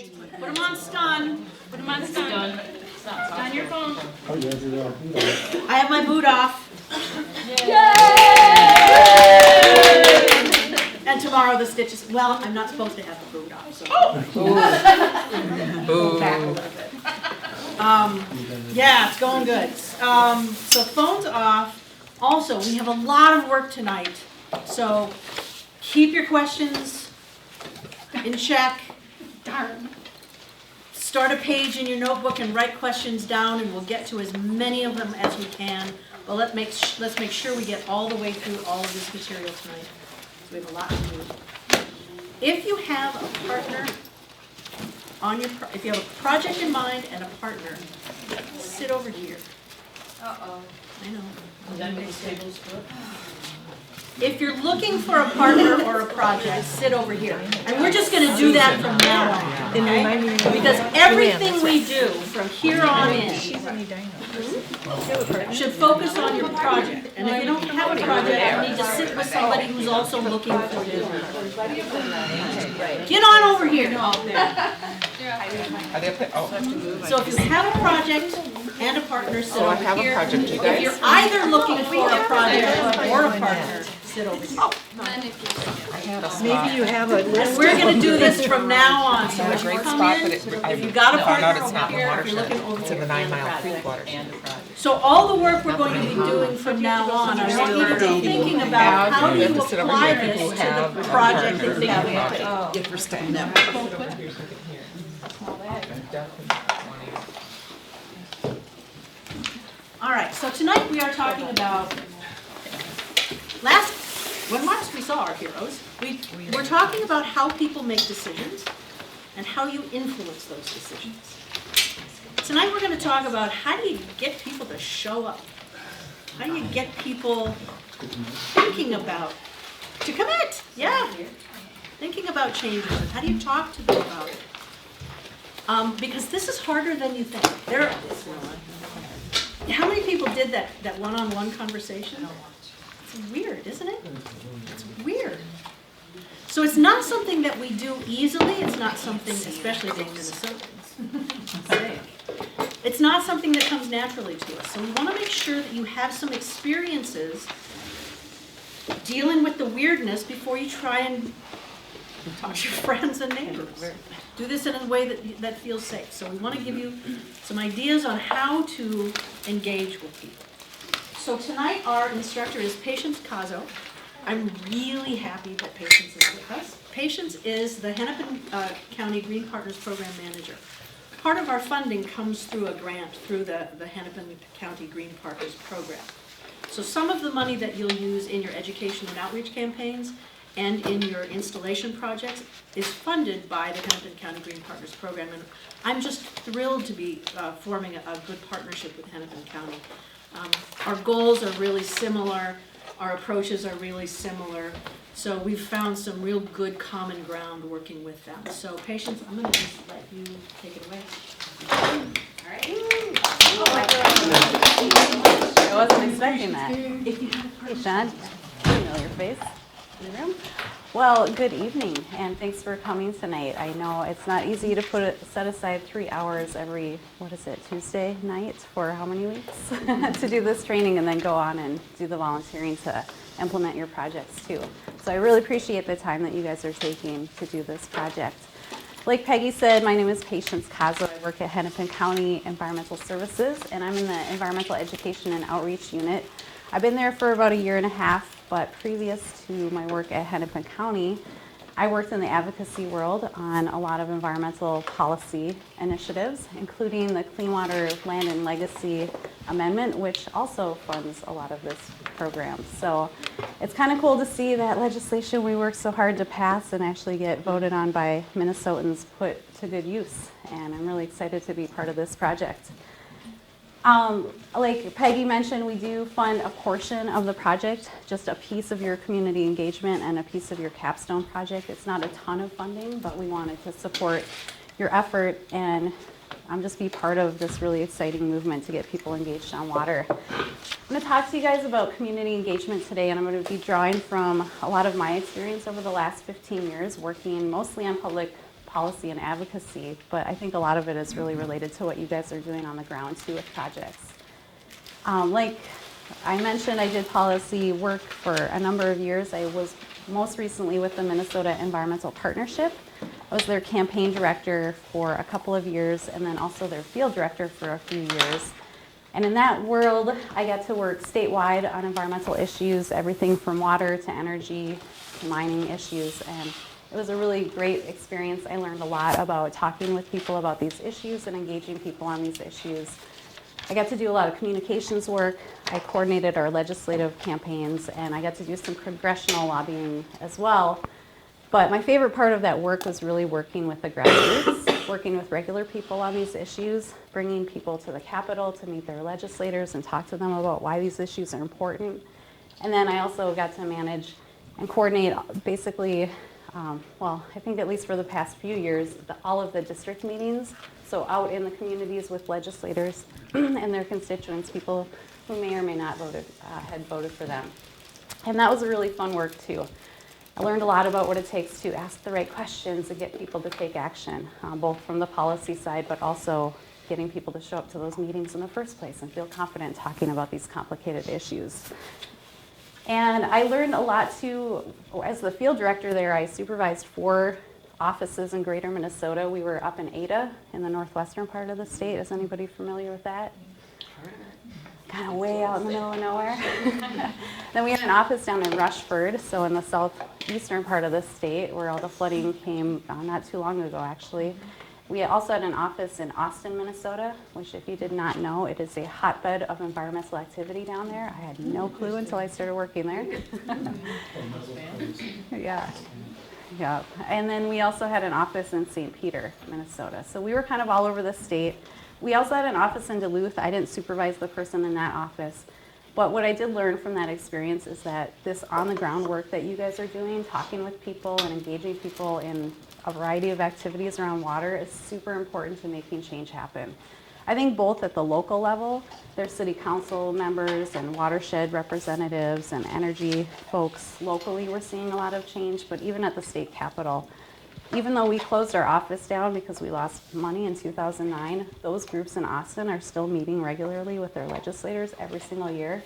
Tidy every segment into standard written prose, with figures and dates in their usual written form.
Put them on stun. Put them on stun. Stun your phone. I have my boot off. Yay! And tomorrow the stitches. Well, I'm not supposed to have the boot off, so. Go back a little bit. Yeah, it's going good. So phones off. Also, we have a lot of work tonight, so keep your questions in check. Darn. Start a page in your notebook and write questions down, and we'll get to as many of them as we can. But let's make sure we get all the way through all of this material tonight. So we have a lot to do. If you have a partner on your, if you have a project in mind and a partner, sit over here. Uh-oh. I know. If you're looking for a partner or a project, sit over here. And we're just going to do that from now on, okay? Because everything we do from here on in should focus on your project. And if you don't have a project, you need to sit with somebody who's also looking for you. Get on over here. So if you have a project and a partner, sit over here. If you're either looking for a project or a partner, sit over here. Maybe you have a list. And we're going to do this from now on. So when you come in, if you've got a partner over here, if you're looking over here, and a project. So all the work we're going to be doing from now on, I want you to be thinking about how do you apply this to the project that you have. If we're staying up. All right, so tonight we are talking about when last we saw our heroes, we're talking about how people make decisions and how you influence those decisions. Tonight we're going to talk about how do you get people to show up? How do you get people thinking about, to commit? Yeah, thinking about changes. How do you talk to them about it? Because this is harder than you think. How many people did that one-on-one conversation? It's weird, isn't it? It's weird. So it's not something that we do easily. It's not something, especially being Minnesotans. It's not something that comes naturally to us. So we want to make sure that you have some experiences dealing with the weirdness before you try and talk to your friends and neighbors. Do this in a way that feels safe. So we want to give you some ideas on how to engage with people. So tonight our instructor is Patience Cazzo. I'm really happy that Patience is with us. Patience is the Hennepin County Green Partners Program Manager. Part of our funding comes through a grant through the Hennepin County Green Partners Program. So some of the money that you'll use in your education and outreach campaigns and in your installation projects is funded by the Hennepin County Green Partners Program. And I'm just thrilled to be forming a good partnership with Hennepin County. Our goals are really similar. Our approaches are really similar. So we've found some real good common ground working with them. So Patience, I'm going to just let you take it away. All right. I wasn't expecting that. Hey, Sean, familiar face in the room. Well, good evening, and thanks for coming tonight. I know it's not easy to set aside 3 hours every, Tuesday night for how many weeks to do this training and then go on and do the volunteering to implement your projects too. So I really appreciate the time that you guys are taking to do this project. Like Peggy said, my name is Patience Cazzo. I work at Hennepin County Environmental Services, and I'm in the Environmental Education and Outreach Unit. I've been there for about 1.5 years, but previous to my work at Hennepin County, I worked in the advocacy world on a lot of environmental policy initiatives, including the Clean Water Land and Legacy Amendment, which also funds a lot of this program. So it's kind of cool to see that legislation we worked so hard to pass and actually get voted on by Minnesotans put to good use. And I'm really excited to be part of this project. Like Peggy mentioned, we do fund a portion of the project, just a piece of your community engagement and a piece of your capstone project. It's not a ton of funding, but we wanted to support your effort and just be part of this really exciting movement to get people engaged on water. I'm going to talk to you guys about community engagement today, and I'm going to be drawing from a lot of my experience over the last 15 years, working mostly on public policy and advocacy, but I think a lot of it is really related to what you guys are doing on the ground too with projects. Like I mentioned, I did policy work for a number of years. I was most recently with the Minnesota Environmental Partnership. I was their campaign director for a couple of years and then also their field director for a few years. And in that world, I got to work statewide on environmental issues, everything from water to energy to mining issues. And it was a really great experience. I learned a lot about talking with people about these issues and engaging people on these issues. I got to do a lot of communications work. I coordinated our legislative campaigns, and I got to do some congressional lobbying as well. But my favorite part of that work was really working with the grassroots, working with regular people on these issues, bringing people to the Capitol to meet their legislators and talk to them about why these issues are important. And then I also got to manage and coordinate basically, well, I think at least for the past few years, all of the district meetings. So out in the communities with legislators and their constituents, people who may or may not had voted for them. And that was a really fun work too. I learned a lot about what it takes to ask the right questions and get people to take action, both from the policy side, but also getting people to show up to those meetings in the first place and feel confident talking about these complicated issues. And I learned a lot too. As the field director there, I supervised 4 offices in greater Minnesota. We were up in Ada in the northwestern part of the state. Is anybody familiar with that? Kind of way out in the middle of nowhere. Then we had an office down in Rushford, so in the southeastern part of the state where all the flooding came not too long ago actually. We also had an office in Austin, Minnesota, which if you did not know, it is a hotbed of environmental activity down there. I had no clue until I started working there. Yeah. Yeah. And then we also had an office in St. Peter, Minnesota. So we were kind of all over the state. We also had an office in Duluth. I didn't supervise the person in that office. But what I did learn from that experience is that this on-the-ground work that you guys are doing, talking with people and engaging people in a variety of activities around water is super important to making change happen. I think both at the local level, there's city council members and watershed representatives and energy folks locally, we're seeing a lot of change, but even at the state capitol, even though we closed our office down because we lost money in 2009, those groups in Austin are still meeting regularly with their legislators every single year.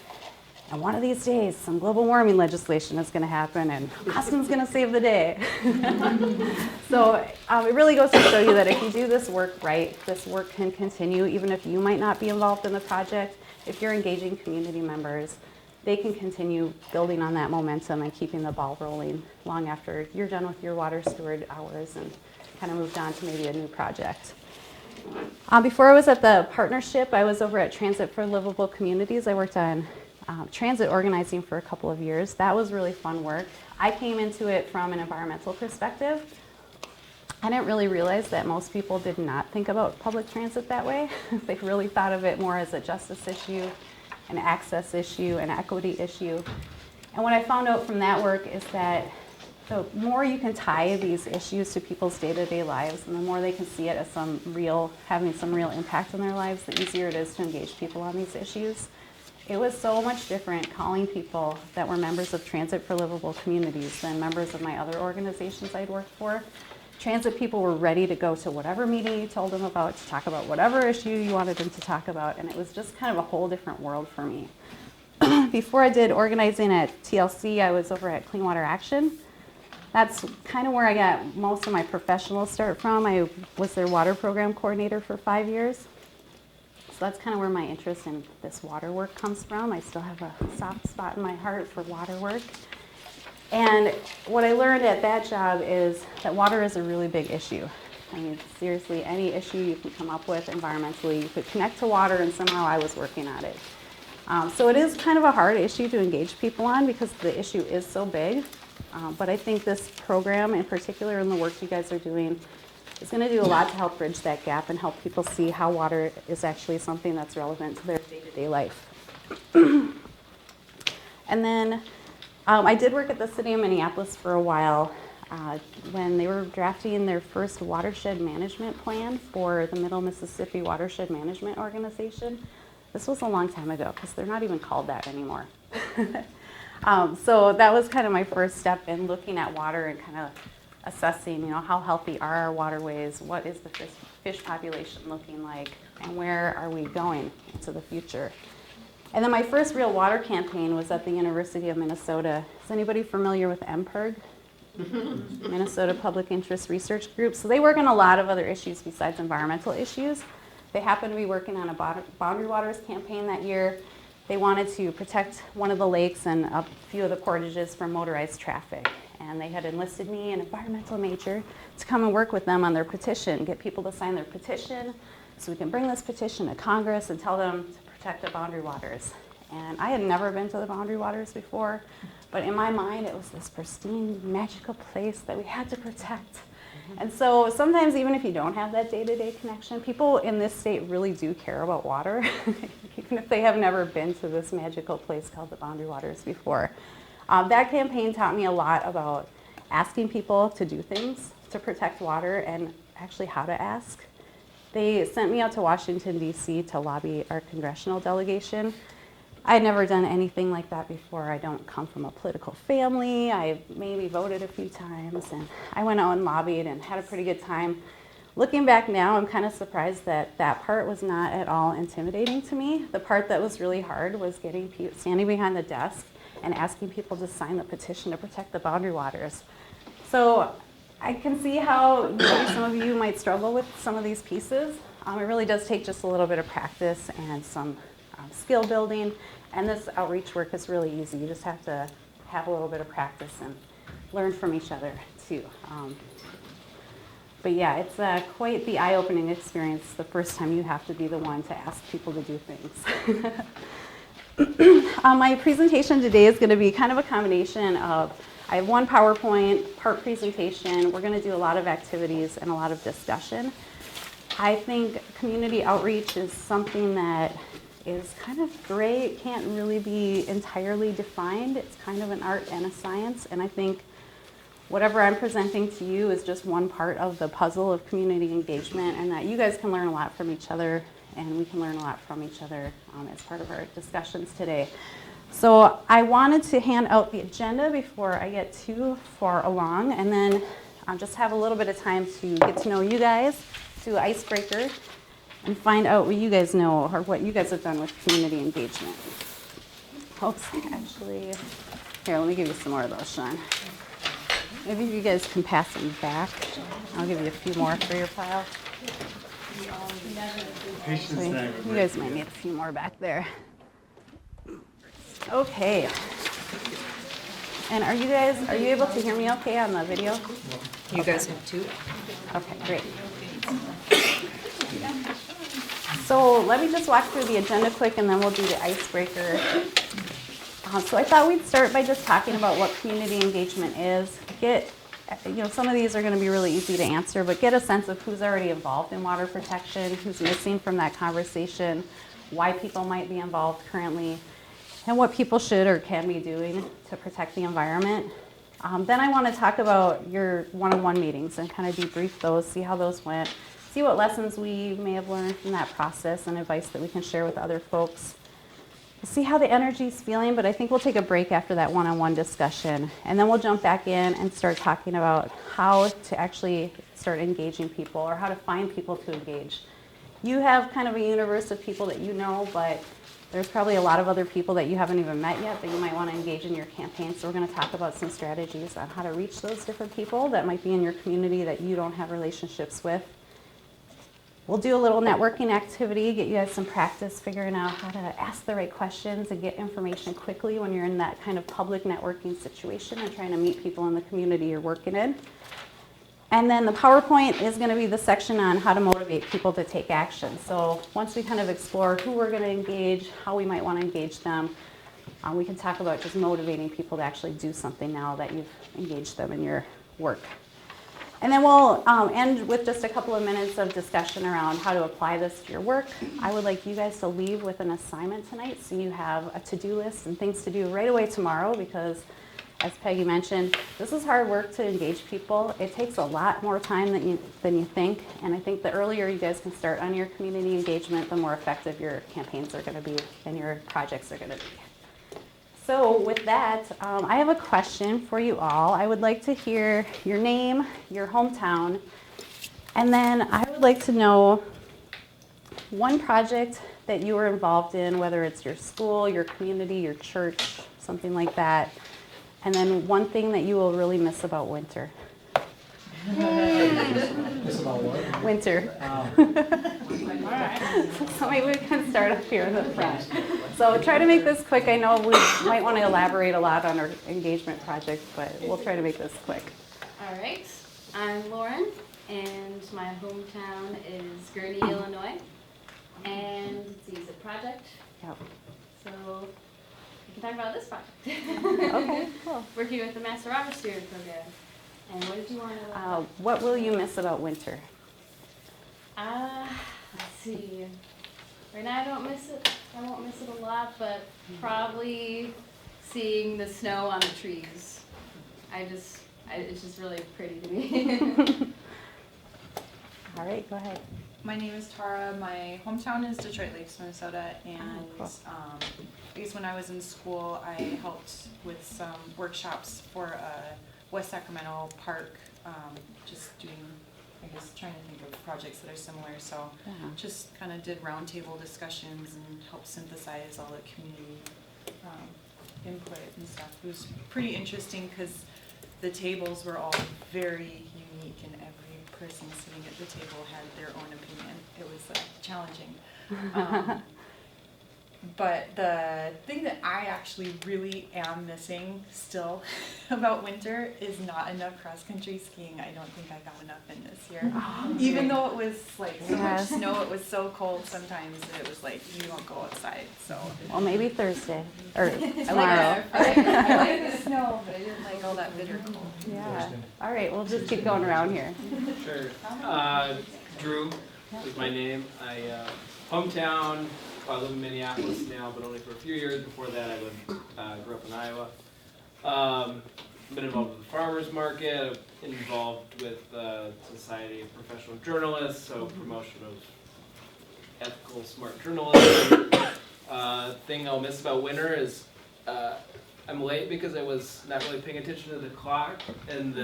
And one of these days, some global warming legislation is going to happen, and Austin's going to save the day. So it really goes to show you that if you do this work right, this work can continue, even if you might not be involved in the project. If you're engaging community members, they can continue building on that momentum and keeping the ball rolling long after you're done with your water steward hours and kind of moved on to maybe a new project. Before I was at the partnership, I was over at Transit for Livable Communities. I worked on transit organizing for a couple of years. That was really fun work. I came into it from an environmental perspective. I didn't really realize that most people did not think about public transit that way. They really thought of it more as a justice issue, an access issue, an equity issue. And what I found out from that work is that the more you can tie these issues to people's day-to-day lives and the more they can see it as having some real impact on their lives, the easier it is to engage people on these issues. It was so much different calling people that were members of Transit for Livable Communities than members of my other organizations I'd worked for. Transit people were ready to go to whatever meeting you told them about, to talk about whatever issue you wanted them to talk about, and it was just kind of a whole different world for me. Before I did organizing at TLC, I was over at Clean Water Action. That's kind of where I got most of my professional start from. I was their water program coordinator for 5 years. So that's kind of where my interest in this water work comes from. I still have a soft spot in my heart for water work. And what I learned at that job is that water is a really big issue. I mean, seriously, any issue you can come up with environmentally, you could connect to water, and somehow I was working at it. So it is kind of a hard issue to engage people on because the issue is so big. But I think this program, in particular, and the work you guys are doing, is going to do a lot to help bridge that gap and help people see how water is actually something that's relevant to their day-to-day life. And then I did work at the city of Minneapolis for a while when they were drafting their first watershed management plan for the Middle Mississippi Watershed Management Organization. This was a long time ago because they're not even called that anymore. So that was kind of my first step in looking at water and kind of assessing, how healthy are our waterways, what is the fish population looking like, and where are we going into the future. And then my first real water campaign was at the University of Minnesota. Is anybody familiar with MPIRG? Minnesota Public Interest Research Group. So they work on a lot of other issues besides environmental issues. They happened to be working on a Boundary Waters campaign that year. They wanted to protect one of the lakes and a few of the portages from motorized traffic. And they had enlisted me, an environmental major, to come and work with them on their petition, get people to sign their petition so we can bring this petition to Congress and tell them to protect the Boundary Waters. And I had never been to the Boundary Waters before, but in my mind it was this pristine, magical place that we had to protect. And so sometimes even if you don't have that day-to-day connection, people in this state really do care about water, even if they have never been to this magical place called the Boundary Waters before. That campaign taught me a lot about asking people to do things to protect water and actually how to ask. They sent me out to Washington, D.C. to lobby our congressional delegation. I had never done anything like that before. I don't come from a political family. I maybe voted a few times, and I went out and lobbied and had a pretty good time. Looking back now, I'm kind of surprised that that part was not at all intimidating to me. The part that was really hard was standing behind the desk and asking people to sign the petition to protect the Boundary Waters. So I can see how maybe some of you might struggle with some of these pieces. It really does take just a little bit of practice and some skill building, and this outreach work is really easy. You just have to have a little bit of practice and learn from each other too. But yeah, it's quite the eye-opening experience the first time you have to be the one to ask people to do things. My presentation today is going to be kind of a combination of, I have one PowerPoint, part presentation. We're going to do a lot of activities and a lot of discussion. I think community outreach is something that is kind of gray. It can't really be entirely defined. It's kind of an art and a science, and I think whatever I'm presenting to you is just one part of the puzzle of community engagement, and that you guys can learn a lot from each other, and we can learn a lot from each other as part of our discussions today. So I wanted to hand out the agenda before I get too far along, and then just have a little bit of time to get to know you guys, do icebreaker, and find out what you guys know or what you guys have done with community engagement. Oops, actually, here, let me give you some more of those, Sean. Maybe you guys can pass them back. I'll give you a few more for your pile. So you guys might need a few more back there. Okay. And are you able to hear me okay on the video? You guys have two? Okay, great. So let me just walk through the agenda quick and then we'll do the icebreaker. So I thought we'd start by just talking about what community engagement is. Some of these are going to be really easy to answer, but get a sense of who's already involved in water protection, who's missing from that conversation, why people might be involved currently, and what people should or can be doing to protect the environment. Then I want to talk about your one-on-one meetings and kind of debrief those, see how those went, see what lessons we may have learned from that process and advice that we can share with other folks. See how the energy's feeling, but I think we'll take a break after that one-on-one discussion, and then we'll jump back in and start talking about how to actually start engaging people or how to find people to engage. You have kind of a universe of people that you know, but there's probably a lot of other people that you haven't even met yet that you might want to engage in your campaign. So we're going to talk about some strategies on how to reach those different people that might be in your community that you don't have relationships with. We'll do a little networking activity, get you guys some practice figuring out how to ask the right questions and get information quickly when you're in that kind of public networking situation and trying to meet people in the community you're working in. And then the PowerPoint is going to be the section on how to motivate people to take action. So once we kind of explore who we're going to engage, how we might want to engage them, we can talk about just motivating people to actually do something now that you've engaged them in your work. And then we'll end with just a couple of minutes of discussion around how to apply this to your work. I would like you guys to leave with an assignment tonight so you have a to-do list and things to do right away tomorrow, because as Peggy mentioned, this is hard work to engage people. It takes a lot more time than you think, and I think the earlier you guys can start on your community engagement, the more effective your campaigns are going to be and your projects are going to be. So with that, I have a question for you all. I would like to hear your name, your hometown, and then I would like to know one project that you were involved in, whether it's your school, your community, your church, something like that, and then one thing that you will really miss about winter. It's about what? Winter. All right. So maybe we can start up here in the front. So try to make this quick. I know we might want to elaborate a lot on our engagement project, but we'll try to make this quick. All right, I'm Lauren, and my hometown is Gurney, Illinois. And let's see, it's a project, Yep. so we can talk about this project. Okay, cool. Working with the Master Robber Student Program. And what did you want to What will you miss about winter? let's see. Right now I don't miss it. I won't miss it a lot, but probably seeing the snow on the trees. It's just really pretty to me. All right, go ahead. My name is Tara. My hometown is Detroit Lakes, Minnesota, and cool. I guess when I was in school, I helped with some workshops for West Sacramento Park, just doing, I guess, trying to think of projects that are similar. So Yeah. just kind of did roundtable discussions and helped synthesize all the community input and stuff. It was pretty interesting because the tables were all very unique, and every person sitting at the table had their own opinion. It was challenging. But the thing that I actually really am missing still about winter is not enough cross-country skiing. I don't think I got enough in this year. Even though it was like so much Yes. snow, it was so cold sometimes that it was like you don't go outside. So Well, maybe Thursday or I like tomorrow. I like the snow, but I didn't like all that bitter cold. Yeah. All right, we'll just keep going around here. Sure. Drew is my name. Hometown, I live in Minneapolis now, but only for a few years. Before that, I grew up in Iowa. Been involved with the farmers market, involved with the Society of Professional Journalists, so promotion of ethical, smart journalism. Thing I'll miss about winter is I'm late because I was not really paying attention to the clock, and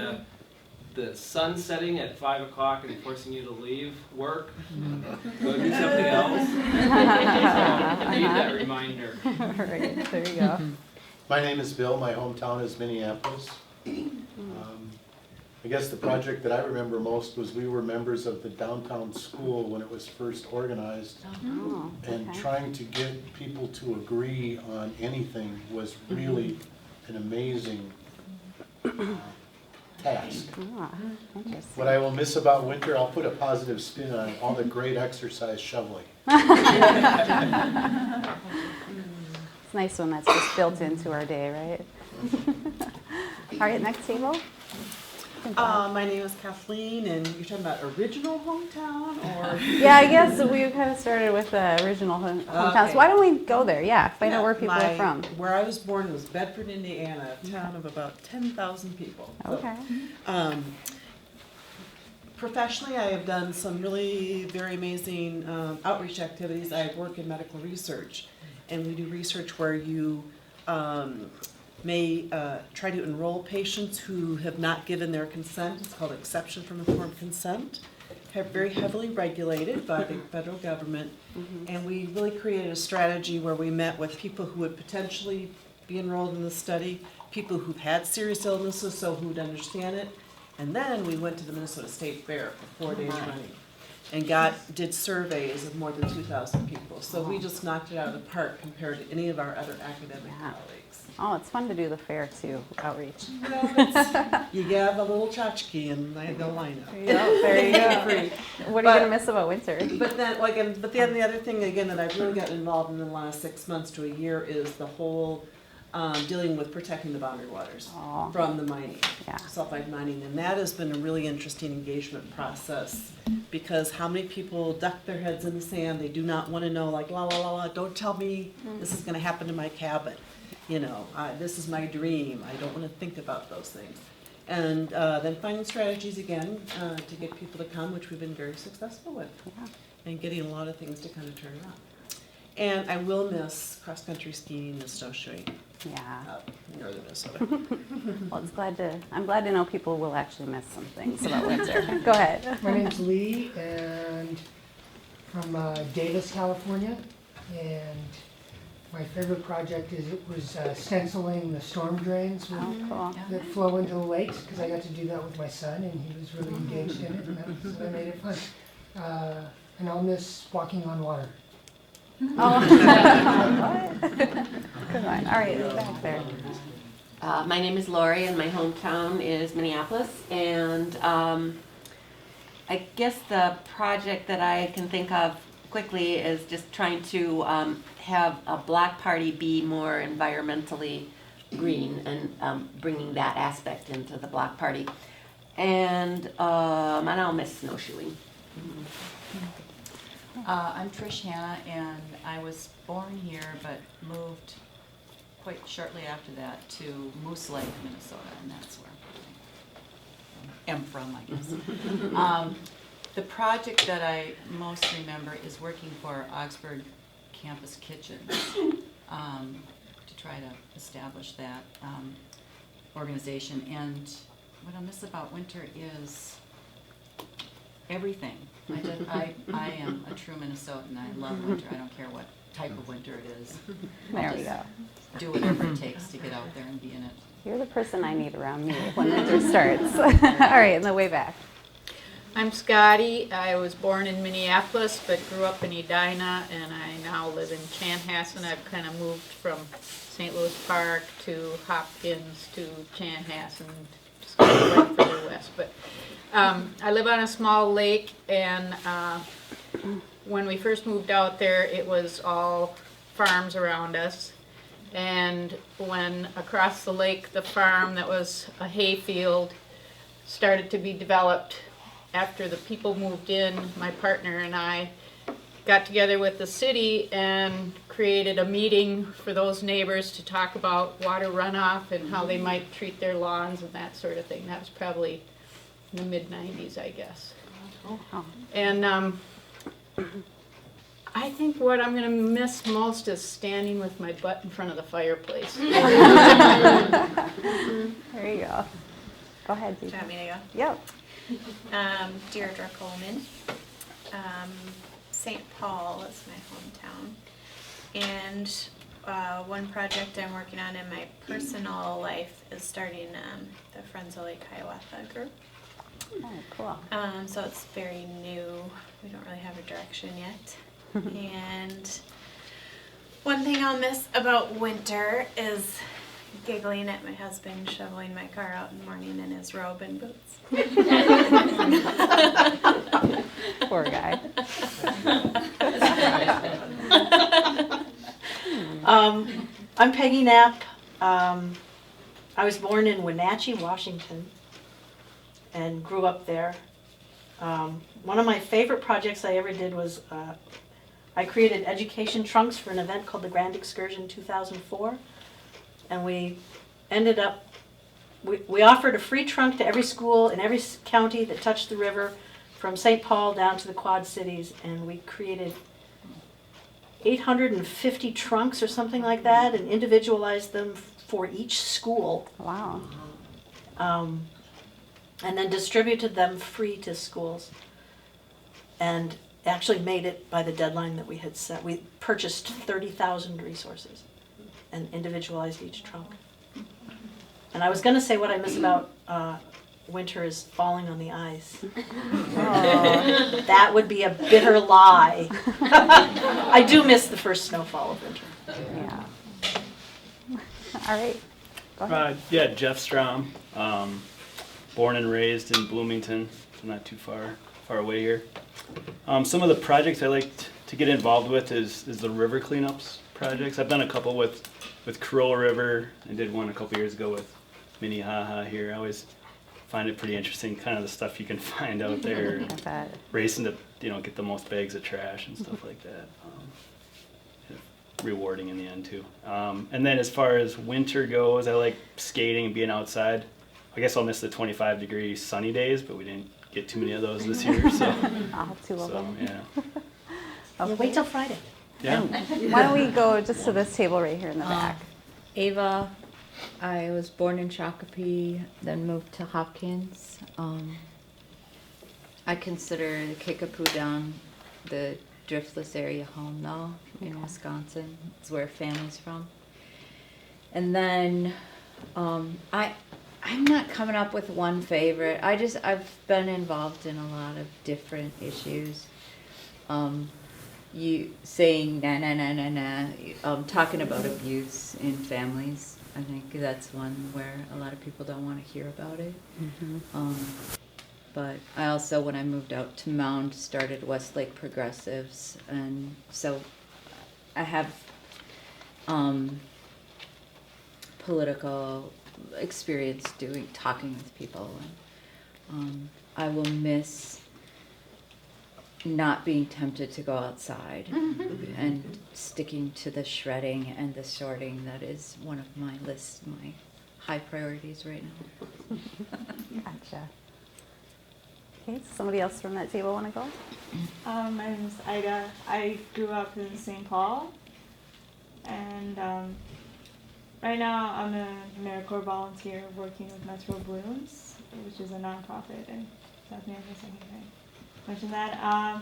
the sun setting at 5 o'clock and forcing you to leave work, go do something else. So I need that reminder. All right, there you go. My name is Bill. My hometown is Minneapolis. I guess the project that I remember most was we were members of the downtown school when it was first organized. Oh, And okay. trying to get people to agree on anything was really an amazing task. Ah, interesting. What I will miss about winter, I'll put a positive spin on all the great exercise shoveling. It's nice when that's just built into our day, right? All right, next table. My name is Kathleen, and you're talking about original hometown, or? Yeah, I guess we kind of started with the original hometowns. Okay. Why don't we go there? Yeah, find out where people are from. Where I was born was Bedford, Indiana, a town of about 10,000 people. So, Okay. Professionally, I have done some really very amazing outreach activities. I work in medical research, and we do research where you may try to enroll patients who have not given their consent. It's called exception from informed consent. Very heavily regulated by the federal government. And we really created a strategy where we met with people who would potentially be enrolled in the study, people who've had serious illnesses, so who would understand it. And then we went to the Minnesota State Fair for 4 days running and did surveys of more than 2,000 people. So we just knocked it out of the park compared to any of our other academic Yeah. colleagues. Oh, it's fun to do the fair too, outreach. You have a little tchotchke and I go line up. There you go. What are you gonna miss about winter? But then the other thing again that I've really gotten involved in the last 6 months to a year is the whole dealing with protecting the boundary waters Oh. from the mining, Yeah. sulfide mining, and that has been a really interesting engagement process because how many people duck their heads in the sand? They do not want to know, like, la la la la, don't tell me this is going to happen to my cabin. You know, this is my dream. I don't want to think about those things. And then finding strategies again to get people to come, which we've been very successful with, Yeah. and getting a lot of things to kind of turn around. And I will miss cross-country skiing and snowshoeing. Yeah. Northern Minnesota. Well, I'm glad to know people will actually miss some things about winter. Go ahead. My name's Lee, and from Davis, California. And my favorite project was stenciling the storm drains Oh, cool. that flow into the lakes, because I got to do that with my son, and he was really engaged in it, and that made it fun. And I'll miss walking on water. Oh. What? Good one. All right, back there. My name is Lori, and my hometown is Minneapolis. And I guess the project that I can think of quickly is just trying to have a block party be more environmentally green and bringing that aspect into the block party. And I'll miss snowshoeing. I'm Trish Hanna, and I was born here but moved quite shortly after that to Moose Lake, Minnesota, and that's where I am from, I guess. The project that I most remember is working for Augsburg Campus Kitchens to try to establish that organization. And what I miss about winter is everything. I am a true Minnesotan. I love winter. I don't care what type of winter it is. There we go. Do whatever it takes to get out there and be in it. You're the person I need around me when winter starts. All right, in the way back. I'm Scotty. I was born in Minneapolis but grew up in Edina, and I now live in Chanhassen. I've kind of moved from St. Louis Park to Hopkins to Chanhassen, just kind of right further west. But I live on a small lake, and when we first moved out there, it was all farms around us. And when across the lake, the farm that was a hay field started to be developed, after the people moved in, my partner and I got together with the city and created a meeting for those neighbors to talk about water runoff and how they might treat their lawns and that sort of thing. That was probably in the mid-90s, I guess. And I think what I'm going to miss most is standing with my butt in front of the fireplace. There you go. Go ahead, Do you want me to go? Yep. Deirdre Coleman. St. Paul is my hometown. And one project I'm working on in my personal life is starting the Friends of Lake Hiawatha group. Oh, cool. So it's very new. We don't really have a direction yet. And one thing I'll miss about winter is giggling at my husband shoveling my car out in the morning in his robe and boots. Poor guy. I'm Peggy Knapp. I was born in Wenatchee, Washington, and grew up there. One of my favorite projects I ever did was I created education trunks for an event called the Grand Excursion 2004. And we ended up, we offered a free trunk to every school in every county that touched the river, from St. Paul down to the Quad Cities, and we created 850 trunks or something like that, and individualized them for each school. Wow. And then distributed them free to schools. And actually made it by the deadline that we had set. We purchased 30,000 resources and individualized each trunk. And I was going to say what I miss about winter is falling on the ice. Oh, that would be a bitter lie. I do miss the first snowfall of winter. Yeah. All right. Go ahead. Yeah, Jeff Strom, born and raised in Bloomington, so not too far away here. Some of the projects I like to get involved with is the river cleanups projects. I've done a couple with Corolla River. I did one a couple years ago with Minnehaha here. I always find it pretty interesting, kind of the stuff you can find out there. Racing to get the most bags of trash and stuff like that. Rewarding in the end too. And then as far as winter goes, I like skating and being outside. I guess I'll miss the 25-degree sunny days, but we didn't get too many of those this year. So I'll have two of them. Yeah. Okay. Wait till Friday. Yeah. Why don't we go just to this table right here in the back? Ava, I was born in Shakopee, then moved to Hopkins. I consider the Kickapoo down the Driftless area home though, in Wisconsin. It's where family's from. And then I'm not coming up with one favorite. I've been involved in a lot of different issues. You saying na na na na na, talking about abuse in families. I think that's one where a lot of people don't want to hear about it. But I also, when I moved out to Mound, started Westlake Progressives, and so I have political experience talking with people. And, I will miss not being tempted to go outside and sticking to the shredding and the sorting. That is one of my lists, my high priorities right now. Gotcha. Okay, somebody else from that table want to go? My name is Ida. I grew up in St. Paul, and right now I'm an AmeriCorps volunteer working with Metro Blooms, which is a nonprofit in South Manchester. I think I mentioned that.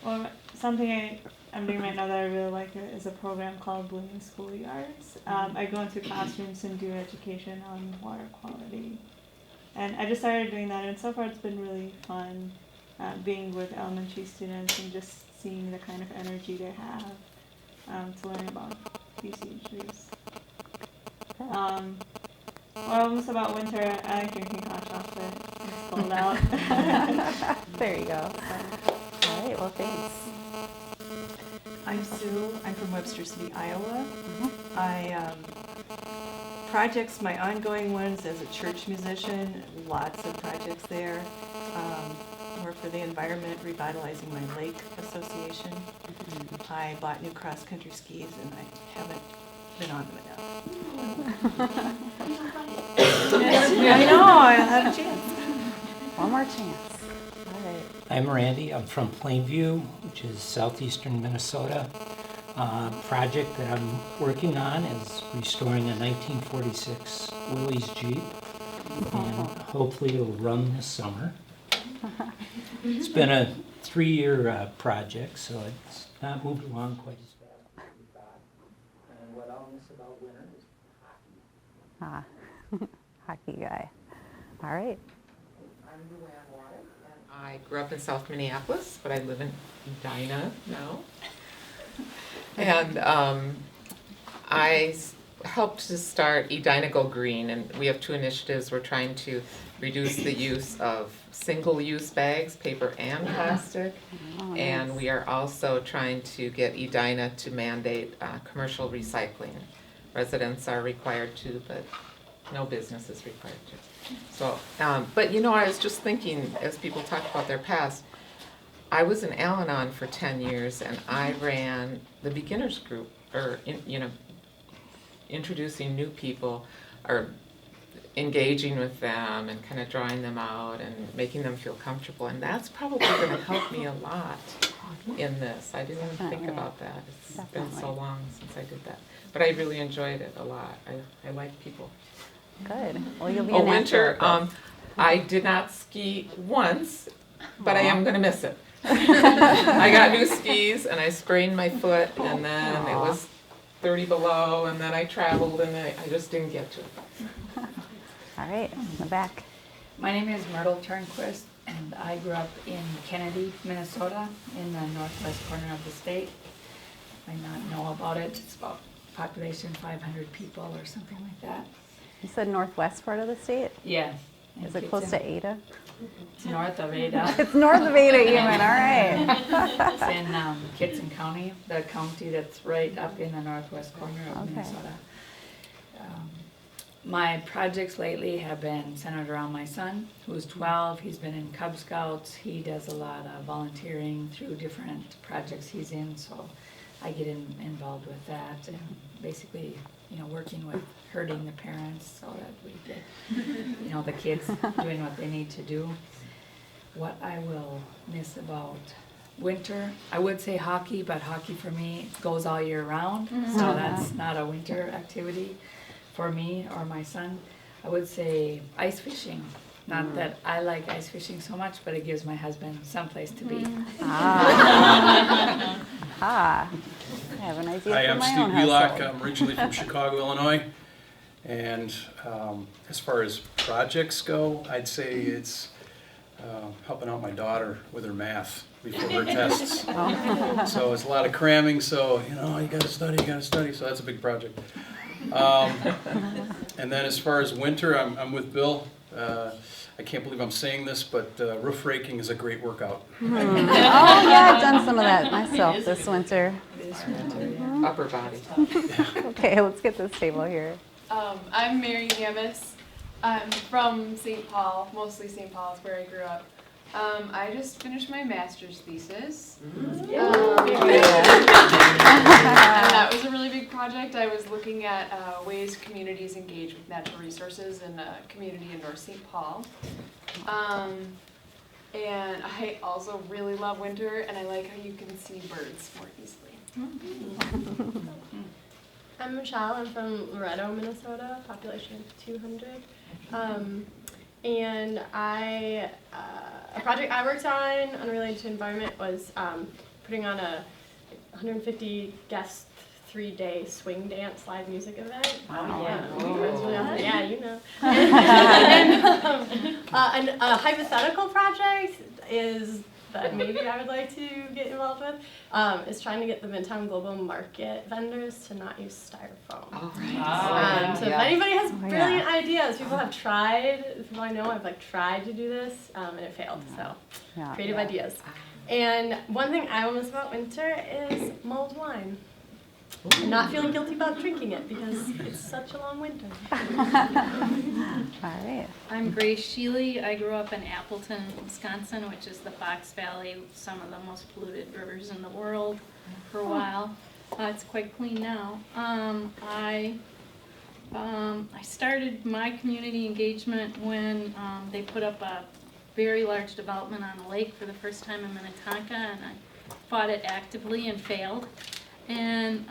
Well, something I'm doing right now that I really like is a program called Blooming Schoolyards. I go into classrooms and do education on water quality. And I just started doing that, and so far it's been really fun being with elementary students and just seeing the kind of energy they have to learn about these issues. What I'll miss about winter, I like drinking hot chocolate. It's cold out. There you go. All right, well, thanks. I'm Sue. I'm from Webster City, Iowa. Projects, my ongoing ones as a church musician, lots of projects there. More for the environment, revitalizing my lake association. I bought new cross-country skis and I haven't been on them enough. I know, I'll have a chance. One more chance. All right. I'm Randy. I'm from Plainview, which is southeastern Minnesota. Project that I'm working on is restoring a 1946 Willys Jeep, and hopefully it'll run this summer. It's been a 3-year project, so it's not moved along quite as fast as we thought. And what I'll miss about winter is hockey. Hockey guy. All right. I'm Luann Watt, and I grew up in South Minneapolis, but I live in Edina now. And I helped to start Edina Go Green, and we have 2 initiatives. We're trying to reduce the use of single-use bags, paper and plastic, and we are also trying to get Edina to mandate commercial recycling. Residents are required to, but no business is required to. So, but you know, I was just thinking, as people talk about their past, I was in Al-Anon for 10 years, and I ran the beginners group, or introducing new people, or engaging with them and kind of drawing them out and making them feel comfortable. And that's probably going to help me a lot in this. I didn't even think about that. It's been so long since I did that. But I really enjoyed it a lot. I like people. Good. Well, you'll be a winter. I did not ski once, but I am going to miss it. I got new skis and I sprained my foot, and then it was 30 below, and then I traveled and I just didn't get to it. All right, in the back. My name is Myrtle Turnquist, and I grew up in Kennedy, Minnesota, in the northwest corner of the state. I not know about it. It's about population 500 people or something like that. You said northwest part of the state? Yeah. Is it close to Ada? It's north of Ada. It's north of Ada even, all right. It's in Kitson County, the county that's right up in the northwest corner of Minnesota. My projects lately have been centered around my son, who's 12. He's been in Cub Scouts. He does a lot of volunteering through different projects he's in, so I get involved with that, and basically, working with herding the parents so that we get, the kids doing what they need to do. What I will miss about winter. I would say hockey, but hockey for me goes all year round, so that's not a winter activity for me or my son. I would say ice fishing. Not that I like ice fishing so much, but it gives my husband someplace to be. Ah. I have an idea Hi, for I'm my Steve own Wheelock. household. I'm originally from Chicago, Illinois. And as far as projects go, I'd say it's helping out my daughter with her math before her tests. So it's a lot of cramming, so, you gotta study, so that's a big project. And then as far as winter, I'm with Bill. I can't believe I'm saying this, but roof raking is a great workout. Oh yeah, I've done some of that myself this winter. Upper body. Okay, let's get this table here. I'm Mary Gamis. I'm from St. Paul, mostly St. Paul is where I grew up. I just finished my master's thesis. And that was a really big project. I was looking at ways communities engage with natural resources in a community in North St. Paul. And I also really love winter, and I like how you can see birds more easily. I'm Michelle. I'm from Loretto, Minnesota, population of 200. And a project I worked on, unrelated to environment, was putting on a 150 guest 3-day swing dance live music event. Wow. Yeah, Oh. it was really awesome. Yeah, you know. And a hypothetical project is that maybe I would like to get involved with is trying to get the Midtown Global Market vendors to not use styrofoam. So if anybody has brilliant ideas, people have tried, people I know have tried to do this and it failed. So creative ideas. And one thing I will miss about winter is mulled wine. And not feeling guilty about drinking it because it's such a long winter. All right. I'm Grace Sheely. I grew up in Appleton, Wisconsin, which is the Fox Valley, some of the most polluted rivers in the world for a while. It's quite clean now. I started my community engagement when they put up a very large development on a lake for the first time in Minnetonka, and I fought it actively and failed. And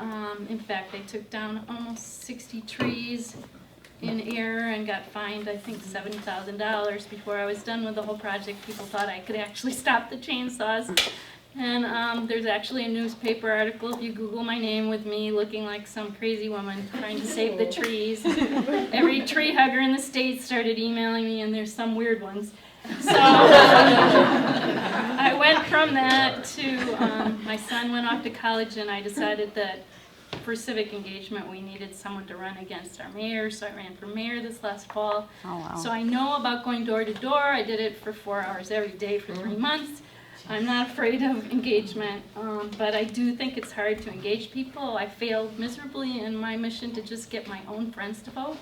in fact, they took down almost 60 trees in error and got fined, I think, $70,000 before I was done with the whole project. People thought I could actually stop the chainsaws. And there's actually a newspaper article, if you Google my name, with me looking like some crazy woman trying to save the trees. Every tree hugger in the state started emailing me, and there's some weird ones. So I went from that to my son went off to college, and I decided that for civic engagement we needed someone to run against our mayor, so I ran for mayor this last fall. Oh, wow. So I know about going door to door. I did it for 4 hours every day for 3 months. I'm not afraid of engagement, but I do think it's hard to engage people. I failed miserably in my mission to just get my own friends to vote.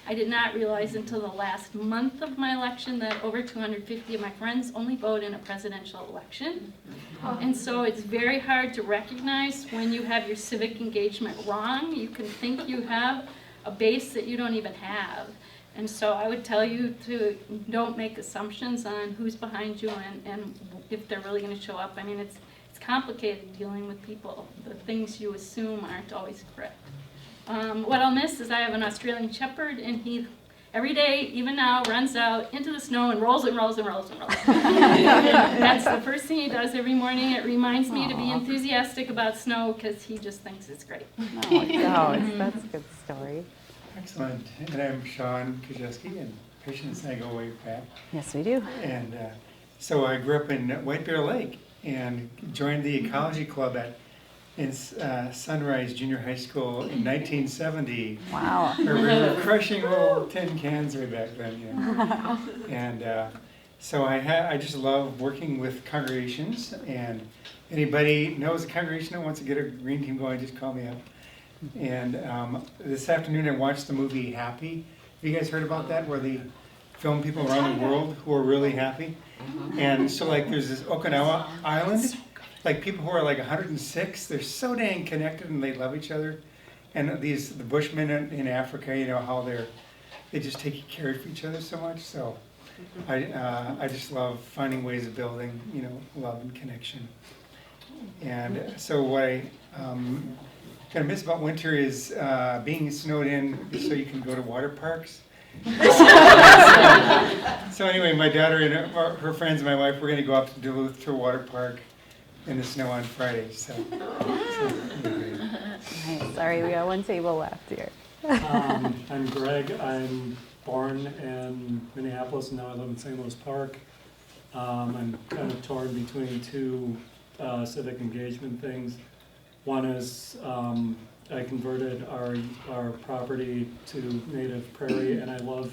I did not realize until the last month of my election that over 250 of my friends only vote in a presidential election. And so it's very hard to recognize when you have your civic engagement wrong. You can think you have a base that you don't even have. And so I would tell you to don't make assumptions on who's behind you and if they're really going to show up. I mean, it's complicated dealing with people. The things you assume aren't always correct. What I'll miss is I have an Australian Shepherd, and he, every day, even now, runs out into the snow and rolls and rolls and rolls and rolls. That's the first thing he does every morning. It reminds me to be enthusiastic about snow because he just thinks it's great. That's a good story. Excellent. And I'm Sean Kajeski, and Patience and I go way back. Yes, we do. And so I grew up in White Bear Lake and joined the ecology club in Sunrise Junior High School in 1970. Wow. Where we were crushing little tin cans way back then. Yeah. And so I just love working with congregations. And anybody knows a congregation that wants to get a green team going, just call me up. And this afternoon I watched the movie Happy. Have you guys heard about that, where they film people around the world who are really happy? And so there's this Okinawa island, people who are 106, they're so dang connected and they love each other. And the Bushmen in Africa, how they just take care of each other so much. So I just love finding ways of building, love and connection. And so what I kind of miss about winter is being snowed in so you can go to water parks. So anyway, my daughter and her friends and my wife, we're going to go up to Duluth to a water park in the snow on Friday. So anyway. Nice. Sorry, we got one table left here. I'm Greg. I'm born in Minneapolis and now I live in St. Louis Park. I'm kind of torn between two civic engagement things. One is I converted our property to native prairie, and I love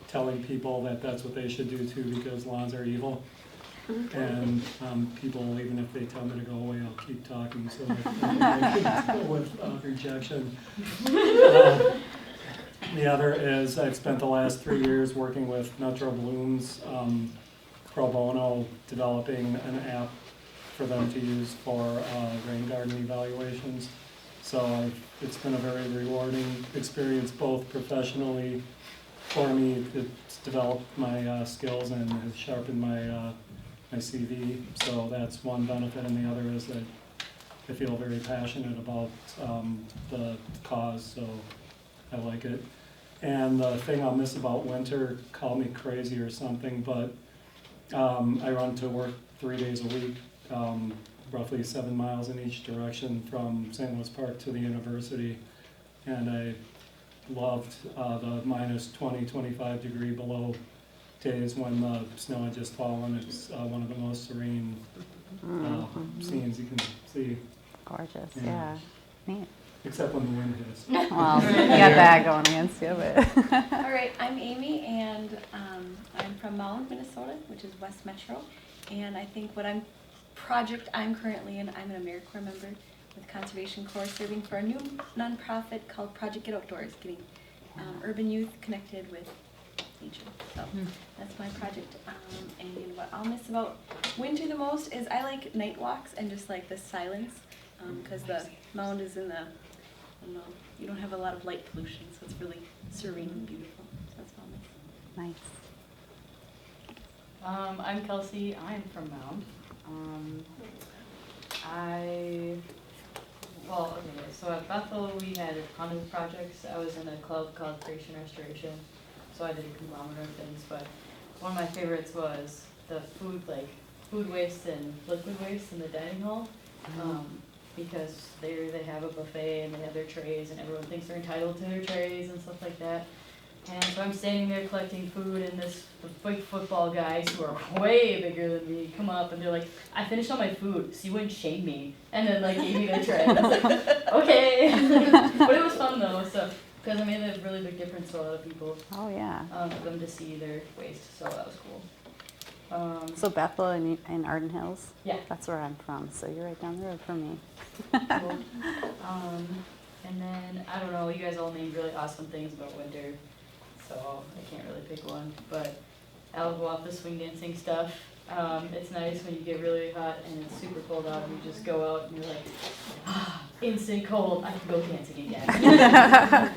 telling people that that's what they should do too, because lawns are evil. And people, even if they tell me to go away, I'll keep talking, so I can deal with rejection. The other is I've spent the last 3 years working with Metro Blooms pro bono, developing an app for them to use for rain garden evaluations. So it's been a very rewarding experience, both professionally for me. It's developed my skills and has sharpened my my CV. So that's one benefit, and the other is that I feel very passionate about the cause, so I like it. And the thing I'll miss about winter, call me crazy or something, but I run to work 3 days a week, roughly 7 miles in each direction from St. Louis Park to the university. And I loved the minus 20, 25 degree below days when the snow had just fallen. It's one of the most serene scenes you can see. Gorgeous, yeah. Neat. Except when the wind hits. Well, you got that going against you, but. All right, I'm Amy, and I'm from Mound, Minnesota, which is West Metro. And I think what project I'm currently in, I'm an AmeriCorps member with Conservation Corps, serving for a new nonprofit called Project Get Outdoors, getting urban youth connected with nature. So that's my project. And what I'll miss about winter the most is I like night walks and just like the silence, because the mound is in the, I don't know, you don't have a lot of light pollution, so it's really serene and beautiful. So that's what I'll miss. Nice. I'm Kelsey. I'm from Mound. So at Bethel we had a ton of projects. I was in a club called Creation Restoration, so I did a conglomerate of things, but one of my favorites was the food waste and liquid waste in the dining hall. Because they have a buffet and they have their trays and everyone thinks they're entitled to their trays and stuff like that. And so I'm standing there collecting food, and the big football guys who are way bigger than me come up and they're like, I finished all my food, so you wouldn't shame me. And then like gave me their tray. And I was like, okay. But it was fun though, so because I made a really big difference to a lot of people. Oh yeah. For them to see their waste, so that was cool. So Bethel in Arden Hills? Yeah. That's where I'm from, so you're right down the road from me. Cool. And then, I don't know, you guys all named really awesome things about winter, so I can't really pick one, but I'll go off the swing dancing stuff. It's nice when you get really hot and it's super cold out and you just go out and you're like, instant cold, I can go dancing again. It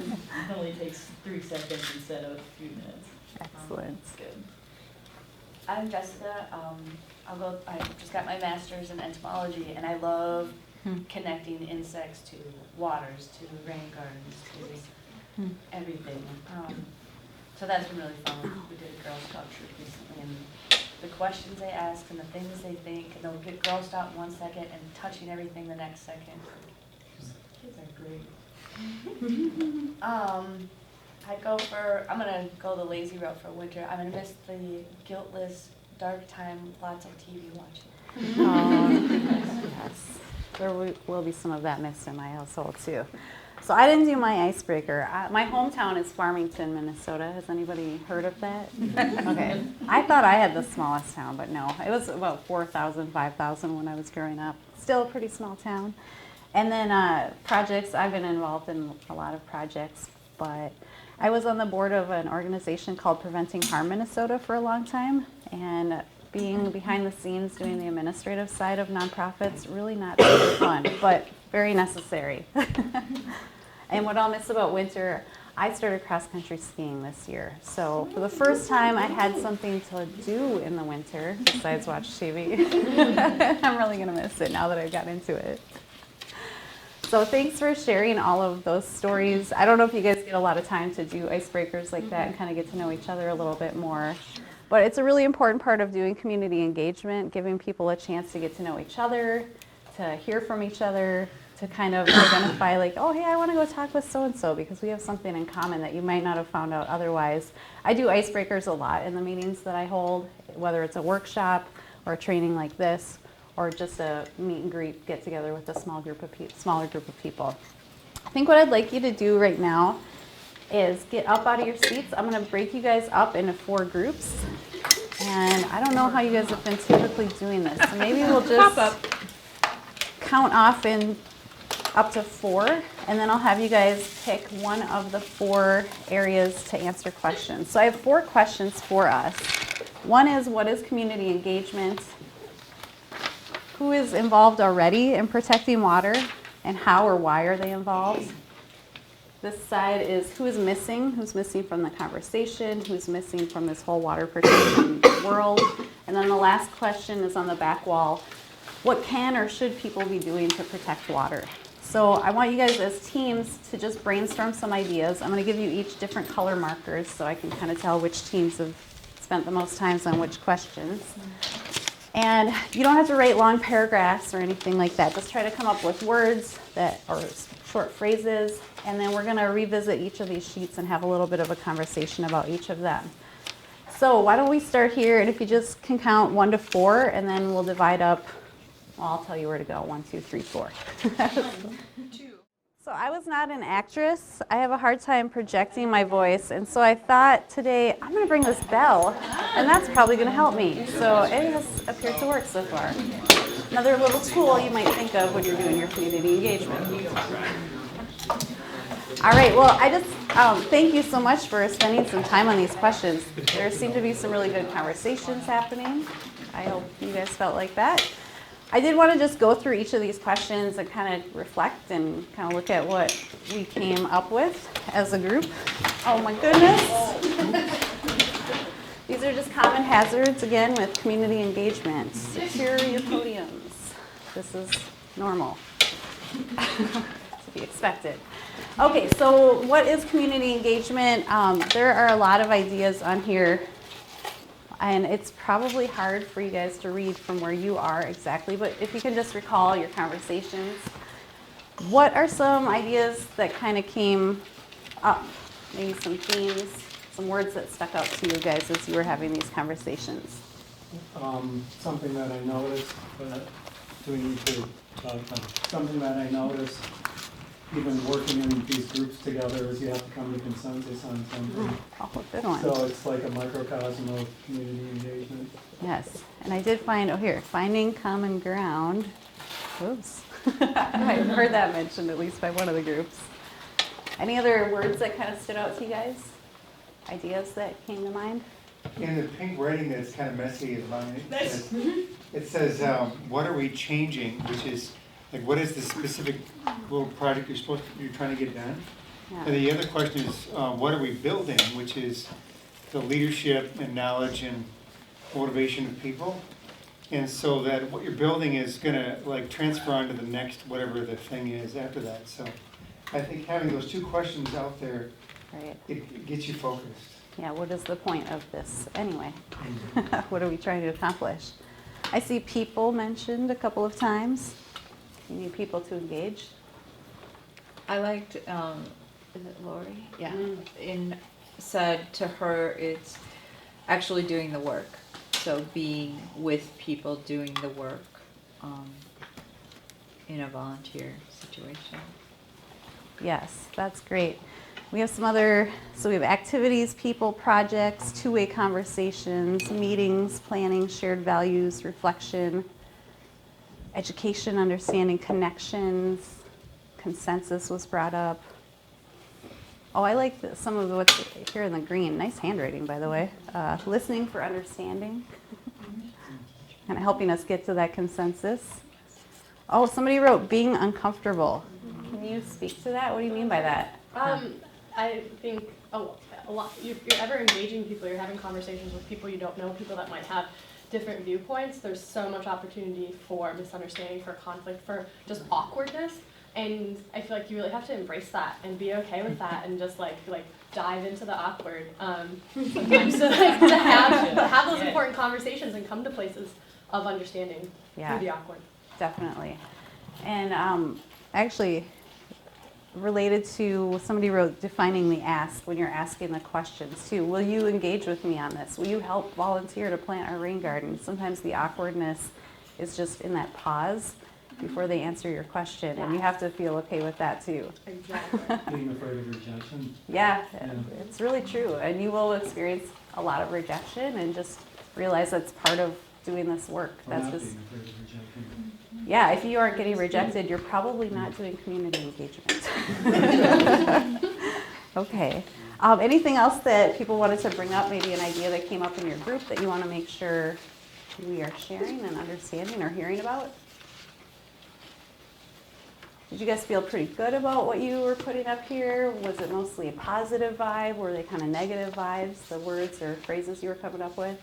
only takes 3 seconds instead of a few minutes. Excellent. It's good. I'm Jessica. I just got my master's in entomology, and I love connecting insects to waters, to rain gardens, to everything. So that's been really fun. We did a Girl Scout troop recently, and the questions they ask and the things they think, and they'll get grossed out in 1 second and touching everything the next second. Kids are great. I'm gonna go the lazy route for winter. I'm gonna miss the guiltless, dark time, lots of TV watching. Yes, there will be some of that missed in my household too. So I didn't do my icebreaker. My hometown is Farmington, Minnesota. Has anybody heard of that? Okay. I thought I had the smallest town, but no. It was about 4,000, 5,000 when I was growing up. Still a pretty small town. And then projects, I've been involved in a lot of projects, but I was on the board of an organization called Preventing Harm Minnesota for a long time, and being behind the scenes doing the administrative side of nonprofits, really not super fun, but very necessary. And what I'll miss about winter, I started cross-country skiing this year. So for the first time, I had something to do in the winter besides watch TV. I'm really going to miss it now that I've got into it. So thanks for sharing all of those stories. I don't know if you guys get a lot of time to do icebreakers like that and kind of get to know each other a little bit more. But it's a really important part of doing community engagement, giving people a chance to get to know each other, to hear from each other, to kind of identify like, oh, hey, I want to go talk with so-and-so because we have something in common that you might not have found out otherwise. I do icebreakers a lot in the meetings that I hold, whether it's a workshop or a training like this, or just a meet and greet get together with a smaller group of people. I think what I'd like you to do right now is get up out of your seats. I'm going to break you guys up into 4 groups. And I don't know how you guys have been typically doing this. So maybe we'll just count off in up to 4, and then I'll have you guys pick one of the 4 areas to answer questions. So I have 4 questions for us. One is, what is community engagement? Who is involved already in protecting water, and how or why are they involved? This side is, who's missing from the conversation, who's missing from this whole water protection world. And then the last question is on the back wall, what can or should people be doing to protect water? So I want you guys as teams to just brainstorm some ideas. I'm going to give you each different color markers so I can kind of tell which teams have spent the most time on which questions. And you don't have to write long paragraphs or anything like that. Just try to come up with words or short phrases, and then we're going to revisit each of these sheets and have a little bit of a conversation about each of them. So why don't we start here, and if you just can count 1 to 4, and then we'll divide up. Well, I'll tell you where to go. 1, 2, 3, 4. So I was not an actress. I have a hard time projecting my voice, and so I thought today I'm going to bring this bell, and that's probably going to help me. So it has appeared to work so far. Another little tool you might think of when you're doing your community engagement. All right, well, I just thank you so much for spending some time on these questions. There seem to be some really good conversations happening. I hope you guys felt like that. I did want to just go through each of these questions and kind of reflect and kind of look at what we came up with as a group. Oh my goodness. These are just common hazards, again, with community engagement. Secure your podiums. This is normal. To be expected. Okay, so what is community engagement? There are a lot of ideas on here. And it's probably hard for you guys to read from where you are exactly, but if you can just recall your conversations, what are some ideas that kind of came up? Maybe some themes, some words that stuck out to you guys as you were having these conversations? Something that I noticed, but do we need to something that I noticed even working in these groups together is you have to come to consensus on something. Oh, good one. So it's like a microcosm of community engagement. Yes, and I did find, finding common ground. Oops. I've heard that mentioned at least by one of the groups. Any other words that kind of stood out to you guys? Ideas that came to mind? In the pink writing that's kind of messy is mine. It says, what are we changing, which is, like, what is the specific little project you're trying to get done? Yeah. And the other question is, what are we building, which is the leadership and knowledge and motivation of people. And so that what you're building is going to like transfer on to the next whatever the thing is after that. So I think having those 2 questions out there, it gets you focused. Yeah, what is the point of this anyway? What are we trying to accomplish? I see people mentioned a couple of times. You need people to engage. I liked, is it Lori? Yeah. Said to her, it's actually doing the work. So being with people doing the work in a volunteer situation. Yes, that's great. We have some other, so we have activities, people, projects, 2-way conversations, meetings, planning, shared values, reflection, education, understanding, connections, consensus was brought up. Oh, I like some of what's here in the green. Nice handwriting, by the way. Listening for understanding, kind of helping us get to that consensus. Oh, somebody wrote being uncomfortable. Can you speak to that? What do you mean by that? I think a lot, if you're ever engaging people, you're having conversations with people you don't know, people that might have different viewpoints, there's so much opportunity for misunderstanding, for conflict, for just awkwardness. And I feel like you really have to embrace that and be okay with that and just like dive into the awkward sometimes to have those important conversations and come to places of understanding through the awkward. Definitely. And actually, related to, somebody wrote defining the ask when you're asking the questions too. Will you engage with me on this? Will you help volunteer to plant our rain garden? Sometimes the awkwardness is just in that pause before they answer your question, and you have to feel okay with that too. Exactly. Being afraid of rejection. Yeah, it's really true. And you will experience a lot of rejection and just realize that's part of doing this work. That's just, yeah, if you aren't getting rejected, you're probably not doing community engagement. Okay. Anything else that people wanted to bring up, maybe an idea that came up in your group that you want to make sure we are sharing and understanding or hearing about? Did you guys feel pretty good about what you were putting up here? Was it mostly a positive vibe? Were they kind of negative vibes, the words or phrases you were coming up with?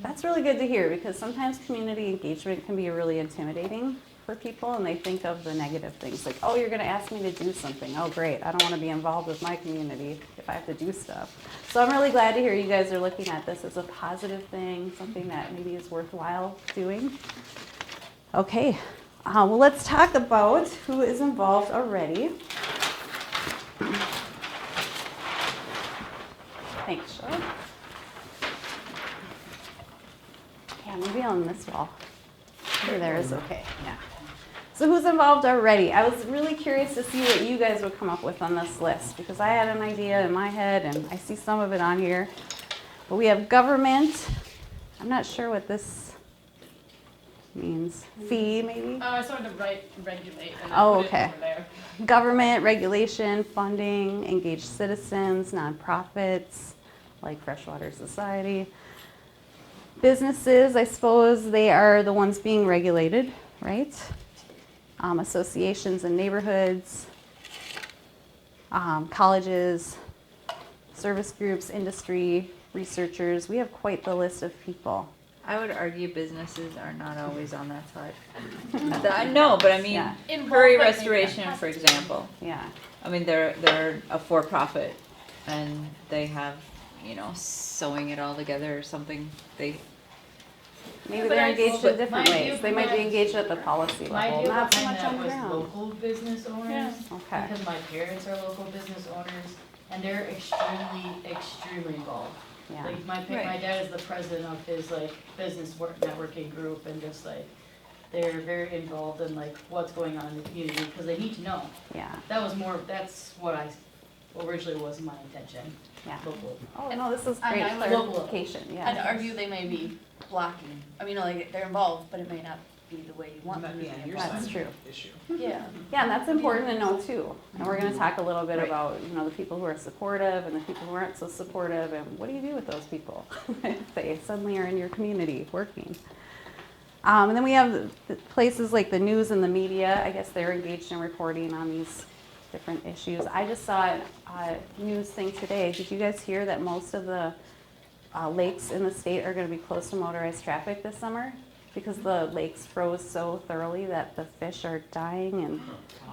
That's really good to hear, because sometimes community engagement can be really intimidating for people, and they think of the negative things like, oh, you're going to ask me to do something. Oh, great. I don't want to be involved with my community if I have to do stuff. So I'm really glad to hear you guys are looking at this as a positive thing, something that maybe is worthwhile doing. Okay. Well, let's talk about who is involved already. Thanks, Cheryl. Yeah, maybe on this wall. Maybe there is okay. Yeah. So who's involved already? I was really curious to see what you guys would come up with on this list, because I had an idea in my head and I see some of it on here. But we have government. I'm not sure what this means. Fee, maybe? Oh, I started to write regulate and Oh, put it okay. over there. Government, regulation, funding, engaged citizens, nonprofits like Freshwater Society. Businesses, I suppose they are the ones being regulated, right? Associations and neighborhoods, colleges, service groups, industry, researchers. We have quite the list of people. I would argue businesses are not always on that side. No, but I mean, Yeah. Prairie Restoration, for example. Yeah. I mean, they're a for-profit, and they have, sewing it all together or something. Maybe they're engaged in different ways. They might be engaged at the policy My level, view not so behind much that on the was ground. local business owners. Yeah. Okay. Because my parents are local business owners, and they're extremely involved. Yeah. Like my dad is the president of his business networking group, and just they're very involved in what's going on in the community because they need to know. Yeah. That's what originally was my intention. Yeah. Local. Oh, no, this is great clarification, yeah. I'd argue they may be blocking. I mean, they're involved, but it may not be the way you want them to be involved. That's true. Yeah. Yeah, and that's important to know too. And we're going to talk a little bit about, the people who are supportive and the people who aren't so supportive, and what do you do with those people if they suddenly are in your community working. And then we have the places like the news and the media. I guess they're engaged in reporting on these different issues. I just saw a news thing today. Did you guys hear that most of the lakes in the state are going to be closed to motorized traffic this summer? Because the lakes froze so thoroughly that the fish are dying, and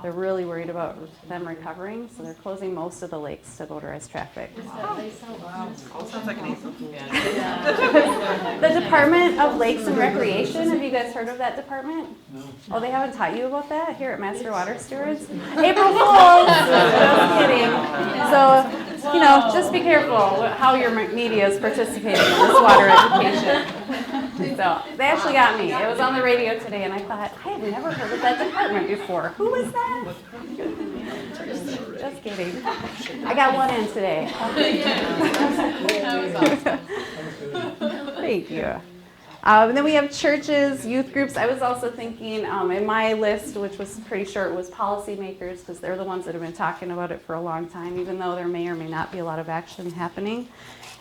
they're really worried about them recovering, so they're closing most of the lakes to motorized traffic. Sounds like an easel. The Department of Lakes and Recreation, have you guys heard of that department? No. Oh, they haven't taught you about that here at Master Water Stewards? April Fools! Just kidding. So, just be careful how your media is participating in this water education. So, they actually got me. It was on the radio today, and I thought, I had never heard of that department before. Who was that? Just kidding. I got one in today. Thank you. And then we have churches, youth groups. I was also thinking in my list, which was pretty short, was policymakers, because they're the ones that have been talking about it for a long time, even though there may or may not be a lot of action happening.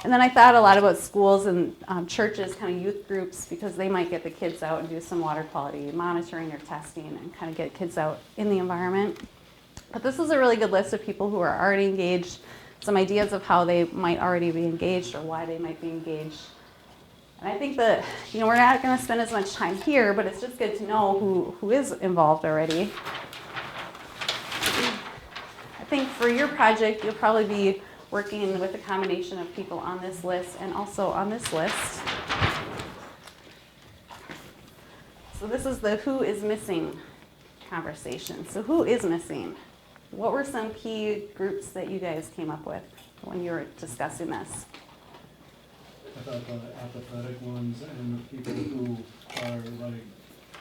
And then I thought a lot about schools and churches, kind of youth groups, because they might get the kids out and do some water quality monitoring or testing and kind of get kids out in the environment. But this is a really good list of people who are already engaged, some ideas of how they might already be engaged or why they might be engaged. And I think that, we're not going to spend as much time here, but it's just good to know who is involved already. I think for your project, you'll probably be working with a combination of people on this list and also on this list. So this is the who is missing conversation. So who is missing? What were some key groups that you guys came up with when you were discussing this? I thought the apathetic ones and the people who are like,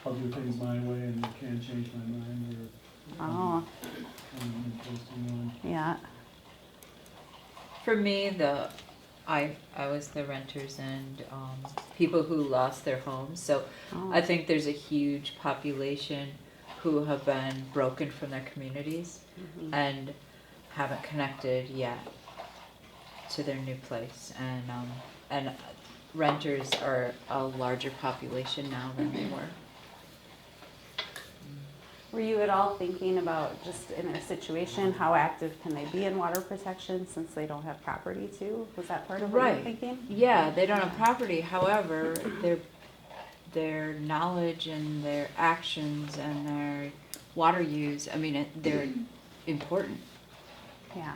I'll do things my way and you can't change my mind, or interesting one. Yeah. For me, I was the renters and people who lost their homes. So I think there's a huge population who have been broken from their communities and haven't connected yet to their new place. And renters are a larger population now than they were. Were you at all thinking about, just in their situation, how active can they be in water protection since they don't have property too? Was that part of what you were thinking? Yeah, they don't have property. However, their knowledge and their actions and their water use, they're important. Yeah.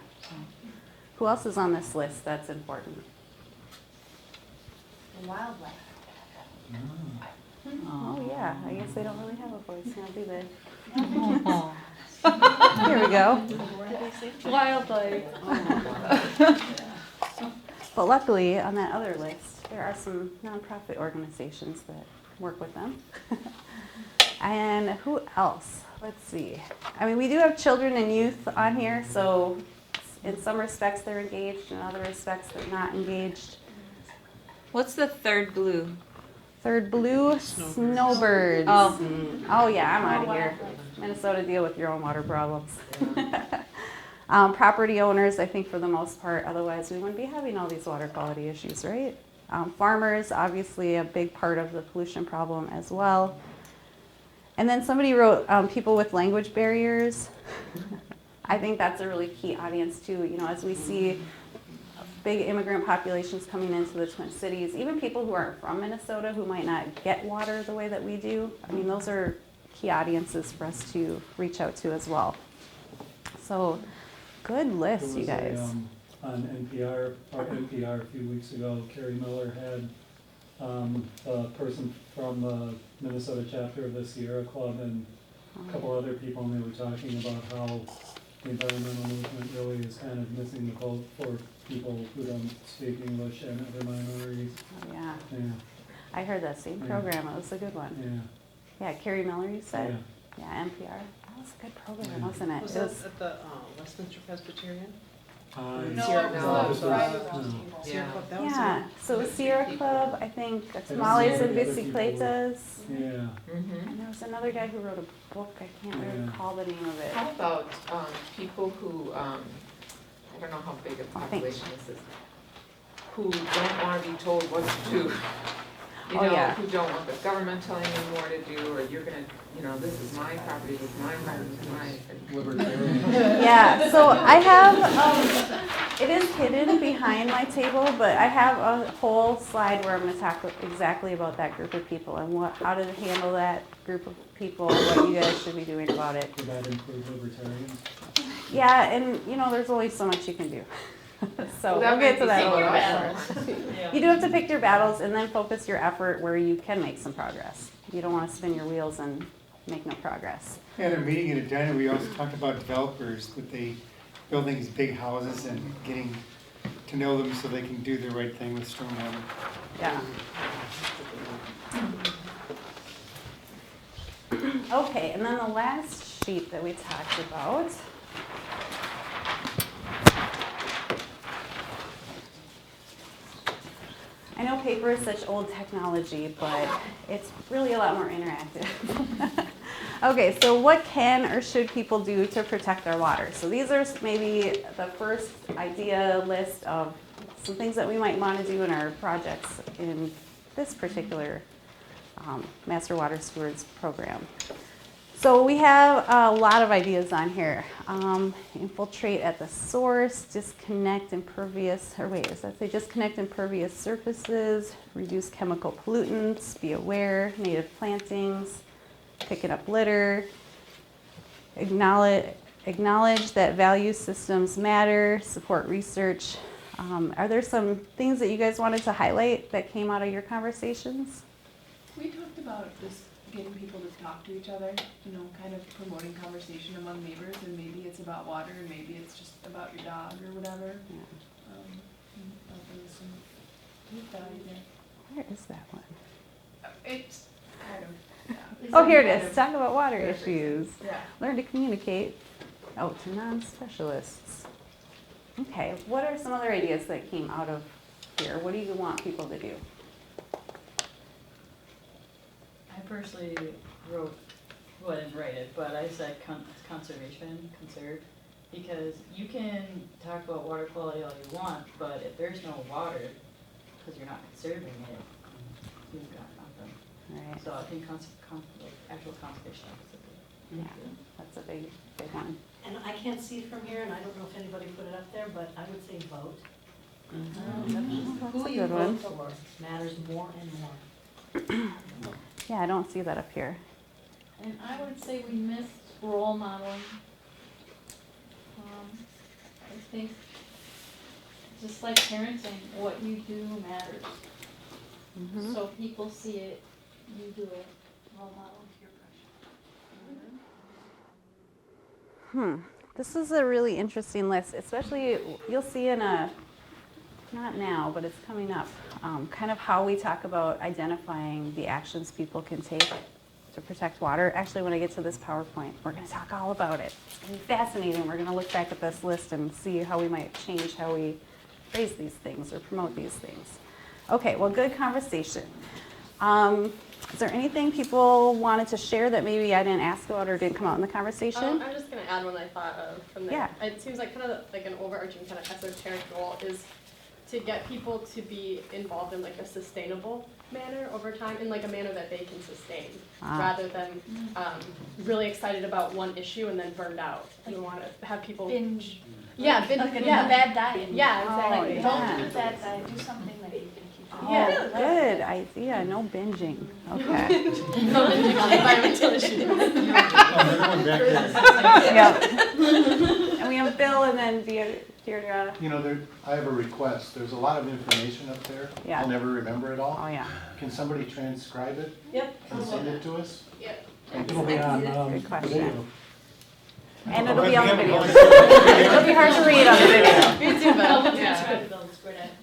Who else is on this list that's important? Wildlife. Oh yeah, I guess they don't really have a voice now, do they? Here we go. Wildlife. But luckily, on that other list, there are some nonprofit organizations that work with them. And who else? Let's see. We do have children and youth on here, so in some respects they're engaged, in other respects they're not engaged. What's the third blue? Third blue, snowbirds. Oh yeah, I'm out of here. Minnesota, deal with your own water problems. Property owners, I think for the most part, otherwise we wouldn't be having all these water quality issues, right? Farmers, obviously a big part of the pollution problem as well. And then somebody wrote people with language barriers. I think that's a really key audience too. As we see big immigrant populations coming into the Twin Cities, even people who aren't from Minnesota who might not get water the way that we do. Those are key audiences for us to reach out to as well. So, good list, you guys. On NPR a few weeks ago, Carrie Miller had a person from the Minnesota chapter of the Sierra Club and a couple other people, and they were talking about how the environmental movement really is kind of missing the boat for people who don't speak English and other minorities. Yeah. Yeah. I heard that same program. It was a good one. Yeah, Carrie Miller, you said? Yeah, NPR. That was a good program, wasn't it? Was It that was at the Westminster Presbyterian? Sierra Club. Yeah, so it was Sierra Club, I think, Tamales and Bicicletas. Yeah. And there was another guy who wrote a book, I can't recall the name of it. How about people who, I don't know how big a population this is, who don't want to be told what to do? Who don't want the government telling them more to do, or you're going to, this is my property, this is my home, this is my libertarian. Yeah, so I have, it is hidden behind my table, but I have a whole slide where I'm going to talk exactly about that group of people and how to handle that group of people and what you guys should be doing about it. Would that include libertarians? Yeah, and there's only so much you can do. So we'll get to that. You do have to pick your battles and then focus your effort where you can make some progress. You don't want to spin your wheels and make no progress. At a meeting in Edina, we also talked about developers, that they building these big houses and getting to know them so they can do the right thing with stormwater. Yeah. Okay, and then the last sheet that we talked about. I I know paper is such old technology, but it's really a lot more interactive. Okay, so what can or should people do to protect our water? So these are maybe the first idea list of some things that we might want to do in our projects in this particular Master Water Stewards program. So we have a lot of ideas on here. Infiltrate at the source, disconnect impervious, or wait, does that say disconnect impervious surfaces, reduce chemical pollutants, be aware, native plantings, picking up litter, acknowledge that value systems matter, support research. Are there some things that you guys wanted to highlight that came out of your conversations? We talked about just getting people to talk to each other, you know, kind of promoting conversation among neighbors, and maybe it's about water, and maybe it's just about your dog or whatever. And there was some deep value there. Where is that one? It's kind of, yeah. Oh, here it is. Talk about water Perfect. issues. Yeah. Learn to communicate out to non-specialists. Okay, what are some other ideas that came out of here? What do you want people to do? I personally wrote, well, I didn't write it, but I said conservation, conserve, because you can talk about water quality all you want, but if there's no water, because you're not conserving it, you've got nothing. Right. So I think actual conservation is a Yeah, that's a big one. And I can't see it from here, and I don't know if anybody put it up there, but I would say vote. That's Who a you good one. vote for matters more and more. Yeah, I don't see that up here. And I would say we missed role modeling. I think, just like parenting, what you do matters. Mhm. So people see it, you do it, role model. This is a really interesting list, especially you'll see in a, not now, but it's coming up, kind of how we talk about identifying the actions people can take to protect water. Actually, when I get to this PowerPoint, we're going to talk all about it. It's going to be fascinating. We're going to look back at this list and see how we might change how we phrase these things or promote these things. Okay, well, good conversation. Is there anything people wanted to share that maybe I didn't ask about or didn't come out in the conversation? I'm just gonna add one I thought of from there. Yeah. It seems like kind of like an overarching kind of esoteric goal is to get people to be involved in like a sustainable manner over time, in like a manner that they can sustain, rather than really excited about one issue and then burned out. You want to have people Binge. Yeah, binge. Like a Yeah, bad diet. Yeah, exactly. Oh, Don't yeah. do that diet, do something that you can keep Oh, Yeah. good idea. No binging. Okay. No binging on environmental issues. Yep. And we have Bill and then Deirdre. You know, I have a request. There's a lot of information up there. Yeah. I'll never remember it all. Oh, yeah. Can somebody transcribe it? Yep. And send it to us? Yep. It'll be on Good question. video. And it'll be on the video. It'll be hard to read on the video. Me too, but Yeah.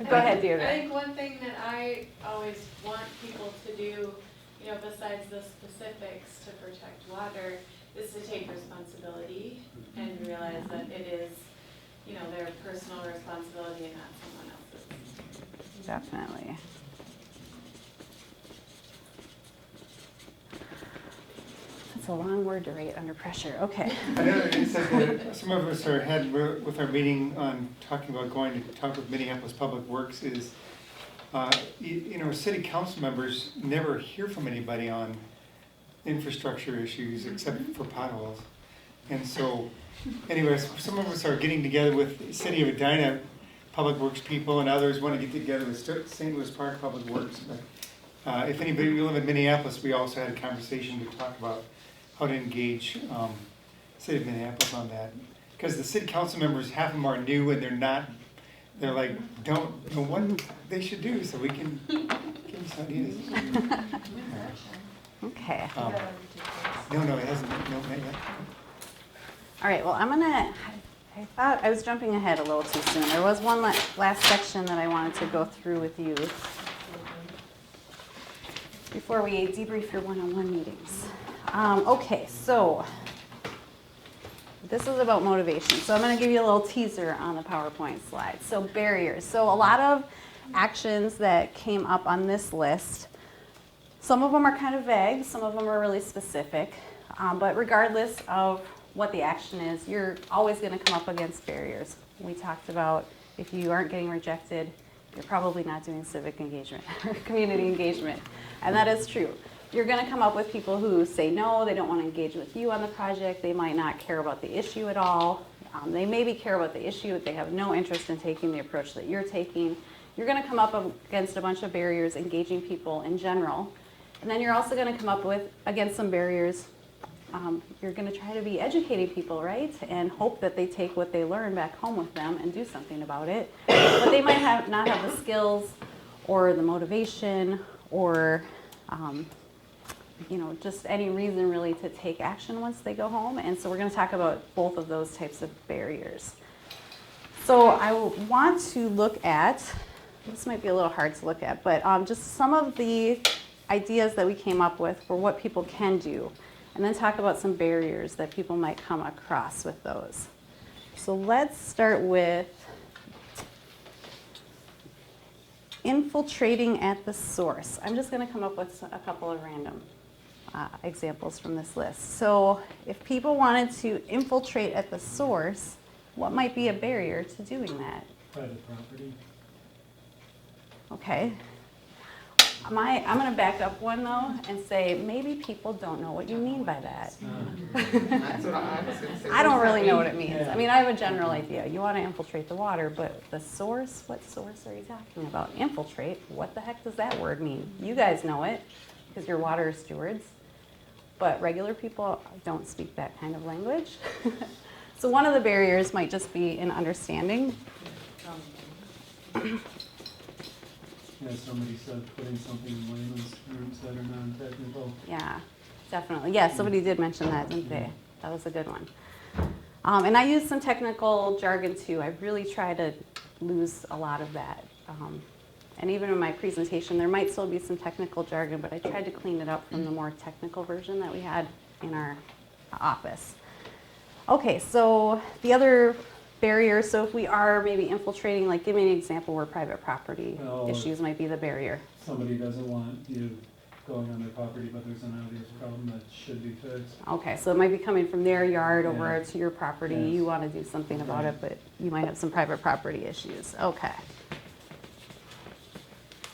Go ahead, Deirdre. I think one thing that I always want people to do, you know, besides the specifics to protect water, is to take responsibility and realize that it is, you know, their personal responsibility and not someone else's. Definitely. That's a long word to write under pressure. Okay. I know it said that some of us are ahead with our meeting on talking about going to talk with Minneapolis Public Works is, you know, city council members never hear from anybody on infrastructure issues except for potholes. And so, anyways, some of us are getting together with City of Edina Public Works people, and others want to get together with St. Louis Park Public Works. But if anybody, we live in Minneapolis, we also had a conversation to talk about how to engage City of Minneapolis on that. Because the city council members, half of them are new and they're like, don't know what they should do, so we can give us ideas. Okay. No, it hasn't, no, not yet. All right, well, I thought I was jumping ahead a little too soon. There was one last section that I wanted to go through with you before we debrief your one-on-one meetings. Okay, so this is about motivation. So I'm going to give you a little teaser on the PowerPoint slide. So barriers. So a lot of actions that came up on this list. Some of them are kind of vague, some of them are really specific, but regardless of what the action is, you're always going to come up against barriers. We talked about if you aren't getting rejected, you're probably not doing civic engagement or community engagement, and that is true. You're going to come up with people who say no, they don't want to engage with you on the project, they might not care about the issue at all. They maybe care about the issue, but they have no interest in taking the approach that you're taking. You're going to come up against a bunch of barriers engaging people in general. And then you're also going to come up against some barriers. You're going to try to be educating people, right? And hope that they take what they learn back home with them and do something about it. But they might not have the skills or the motivation or just any reason really to take action once they go home. And so we're going to talk about both of those types of barriers. So I want to look at, this might be a little hard to look at, but just some of the ideas that we came up with for what people can do, and then talk about some barriers that people might come across with those. So let's start with infiltrating at the source. I'm just going to come up with a couple of random examples from this list. So if people wanted to infiltrate at the source, what might be a barrier to doing that? Private property. Okay. I'm going to back up one though and say maybe people don't know what you mean by that. That's what I was going to say. I don't really know what it means. I mean, I have a general idea. You want to infiltrate the water, but the source, what source are you talking about? Infiltrate, what the heck does that word mean? You guys know it because you're water stewards, but regular people don't speak that kind of language. So one of the barriers might just be in understanding. Yeah, somebody said putting something in layman's terms that are non-technical. Yeah, definitely. Yeah, somebody did mention that, didn't they? That was a good one. And I use some technical jargon too. I really try to lose a lot of that. And even in my presentation, there might still be some technical jargon, but I tried to clean it up from the more technical version that we had in our office. Okay, so the other barrier, so if we are maybe infiltrating, like give me an example where private property issues might be the barrier. Somebody doesn't want you going on their property, but there's an obvious problem that should be fixed. Okay, so it might be coming from their yard over to your property. Yes. You want to do something about it, but you might have some private property issues. Okay.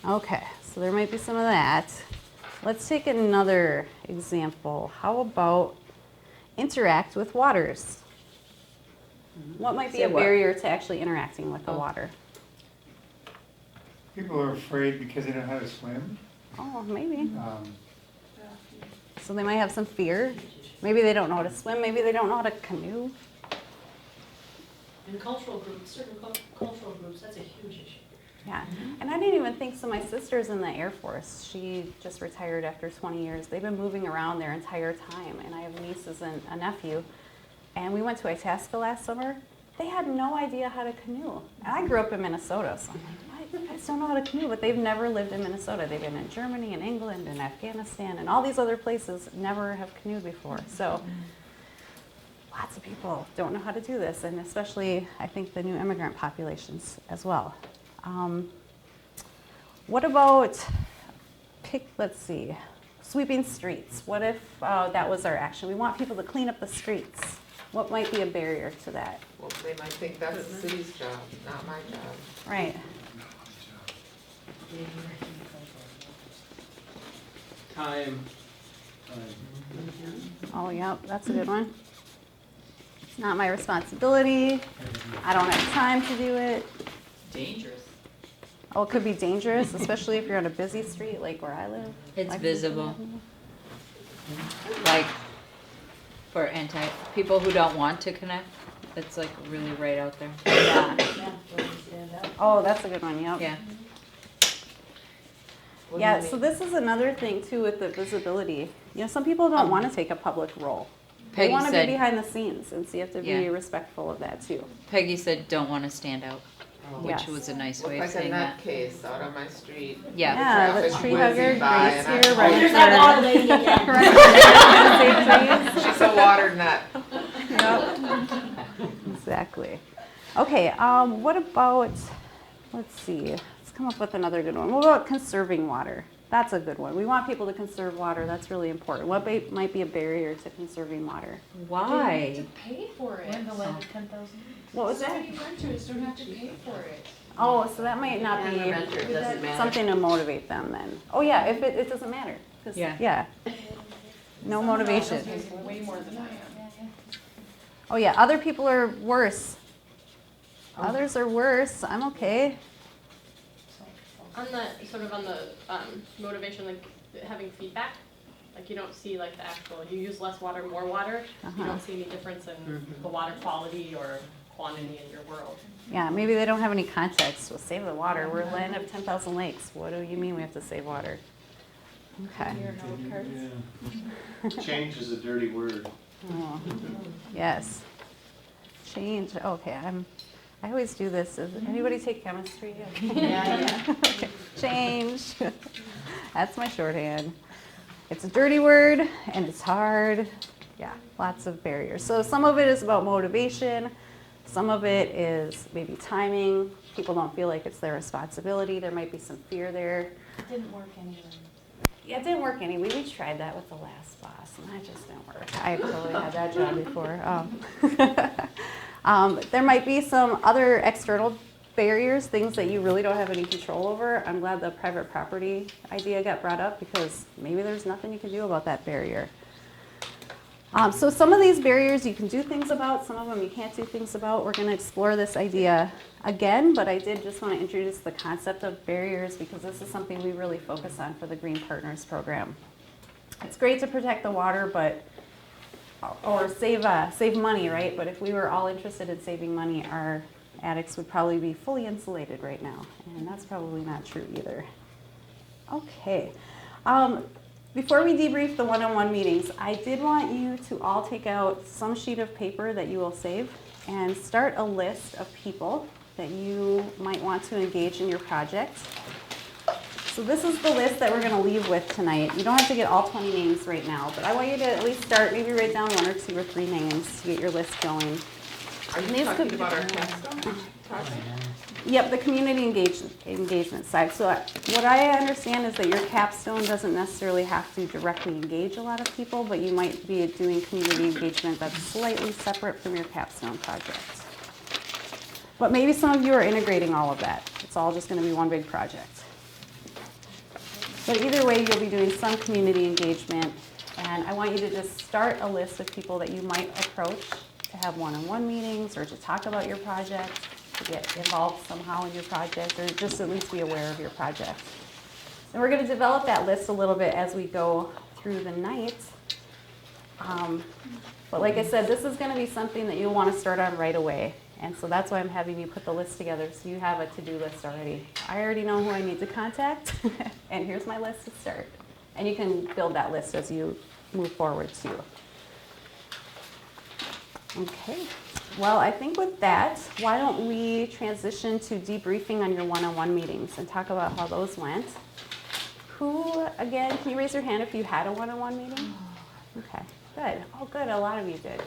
Okay, so there might be some of that. Let's take another example. How about interact with waters? What might be a barrier to actually interacting with the water? People are afraid because they don't know how to swim. Oh, maybe. So they might have some fear. Maybe they don't know how to swim. Maybe they don't know how to canoe. In cultural groups, certain cultural groups, that's a huge issue. Yeah, and I didn't even think so. My sister's in the Air Force. She just retired after 20 years. They've been moving around their entire time, and I have nieces and a nephew. And we went to Itasca last summer. They had no idea how to canoe. And I grew up in Minnesota, so I'm like, why you guys don't know how to canoe? But they've never lived in Minnesota. They've been in Germany and England and Afghanistan and all these other places, never have canoed before. So lots of people don't know how to do this, and especially, I think, the new immigrant populations as well. What about, let's see, sweeping streets? What if that was our action? We want people to clean up the streets. What might be a barrier to that? Well, they might think that's the city's job, not my job. Right. Time. Oh, yeah, that's a good one. It's not my responsibility. I don't have time to do it. Dangerous. Oh, it could be dangerous, especially if you're on a busy street like where I live. It's visible. Like for people who don't want to connect, it's like really right out there. Yeah. Oh, that's a good one, yep. Yeah. Yeah, so this is another thing too with the visibility. You know, some people don't want to take a public role. They want to be behind the scenes, and so you have to be respectful of that too. Peggy said don't want to stand out, which was a nice way of saying that. Like a nutcase out on my street. Yeah, the tree hugger, Grace here, right? There's that old lady again. She's a water nut. Yep. Exactly. Okay, what about, let's see, let's come up with another good one. What about conserving water? That's a good one. We want people to conserve water. That's really important. What might be a barrier to conserving water? Why? To pay for it. When the land of 10,000. What was So that? many renters don't have to pay for it. Oh, so that might not And be the renter, it doesn't matter. something to motivate them then. Oh, yeah, if it doesn't matter. 'Cause, Yeah. No motivation. Pays way more than I am. Oh, yeah, other people are worse. Others are worse. I'm okay. On the motivation, like having feedback, like you don't see like the actual, you use less water, more water, you don't see any difference in the water quality or quantity in your world. Yeah, maybe they don't have any context. Well, save the water. We're a land of 10,000 lakes. What do you mean we have to save water? Okay. Change is a dirty word. Oh, yes. Change. Okay, I always do this. Does anybody take chemistry? Yeah. Okay. Change. That's my shorthand. It's a dirty word and it's hard. Yeah, lots of barriers. So some of it is about motivation. Some of it is maybe timing. People don't feel like it's their responsibility. There might be some fear there. It didn't work anyway. Yeah, it didn't work anyway. We tried that with the last boss, and that just didn't work. I totally had that job before. There might be some other external barriers, things that you really don't have any control over. I'm glad the private property idea got brought up because maybe there's nothing you can do about that barrier. So some of these barriers you can do things about, some of them you can't do things about. We're going to explore this idea again, but I did just want to introduce the concept of barriers because this is something we really focus on for the Green Partners program. It's great to protect the water, or save money, right? But if we were all interested in saving money, our attics would probably be fully insulated right now, and that's probably not true either. Okay. Before we debrief the one-on-one meetings, I did want you to all take out some sheet of paper that you will save and start a list of people that you might want to engage in your project. So this is the list that we're going to leave with tonight. You don't have to get all 20 names right now, but I want you to at least start, maybe write down 1 or 2 or 3 names to get your list going. Are you talking about our capstone project? Yep, the community engagement side. So what I understand is that your capstone doesn't necessarily have to directly engage a lot of people, but you might be doing community engagement that's slightly separate from your capstone project. But maybe some of you are integrating all of that. It's all just going to be one big project. But either way, you'll be doing some community engagement, and I want you to just start a list of people that you might approach to have one-on-one meetings or to talk about your project, to get involved somehow in your project, or just at least be aware of your project. And we're going to develop that list a little bit as we go through the night. But like I said, this is going to be something that you'll want to start on right away. And so that's why I'm having you put the list together so you have a to-do list already. I already know who I need to contact, and here's my list to start. And you can build that list as you move forward too. Okay. Well, I think with that, why don't we transition to debriefing on your one-on-one meetings and talk about how those went. Who, again, can you raise your hand if you had a one-on-one meeting? Okay, good. Oh, good, a lot of you did.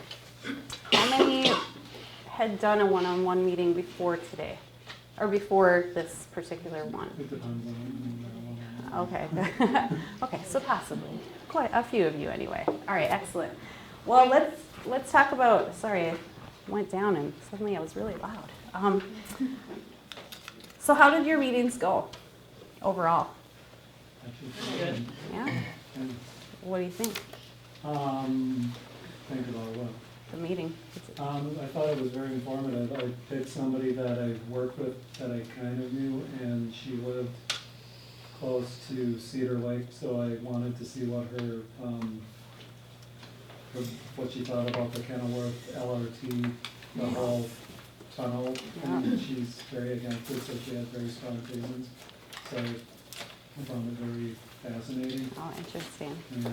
How many had done a one-on-one meeting before today? Or before this particular one? It depends on Okay, okay, so possibly. Quite a few of you anyway. All right, excellent. Well, let's talk about, sorry, I went down and suddenly I was really loud. So how did your meetings go overall? Good. Yeah? What do you think? Think about what? The meeting. I thought it was very informative. I picked somebody that I worked with that I kind of knew, and she lived close to Cedar Lake, so I wanted to see what what she thought about the Kenilworth LRT, the whole tunnel. And she's very against it, so she has very strong feelings. So I found it very fascinating. Oh, interesting. Yeah.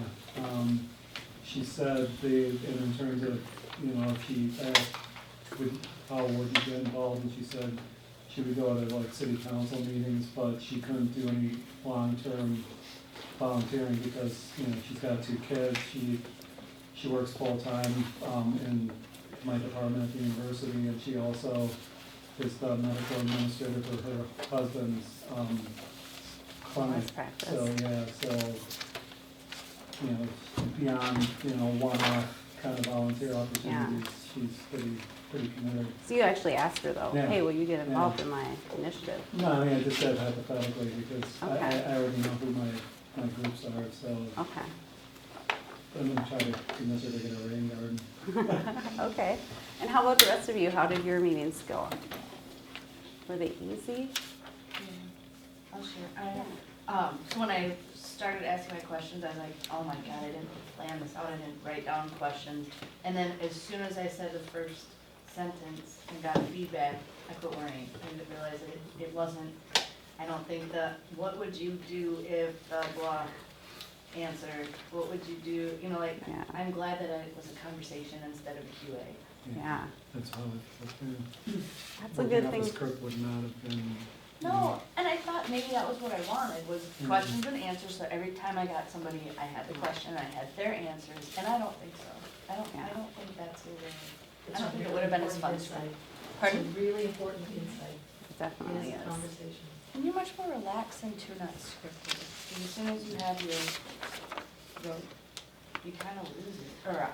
She said in terms of, if she asked how would you get involved, and she said she would go to like city council meetings, but she couldn't do any long-term volunteering because, she's got 2 kids. She works full-time in my department at the university, and she also is the medical administrator for her husband's clinic. practice. So, yeah, so, you know, beyond, one-off kind of volunteer opportunities, she's pretty committed. So you actually asked her though, Yeah. hey, will you get involved Yeah. in my initiative? No, I mean, I just said hypothetically, because Okay. I already know who my groups are, so Okay. I'm gonna try to convince her to get a rain garden. Okay. And how about the rest of you? How did your meetings go? Were they easy? I'll share. So when I started asking my questions, I was like, oh my God, I didn't plan this out. I didn't write down questions. And then as soon as I said the first sentence and got feedback, I quit worrying. I didn't realize it wasn't, I don't think what would you do if blah answered, what would you do, I'm glad that it was a conversation instead of a QA. Yeah. That's how it, That's a good thing. This script would not have been. No, and I thought maybe that was what I wanted, was questions and answers, so every time I got somebody, I had the question, I had their answers, and I don't think so. I don't think that's I don't think it would have been as fun. Pardon? Really important insight. It definitely is. Conversation. And you're much more relaxed and too, not scripted. Because as soon as you have your you kind of lose it. Or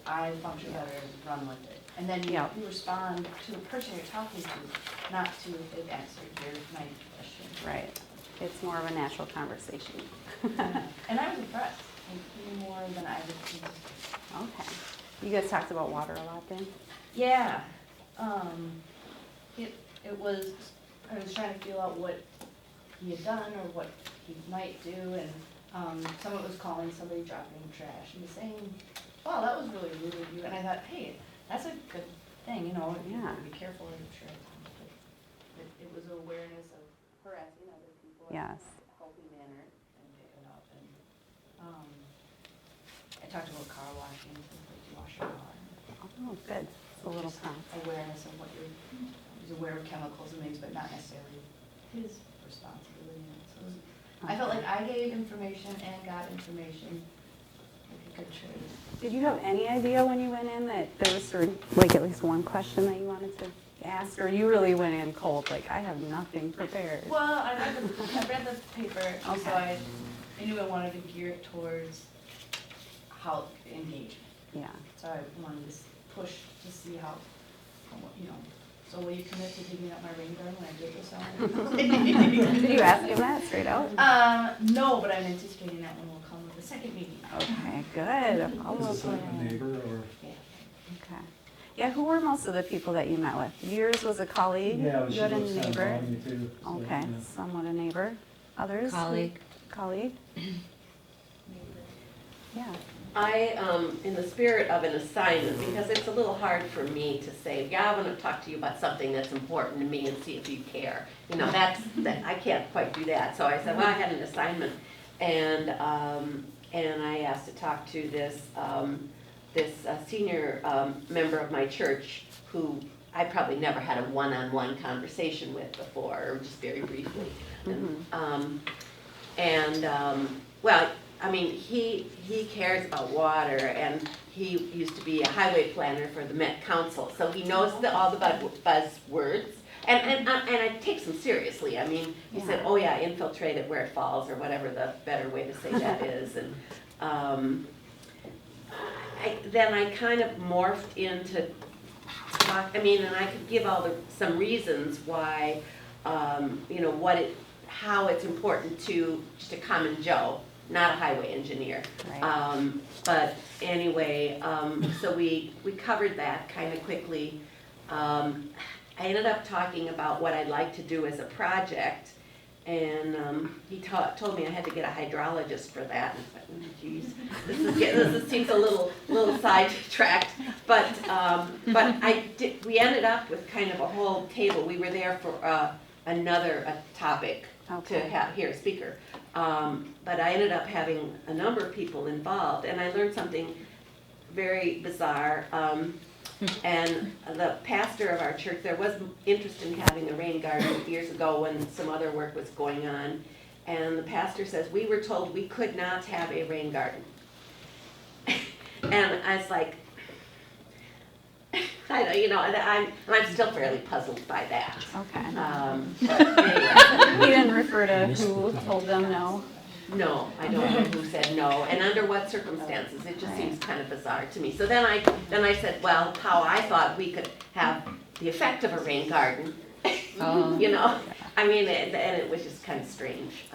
I function better and run with it. And then you respond to the person you're talking to, not to if they've answered my question. Right. It's more of a natural conversation. And I was impressed. Like, more than I would think. Okay. You guys talked about water a lot then? Yeah. It was, I was trying to feel out what he had done or what he might do, and someone was calling somebody dropping trash and saying, wow, that was really rude of you. And I thought, hey, that's a good thing, you be careful, I'm sure. But it was awareness of harassing other people in a healthy manner and pick it up. And I talked about car washing, things like you wash your car. Oh, good. It's a little prompt. Awareness of what he's aware of chemicals and things, but not necessarily his responsibility. So I felt like I gave information and got information, like a good trade. Did you have any idea when you went in that there was like at least one question that you wanted to ask, or you really went in cold, like I have nothing prepared? Well, I read the paper, so I knew I wanted to gear it towards how engagement. Yeah. So I wanted to push to see how, so will you commit to digging up my rain garden when I get this on? Did you ask him that straight out? No, but I'm anticipating that one will come with the second meeting. Okay, good. Is this a neighbor or? Yeah. Okay. Yeah, who were most of the people that you met with? Yours was a colleague? Yeah, You she had a lives down neighbor? by me too. So, Okay, yeah. somewhat a neighbor. Others? Colleague. Colleague? Yeah. I, in the spirit of an assignment, because it's a little hard for me to say, yeah, I want to talk to you about something that's important to me and see if you care. That I can't quite do that. So I said, well, I had an assignment, and I asked to talk to this senior member of my church who I probably never had a one-on-one conversation with before, or just very briefly. Well, I mean, he cares about water, and he used to be a highway planner for the Met Council, so he knows all the buzzwords, and I take them seriously. I mean, he said, oh yeah, infiltrate it where it falls, or whatever the better way to say that is, and then I kind of morphed into talk. I mean, and I could give some reasons why, how it's important to just a common Joe, not a highway engineer. Right. But anyway, so we covered that kind of quickly. I ended up talking about what I'd like to do as a project, and he told me I had to get a hydrologist for that. And I thought, oh, geez, this seems a little sidetracked. But we ended up with kind of a whole table. We were there for another topic to hear a speaker. But I ended up having a number of people involved, and I learned something very bizarre. And the pastor of our church, there was interest in having a rain garden years ago when some other work was going on. And the pastor says, we were told we could not have a rain garden. And I was like, I'm still fairly puzzled by that. Okay. But anyway. He didn't refer to who told them no? No, I don't know who said no, and under what circumstances. It just seems kind of bizarre to me. So then I said, well, how I thought we could have the effect of a rain garden. I mean, and it was just kind of strange.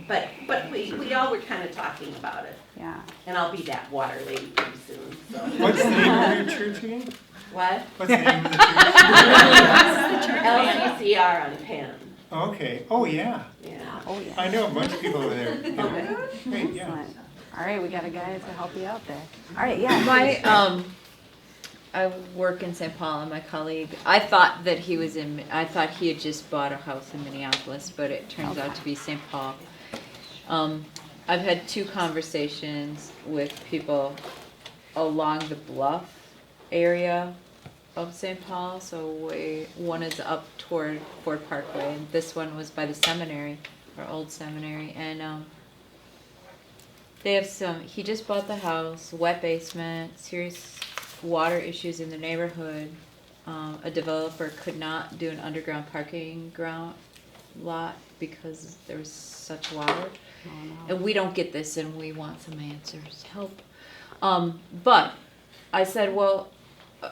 But we all were kind of talking about it. Yeah. And I'll be that water lady pretty soon. So. What's the name of your church again? What? What's the name of the church? LCCR on Penn. Okay. Oh, yeah. Yeah. Oh, yeah. I know a bunch of people over there. Yeah. Okay. Great, yeah. Excellent. All right, we got a guy to help you out there. All right, yeah. I work in St. Paul, and my colleague, I thought he had just bought a house in Minneapolis, but it turns out to be St. Paul. I've had 2 conversations with people along the Bluff area of St. Paul, so one is up toward Ford Parkway, and this one was by the seminary, or old seminary, and they have he just bought the house, wet basement, serious water issues in the neighborhood. A developer could not do an underground parking lot because there was such water. Oh, no. And we don't get this, and we want some answers. Help. But I said, well,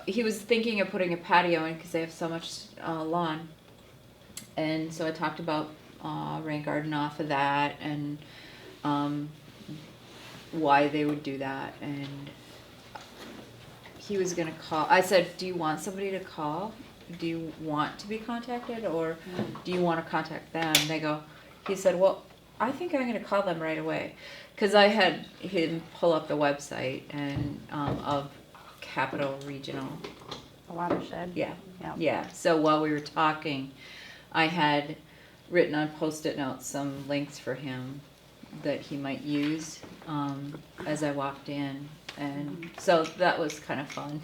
he was thinking of putting a patio in because they have so much lawn. And so I talked about rain garden off of that, and why they would do that. And he was going to call. I said, do you want somebody to call? Do you want to be contacted, or do you want to contact them? And he said, well, I think I'm going to call them right away. Because I had him pull up the website and of Capital Regional. A watershed? Yeah. Yep. Yeah. So while we were talking, I had written on Post-it notes some links for him that he might use as I walked in. And so that was kind of fun.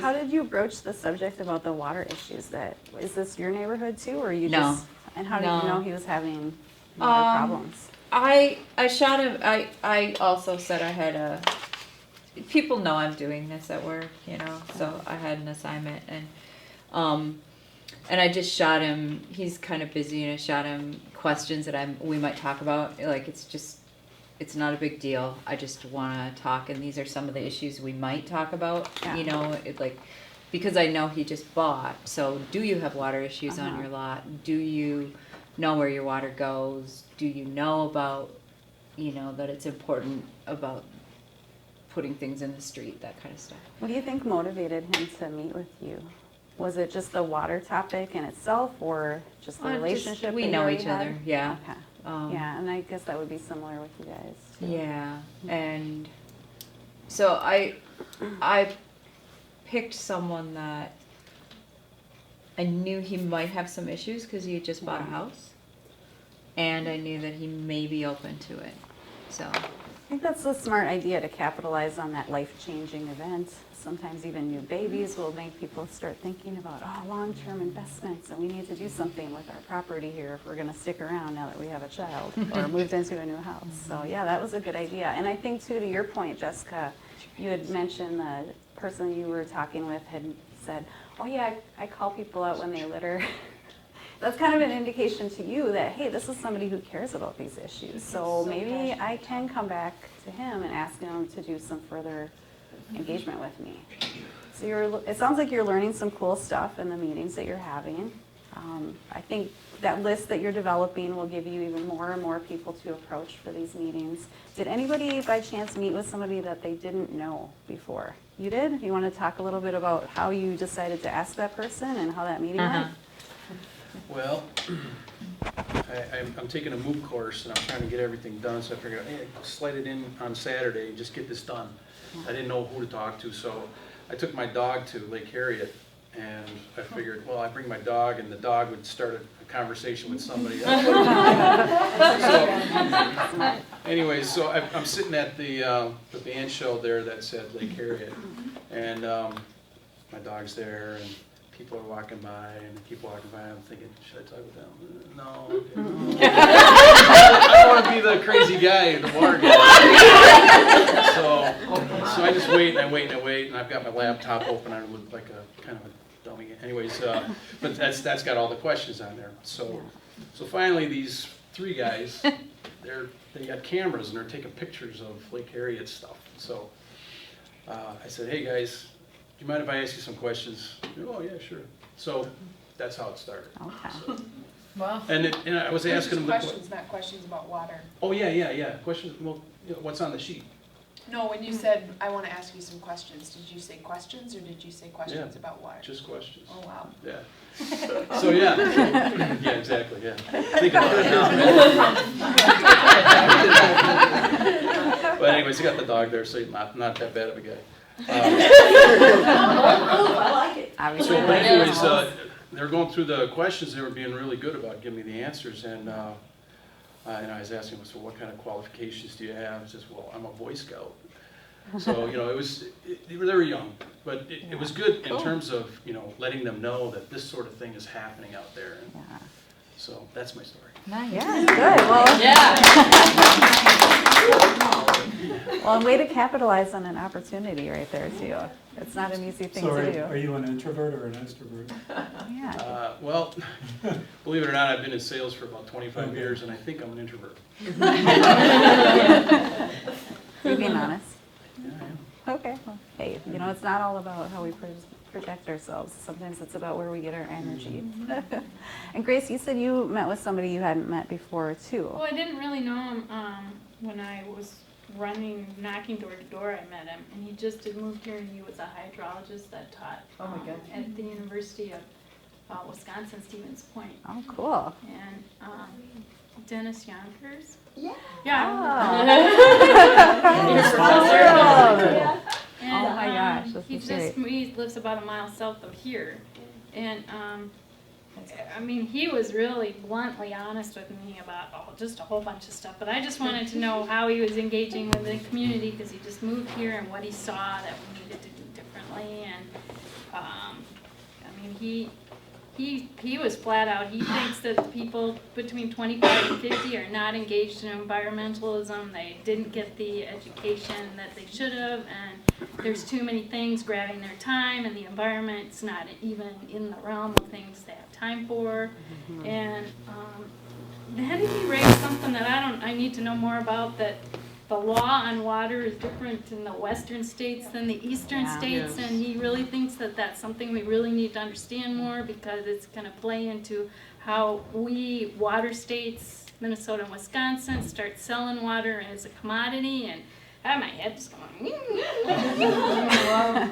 How did you broach the subject about the water issues? Is this your neighborhood too, or you No. just? And how did you know he was having water problems? I shot him. I also said I had people know I'm doing this at work, so I had an assignment, and I just shot him. He's kind of busy, and I shot him questions that we might talk about. Like, it's not a big deal. I just want to talk, and these are some of the issues we might talk about. Yeah. Because I know he just bought. So, do you have water issues on your lot? Do you know where your water goes? Do you know about, that it's important about putting things in the street, that kind of stuff. What do you think motivated him to meet with you? Was it just the water topic in itself, or just the relationship? We know each other, yeah. Okay. Yeah, and I guess that would be similar with you guys, too. Yeah, and so I picked someone that I knew he might have some issues because he had just bought a house, and I knew that he may be open to it. So I think that's a smart idea, to capitalize on that life-changing event. Sometimes even new babies will make people start thinking about, long-term investments, and we need to do something with our property here if we're going to stick around now that we have a child or moved into a new house. So yeah, that was a good idea. And I think too, to your point, Jessica, you had mentioned the person you were talking with had said, oh yeah, I call people out when they litter. That's kind of an indication to you that, hey, this is somebody who cares about these issues. So maybe I can come back to him and ask him to do some further engagement with me. So it sounds like you're learning some cool stuff in the meetings that you're having. I think that list that you're developing will give you even more and more people to approach for these meetings. Did anybody by chance meet with somebody that they didn't know before? You did? You want to talk a little bit about how you decided to ask that person and how that meeting went? Well, I'm taking a MOOC course, and I'm trying to get everything done, so I figured, hey, slide it in on Saturday and just get this done. I didn't know who to talk to, so I took my dog to Lake Harriet, and I figured, well, I bring my dog, and the dog would start a conversation with somebody else. So, anyways, so I'm sitting at the band show there that said Lake Harriet, and my dog's there, and people are walking by, and they keep walking by, and I'm thinking, should I talk with them? No. Okay. I don't want to be the crazy guy, the water guy. So I just wait, and I wait, and I wait, and I've got my laptop open. I look like a kind of a dummy. Anyways, but that's got all the questions on there. So finally, these 3 guys, they got cameras and they're taking pictures of Lake Harriet stuff. So I said, hey guys, do you mind if I ask you some questions? Oh yeah, sure. So that's how it started. Okay. So, Well, and I was asking them questions, not questions about water. Oh yeah. Questions. Well, what's on the sheet? No, when you said, I want to ask you some questions, did you say questions or did you say questions about water? Just questions. Oh, wow. Yeah. So yeah. Yeah, exactly, yeah. Think about it now. But anyways, he got the dog there, so he's not that bad of a guy. I like it. So anyways, they were going through the questions, they were being really good about giving me the answers, and I was asking them, so what kind of qualifications do you have? He says, well, I'm a Boy Scout. So, they were young, but it was good in terms of, letting them know that this sort of thing is happening out there. And so that's my story. Nice. Yeah, good. Well, well, way to capitalize on an opportunity right there too. It's not an easy thing to do. Are you an introvert or an extrovert? Yeah. Well, believe it or not, I've been in sales for about 25 years, and I think I'm an introvert. You being honest? Yeah, I am. Okay. Well, hey, it's not all about how we project ourselves. Sometimes it's about where we get our energy. And Grace, you said you met with somebody you hadn't met before too. Well, I didn't really know him when I was knocking door to door. I met him, and he just had moved here, and he was a hydrologist that taught at the University of Wisconsin, Stevens Point. Oh, cool. And Dennis Yonkers. Yeah. Yeah. Oh my gosh, this he is great. he lives about a mile south of here, and he was really bluntly honest with me about just a whole bunch of stuff. But I just wanted to know how he was engaging with the community because he just moved here and what he saw that we needed to do differently. And he was flat out. He thinks that people between 25 and 50 are not engaged in environmentalism. They didn't get the education that they should have, and there's too many things grabbing their time, and the environment's not even in the realm of things they have time for. And then he raised something that I need to know more about, that the law on water is different in the western states than the eastern states, and he really thinks that that's something we really need to understand more because it's going to play into how we water states, Minnesota and Wisconsin, start selling water as a commodity. And my head's going. Is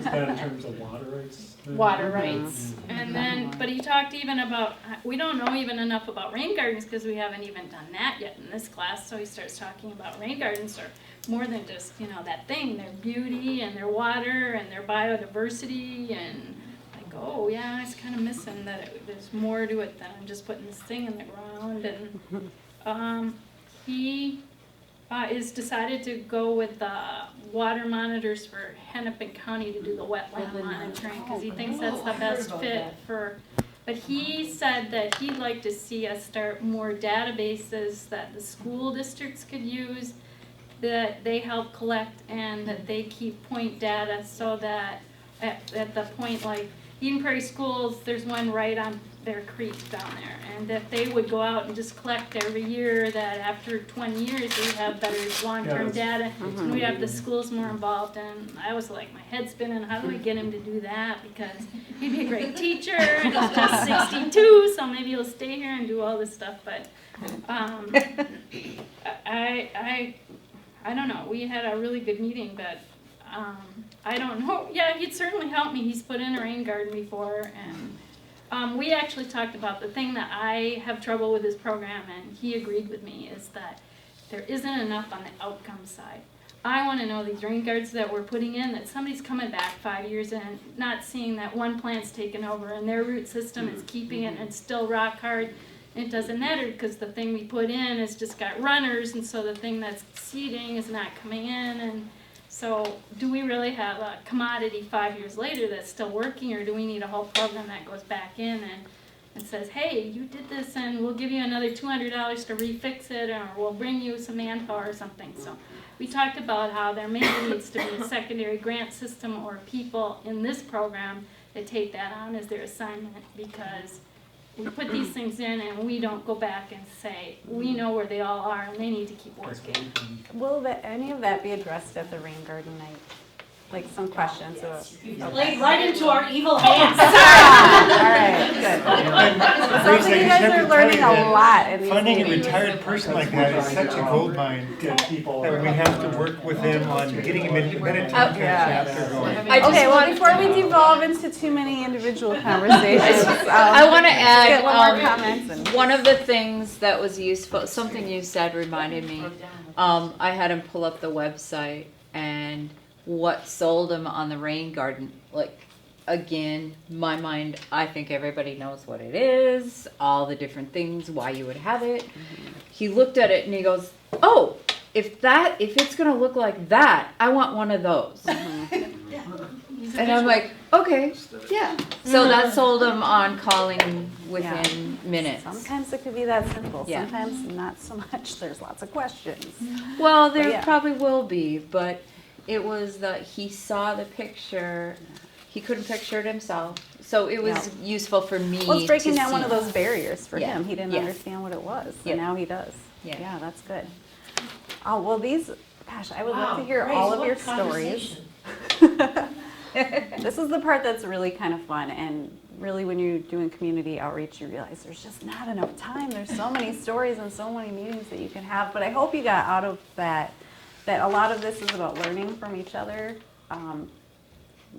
that in terms of water rights? Water rights. And then, but he talked even about, we don't know even enough about rain gardens because we haven't even done that yet in this class. So he starts talking about rain gardens are more than just, that thing, their beauty and their water and their biodiversity. And I go, oh yeah, I was kind of missing that there's more to it than just putting this thing in the ground. And he is decided to go with the water monitors for Hennepin County to do the wetland monitoring because he thinks that's the best fit for. But he said that he'd like to see us start more databases that the school districts could use, that they help collect, and that they keep point data so that at the point like Eden Prairie Schools, there's one right on their creek down there, and that they would go out and just collect every year, that after 20 years we'd have better long-term data, and we'd have the schools more involved. And I was like, my head's spinning, how do we get him to do that? Because he'd be a great teacher, and he's just 62, so maybe he'll stay here and do all this stuff. But I don't know, we had a really good meeting, but I don't know. Yeah, he'd certainly help me. He's put in a rain garden before, and we actually talked about the thing that I have trouble with this program, and he agreed with me, is that there isn't enough on the outcome side. I want to know these rain gardens that we're putting in, that somebody's coming back 5 years and not seeing that one plant's taken over and their root system is keeping it and it's still rock hard. It doesn't matter because the thing we put in has just got runners, and so the thing that's seeding is not coming in. And so do we really have a commodity 5 years later that's still working, or do we need a whole program that goes back in and says, hey, you did this and we'll give you another $200 to refix it, or we'll bring you some manpower or something. So we talked about how there maybe needs to be a secondary grant system or people in this program to take that on as their assignment, because we put these things in and we don't go back and say, we know where they all are and they need to keep working. Will any of that be addressed at the rain garden night? Like some questions? Played right into our evil hands. All right, good. Sounds like you guys are learning a lot in these Finding a meetings. retired person like that is such a gold mine. That we have to work with him on getting him into Benetton chapter going. Okay, well, before we devolve into too many individual conversations, I want to get one more add, comments and- one of the things that was useful, something you said reminded me, I had him pull up the website and what sold him on the rain garden. Like, again, my mind, I think everybody knows what it is, all the different things, why you would have it. He looked at it and he goes, oh, if it's gonna look like that, I want one of those. And I'm like, okay, yeah. So that sold him on calling within minutes. Sometimes it could be that simple. Yeah. Sometimes not so much. There's lots of questions. Well, But there yeah. probably will be, but it was that he saw the picture, he couldn't picture it himself, so it was useful for me Well, it's breaking to down one see. of those barriers for Yeah. him. He didn't Yeah. understand what it was, Yeah. and now he does. Yeah. Yeah, that's good. Oh, well, gosh, I would love to Wow, hear Grace, all of what your stories. conversation. This is the part that's really kind of fun, and really when you're doing community outreach, you realize there's just not enough time. There's so many stories and so many meetings that you can have, but I hope you got out of that a lot of this is about learning from each other,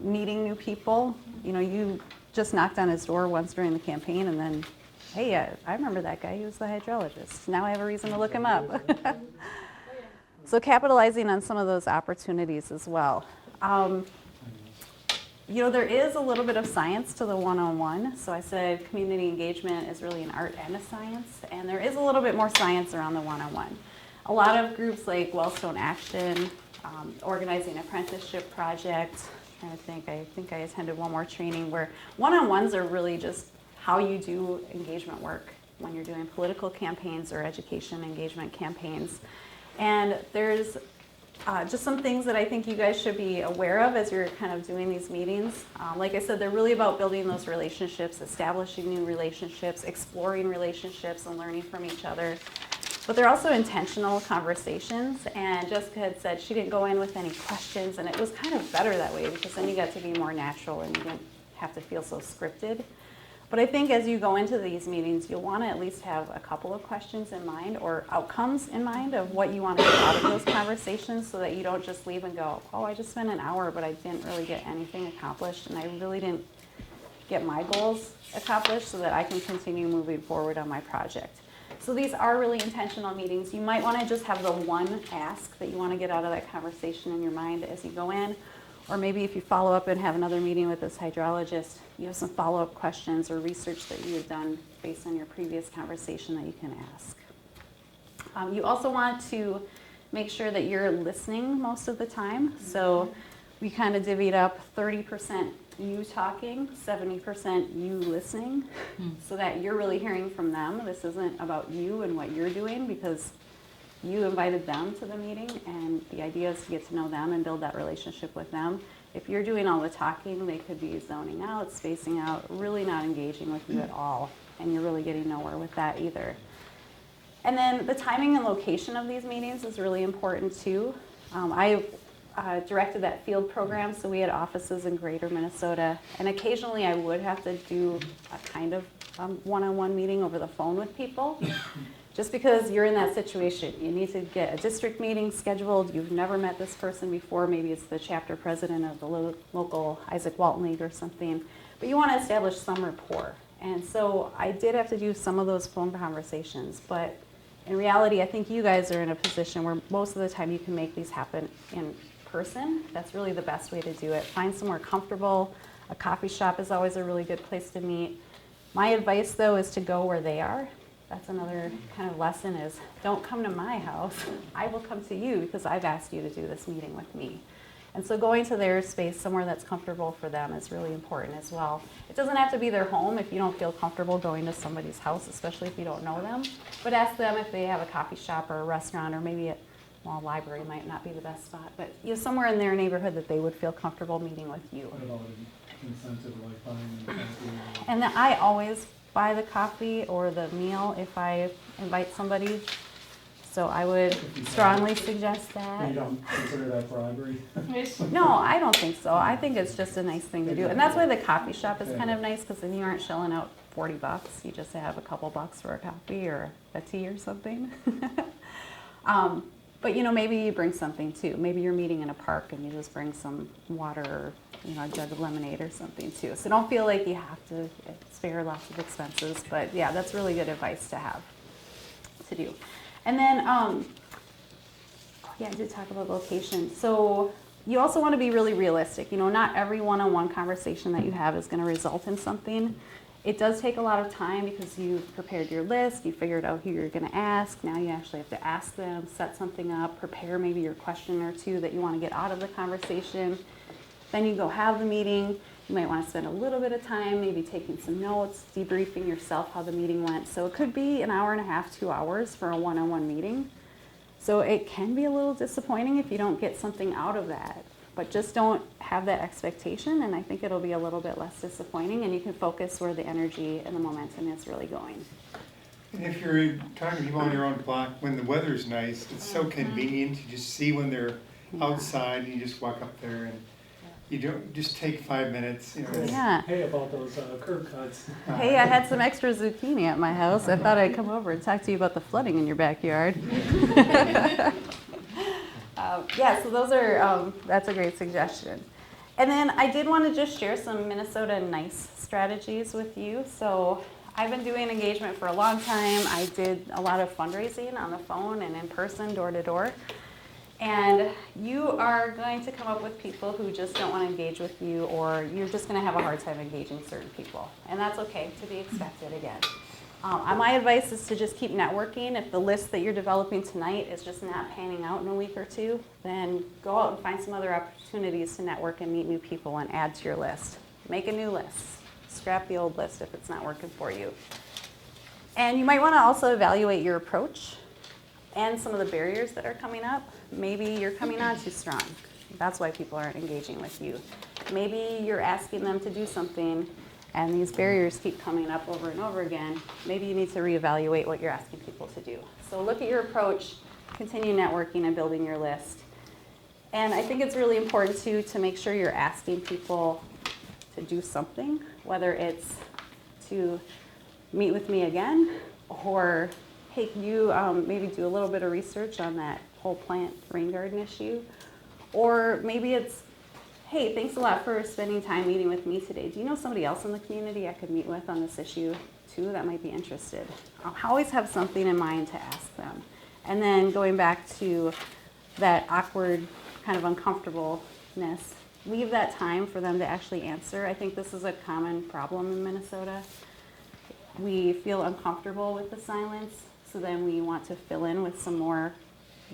meeting new people. You know, you just knocked on his door once during the campaign, and then, hey, I remember that guy. He was the hydrologist. Now I have a reason to look him up. So capitalizing on some of those opportunities as well. You know, there is a little bit of science to the one-on-one. So I said community engagement is really an art and a science, and there is a little bit more science around the one-on-one. A lot of groups like Wellstone Action, Organizing Apprenticeship Project, I think I attended one more training where one-on-ones are really just how you do engagement work when you're doing political campaigns or education engagement campaigns. And there's just some things that I think you guys should be aware of as you're kind of doing these meetings. Like I said, they're really about building those relationships, establishing new relationships, exploring relationships, and learning from each other. But they're also intentional conversations, and Jessica had said she didn't go in with any questions, and it was kind of better that way because then you got to be more natural and you didn't have to feel so scripted. But I think as you go into these meetings, you'll want to at least have a couple of questions in mind or outcomes in mind of what you want to get out of those conversations so that you don't just leave and go, oh, I just spent an hour, but I didn't really get anything accomplished, and I really didn't get my goals accomplished so that I can continue moving forward on my project. So these are really intentional meetings. You might want to just have the one ask that you want to get out of that conversation in your mind as you go in. Or maybe if you follow up and have another meeting with this hydrologist, you have some follow-up questions or research that you have done based on your previous conversation that you can ask. You also want to make sure that you're listening most of the time. So we kind of divvied up 30% you talking, 70% you listening, so that you're really hearing from them. This isn't about you and what you're doing because you invited them to the meeting, and the idea is to get to know them and build that relationship with them. If you're doing all the talking, they could be zoning out, spacing out, really not engaging with you at all, and you're really getting nowhere with that either. And then the timing and location of these meetings is really important too. I directed that field program, so we had offices in Greater Minnesota, and occasionally I would have to do a kind of one-on-one meeting over the phone with people. Just because you're in that situation, you need to get a district meeting scheduled. You've never met this person before. Maybe it's the chapter president of the local Isaac Walton League or something. But you want to establish some rapport. And so I did have to do some of those phone conversations. But in reality, I think you guys are in a position where most of the time you can make these happen in person. That's really the best way to do it. Find somewhere comfortable. A coffee shop is always a really good place to meet. My advice, though, is to go where they are. That's another kind of lesson is don't come to my house. I will come to you because I've asked you to do this meeting with me. And so going to their space, somewhere that's comfortable for them, is really important as well. It doesn't have to be their home if you don't feel comfortable going to somebody's house, especially if you don't know them. But ask them if they have a coffee shop or a restaurant or maybe well, library might not be the best spot, but somewhere in their neighborhood that they would feel comfortable meeting with you. What about an incentive like buying them coffee? And then I always buy the coffee or the meal if I invite somebody. So I would strongly suggest that. You don't consider that bribery? No, I don't think so. I think it's just a nice thing to do. And that's why the coffee shop is kind of nice, because then you aren't shelling out $40. You just have a couple bucks for a coffee or a tea or something. But maybe you bring something too. Maybe you're meeting in a park and you just bring some water or a jug of lemonade or something too. So don't feel like you have to spare lots of expenses. But yeah, that's really good advice to have to do. And then, I did talk about location. So you also want to be really realistic. Not every one-on-one conversation that you have is going to result in something. It does take a lot of time because you've prepared your list, you figured out who you're going to ask. Now you actually have to ask them, set something up, prepare maybe your question or two that you want to get out of the conversation. Then you go have the meeting. You might want to spend a little bit of time maybe taking some notes, debriefing yourself how the meeting went. So it could be an hour and a half, 2 hours for a one-on-one meeting. So it can be a little disappointing if you don't get something out of that. But just don't have that expectation, and I think it'll be a little bit less disappointing, and you can focus where the energy and the momentum is really going. And if you're talking to people on your own block, when the weather's nice, it's so convenient to just see when they're outside, and you just walk up there and you don't just take 5 minutes. Yeah. Hey, about those curb cuts. Hey, I had some extra zucchini at my house. I thought I'd come over and talk to you about the flooding in your backyard. So those are, that's a great suggestion. And then I did want to just share some Minnesota NICE strategies with you. So I've been doing engagement for a long time. I did a lot of fundraising on the phone and in person, door to door. And you are going to come up with people who just don't want to engage with you, or you're just going to have a hard time engaging certain people. And that's okay, to be expected again. My advice is to just keep networking. If the list that you're developing tonight is just not panning out in a week or two, then go out and find some other opportunities to network and meet new people and add to your list. Make a new list. Scrap the old list if it's not working for you. And you might want to also evaluate your approach and some of the barriers that are coming up. Maybe you're coming on too strong. That's why people aren't engaging with you. Maybe you're asking them to do something and these barriers keep coming up over and over again. Maybe you need to reevaluate what you're asking people to do. So look at your approach, continue networking and building your list. And I think it's really important too to make sure you're asking people to do something, whether it's to meet with me again, or hey, can you maybe do a little bit of research on that whole plant rain garden issue? Or maybe it's, hey, thanks a lot for spending time meeting with me today. Do you know somebody else in the community I could meet with on this issue too that might be interested? I'll always have something in mind to ask them. And then going back to that awkward kind of uncomfortableness, leave that time for them to actually answer. I think this is a common problem in Minnesota. We feel uncomfortable with the silence, so then we want to fill in with some more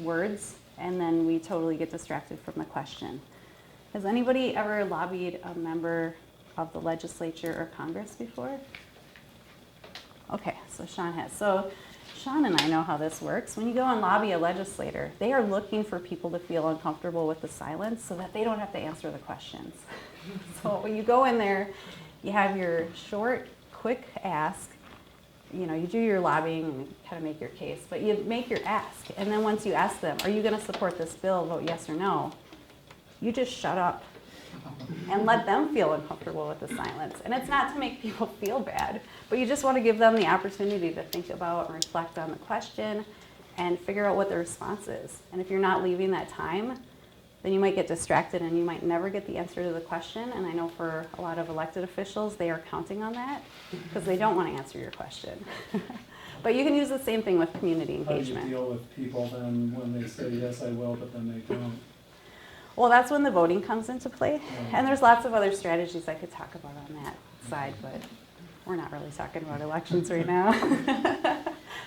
words, and then we totally get distracted from the question. Has anybody ever lobbied a member of the legislature or Congress before? Okay, so Sean has. So Sean and I know how this works. When you go and lobby a legislator, they are looking for people to feel uncomfortable with the silence so that they don't have to answer the questions. So when you go in there, you have your short, quick ask. You do your lobbying and kind of make your case, but you make your ask. And then once you ask them, are you going to support this bill, vote yes or no? You just shut up and let them feel uncomfortable with the silence. And it's not to make people feel bad, but you just want to give them the opportunity to think about and reflect on the question and figure out what the response is. And if you're not leaving that time, then you might get distracted and you might never get the answer to the question. And I know for a lot of elected officials, they are counting on that because they don't want to answer your question. But you can use the same thing with community engagement. How do you deal with people then when they say, yes, I will, but then they don't? Well, that's when the voting comes into play. And there's lots of other strategies I could talk about on that side, but we're not really talking about elections right now.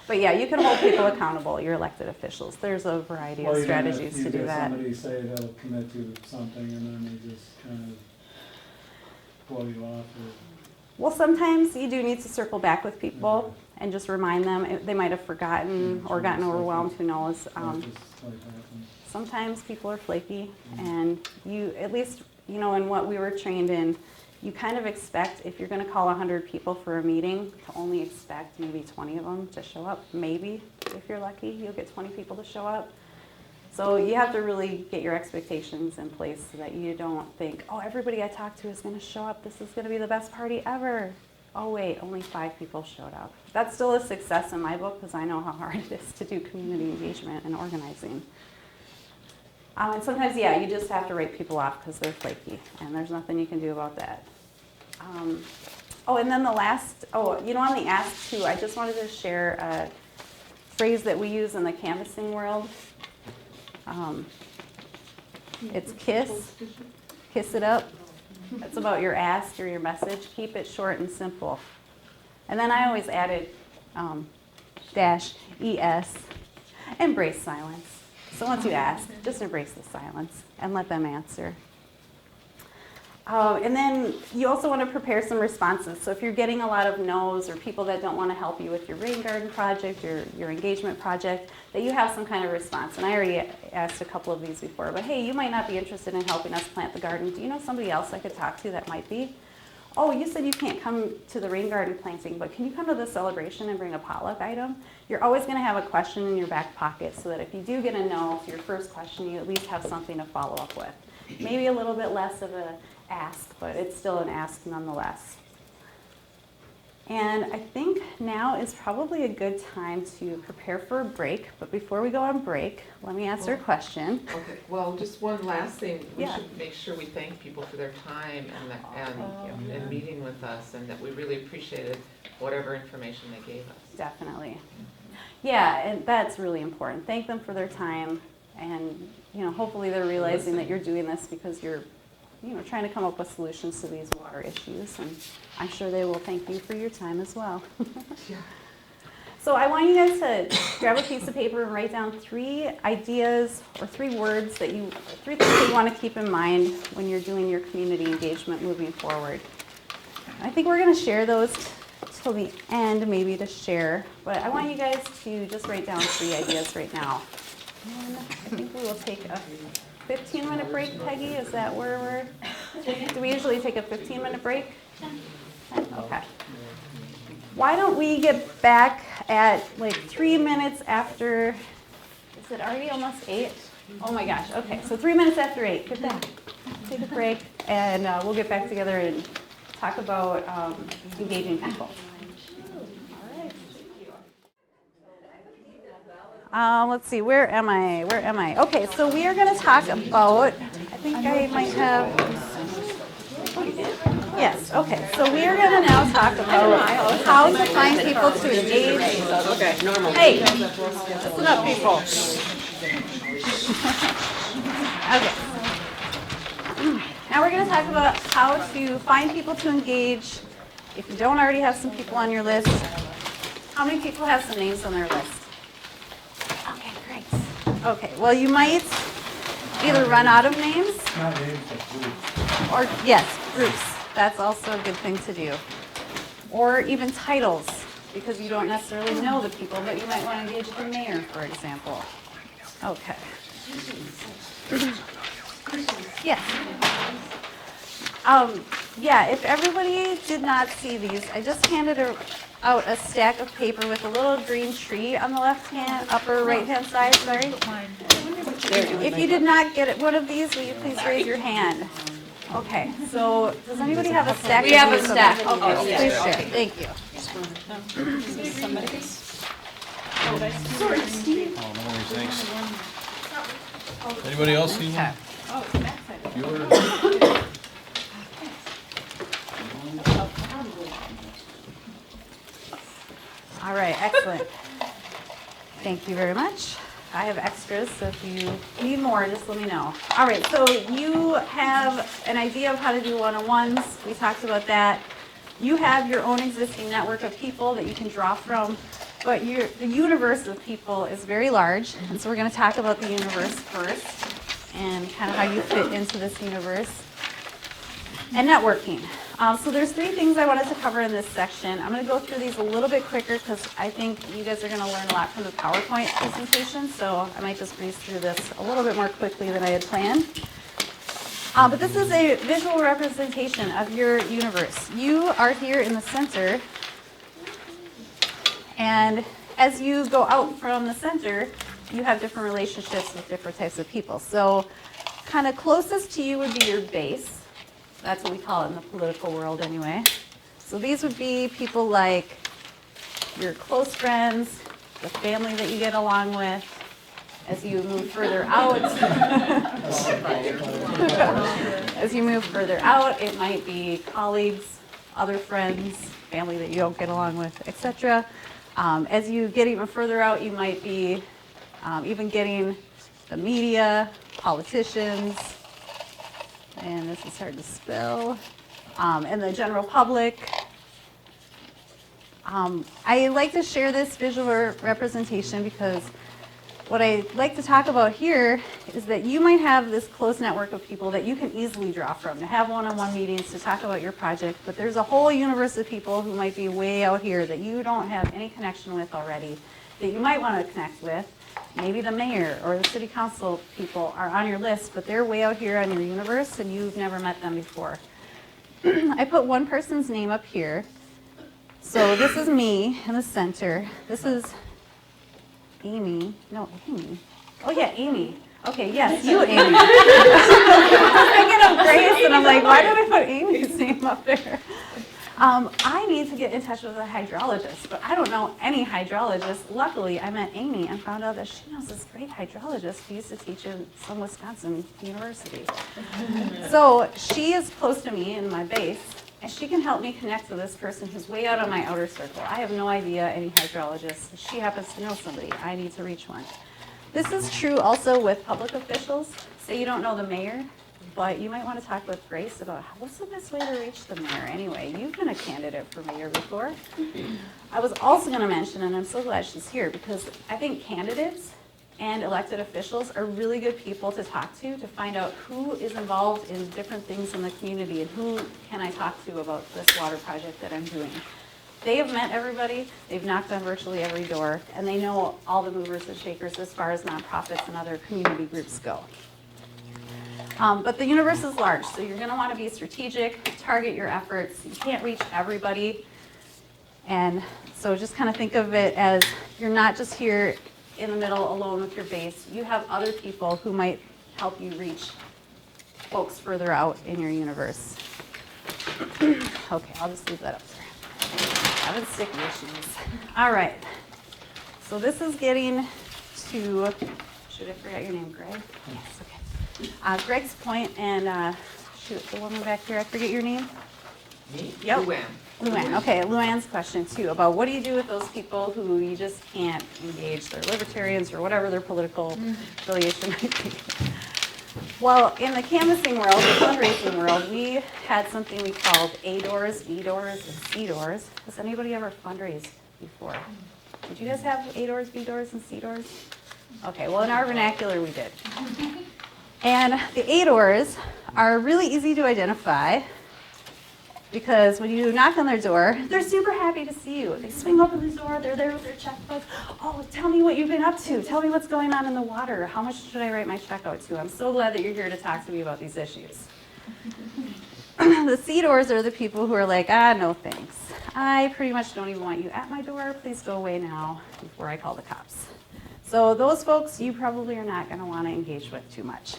But yeah, you can hold people accountable, your elected officials. There's a variety of strategies to do that. Somebody say they'll commit to something and then they just kind of blow you off. Well, sometimes you do need to circle back with people and just remind them. They might have forgotten or gotten overwhelmed, who knows. Sometimes people are flaky, and you, at least, you know, in what we were trained in, you kind of expect, if you're going to call 100 people for a meeting, to only expect maybe 20 of them to show up. Maybe, if you're lucky, you'll get 20 people to show up. So you have to really get your expectations in place so that you don't think, oh, everybody I talk to is going to show up. This is going to be the best party ever. Oh wait, only 5 people showed up. That's still a success in my book because I know how hard it is to do community engagement and organizing. And sometimes, yeah, you just have to write people off because they're flaky, and there's nothing you can do about that. Oh, and then the last, you know, on the ask too, I just wanted to share a phrase that we use in the canvassing world. It's kiss it up. That's about your ask or your message. Keep it short and simple. And then I always added dash ES, embrace silence. So once you ask, just embrace the silence and let them answer. And then you also want to prepare some responses. So if you're getting a lot of no's or people that don't want to help you with your rain garden project or your engagement project, that you have some kind of response. And I already asked a couple of these before, but hey, you might not be interested in helping us plant the garden. Do you know somebody else I could talk to that might be? Oh, you said you can't come to the rain garden planting, but can you come to the celebration and bring a potluck item? You're always going to have a question in your back pocket so that if you do get a no to your first question, you at least have something to follow up with. Maybe a little bit less of an ask, but it's still an ask nonetheless. And I think now is probably a good time to prepare for a break. But before we go on break, let me answer a question. Okay, well, just one last thing. We Yeah. should make sure we thank people for their time and meeting with us, and that we really appreciated whatever information they gave us. Definitely. Yeah, and that's really important. Thank them for their time, and you know, hopefully they're realizing that you're doing this because you're, you know, trying to come up with solutions to these water issues, and I'm sure they will thank you for your time as well. So I want you guys to grab a piece of paper and write down 3 ideas or 3 words that 3 things that you want to keep in mind when you're doing your community engagement moving forward. I think we're going to share those till the end, maybe to share, but I want you guys to just write down 3 ideas right now. And I think we will take a 15-minute break, Peggy. Is that where do we usually take a 15-minute break? 10? Okay. Why don't we get back at like 3 minutes after, is it already almost 8? Oh my gosh, okay, so 3 minutes after 8, get back, take a break, and we'll get back together and talk about engaging people. Let's see, where am I? Okay, so we are going to talk about, I think I might have, yes, okay. So we are going to now talk about how to find people to engage. Okay, normal. Hey, listen up, people. Okay. Now we're going to talk about how to find people to engage. If you don't already have some people on your list, how many people have some names on their list? Okay, great. Okay, well, you might either run out of names. Not names, but groups. Or, yes, groups. That's also a good thing to do. Or even titles, because you don't necessarily know the people, but you might want to engage the mayor, for example. Okay. Yes. Yeah, if everybody did not see these, I just handed out a stack of paper with a little green tree on the upper right-hand side, sorry. If you did not get one of these, will you please raise your hand? Okay, so does anybody have a stack? We have a stack. Okay, please share, thank you. Sorry, Steve. Oh, no worries, thanks. Anybody else see one? You ordered? All right, excellent. Thank you very much. I have extras, so if you need more, just let me know. All right, so you have an idea of how to do one-on-ones. We talked about that. You have your own existing network of people that you can draw from, but the universe of people is very large, and so we're going to talk about the universe first and kind of how you fit into this universe. And networking. So there's 3 things I wanted to cover in this section. I'm going to go through these a little bit quicker because I think you guys are going to learn a lot from the PowerPoint presentation, so I might just breeze through this a little bit more quickly than I had planned. But this is a visual representation of your universe. You are here in the center, and as you go out from the center, you have different relationships with different types of people. So kind of closest to you would be your base. That's what we call it in the political world anyway. So these would be people like your close friends, the family that you get along with. As you move further out, it might be colleagues, other friends, family that you don't get along with, etc. As you get even further out, you might be even getting the media, politicians, and this is hard to spell, and the general public. I like to share this visual representation because what I like to talk about here is that you might have this close network of people that you can easily draw from to have one-on-one meetings to talk about your project, but there's a whole universe of people who might be way out here that you don't have any connection with already, that you might want to connect with. Maybe the mayor or the city council people are on your list, but they're way out here on your universe and you've never met them before. I put one person's name up here. So this is me in the center. This is Amy. No, Amy. Oh yeah, Amy. Okay, yes, you, Amy. I was thinking of Grace, and I'm like, why did I put Amy's name up there? I need to get in touch with a hydrologist, but I don't know any hydrologist. Luckily, I met Amy and found out that she knows this great hydrologist who used to teach in some Wisconsin university. So she is close to me in my base, and she can help me connect to this person who's way out on my outer circle. I have no idea any hydrologists. She happens to know somebody. I need to reach one. This is true also with public officials. Say you don't know the mayor, but you might want to talk with Grace about what's the best way to reach the mayor anyway. You've been a candidate for mayor before. I was also going to mention, and I'm so glad she's here, because I think candidates and elected officials are really good people to talk to find out who is involved in different things in the community and who can I talk to about this water project that I'm doing. They have met everybody, they've knocked on virtually every door, and they know all the movers and shakers as far as nonprofits and other community groups go. But the universe is large, so you're going to want to be strategic, target your efforts. You can't reach everybody, and so just kind of think of it as you're not just here in the middle alone with your base. You have other people who might help you reach folks further out in your universe. Okay, I'll just leave that up there. Having sticky issues. All right, so this is getting to, should I forget your name, Greg? Yes, okay. Greg's point, and shoot, the woman back here, I forget your name? Me? Yep. Luann. Luann, okay, Luann's question too, about what do you do with those people who you just can't engage? They're libertarians or whatever their political affiliation might be. Well, in the canvassing world, the fundraising world, we had something we called A doors, B doors, and C doors. Has anybody ever fundraised before? Did you guys have A doors, B doors, and C doors? Okay, well in our vernacular we did. And the A doors are really easy to identify because when you knock on their door, they're super happy to see you. They swing open the door, they're there with their checkbook. Oh, tell me what you've been up to. Tell me what's going on in the water. How much should I write my check out to? I'm so glad that you're here to talk to me about these issues. The C doors are the people who are like, no thanks. I pretty much don't even want you at my door. Please go away now before I call the cops. So those folks you probably are not going to want to engage with too much.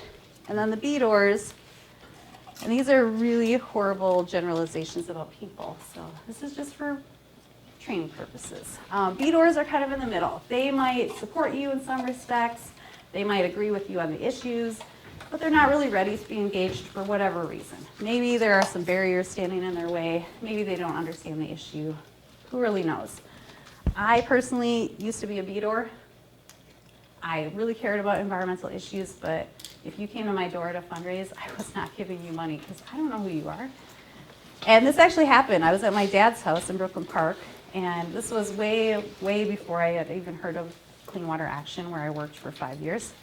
And then the B doors, and these are really horrible generalizations about people. So this is just for training purposes. B doors are kind of in the middle. They might support you in some respects. They might agree with you on the issues, but they're not really ready to be engaged for whatever reason. Maybe there are some barriers standing in their way. Maybe they don't understand the issue. Who really knows? I personally used to be a B door. I really cared about environmental issues, but if you came to my door to fundraise, I was not giving you money because I don't know who you are. And this actually happened. I was at my dad's house in Brooklyn Park, and this was way, way before I had even heard of Clean Water Action, where I worked for 5 years.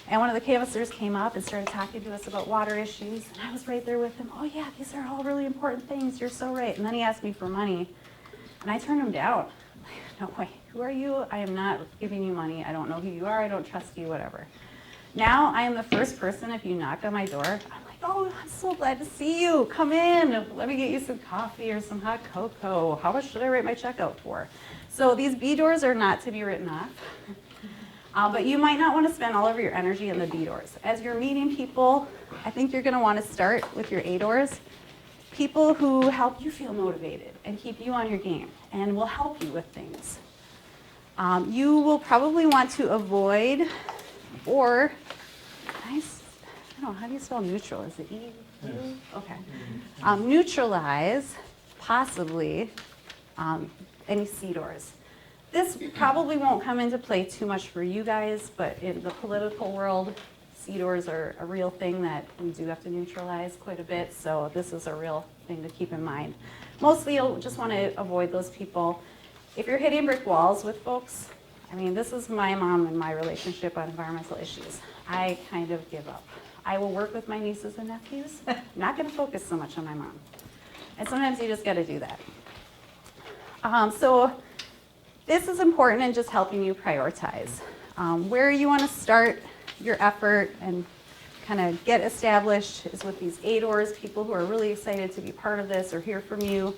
And one of the canvassers came up and started talking to us about water issues, and I was right there with him. Oh yeah, these are all really important things, you're so right. And then he asked me for money, and I turned him down. No way, who are you? I am not giving you money. I don't know who you are, I don't trust you, whatever. Now I am the first person, if you knock on my door, I'm like, oh, I'm so glad to see you. Come in, let me get you some coffee or some hot cocoa. How much should I write my check out for? So these B doors are not to be written off. But you might not want to spend all of your energy in the B doors. As you're meeting people, I think you're going to want to start with your A doors. People who help you feel motivated and keep you on your game and will help you with things. You will probably want to avoid, or, I don't know, how do you spell neutral? Is it E? Okay. Neutralize, possibly, any C doors. This probably won't come into play too much for you guys, but in the political world, C doors are a real thing that we do have to neutralize quite a bit, so this is a real thing to keep in mind. Mostly you'll just want to avoid those people. If you're hitting brick walls with folks, I mean, this is my mom and my relationship on environmental issues. I kind of give up. I will work with my nieces and nephews. I'm not going to focus so much on my mom. And sometimes you just got to do that. So this is important in just helping you prioritize. Where you want to start your effort and kind of get established is with these A doors, people who are really excited to be part of this or hear from you.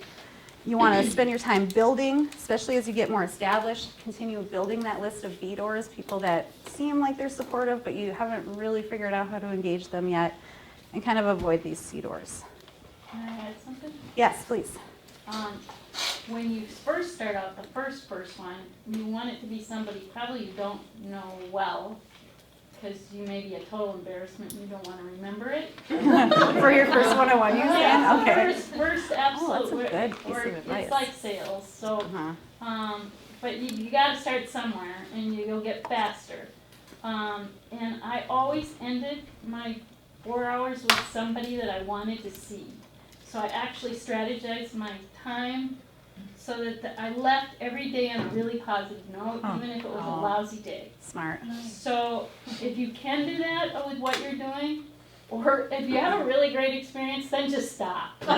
You want to spend your time building, especially as you get more established, continue building that list of B doors, people that seem like they're supportive, but you haven't really figured out how to engage them yet, and kind of avoid these C doors. Can I add something? Yes, please. When you first start out, the first one, you want it to be somebody probably you don't know well, because you may be a total embarrassment and you don't want to remember it. For your first one-on-one, you said? Okay. First, absolutely. Oh, that's a good piece of advice. It's like sales, so, but you got to start somewhere, and you'll get faster. And I always ended my 4 hours with somebody that I wanted to see. So I actually strategized my time so that I left every day on a really positive note, even if it was a lousy day. Smart. So if you can do that with what you're doing, or if you have a really great experience, then just stop. Good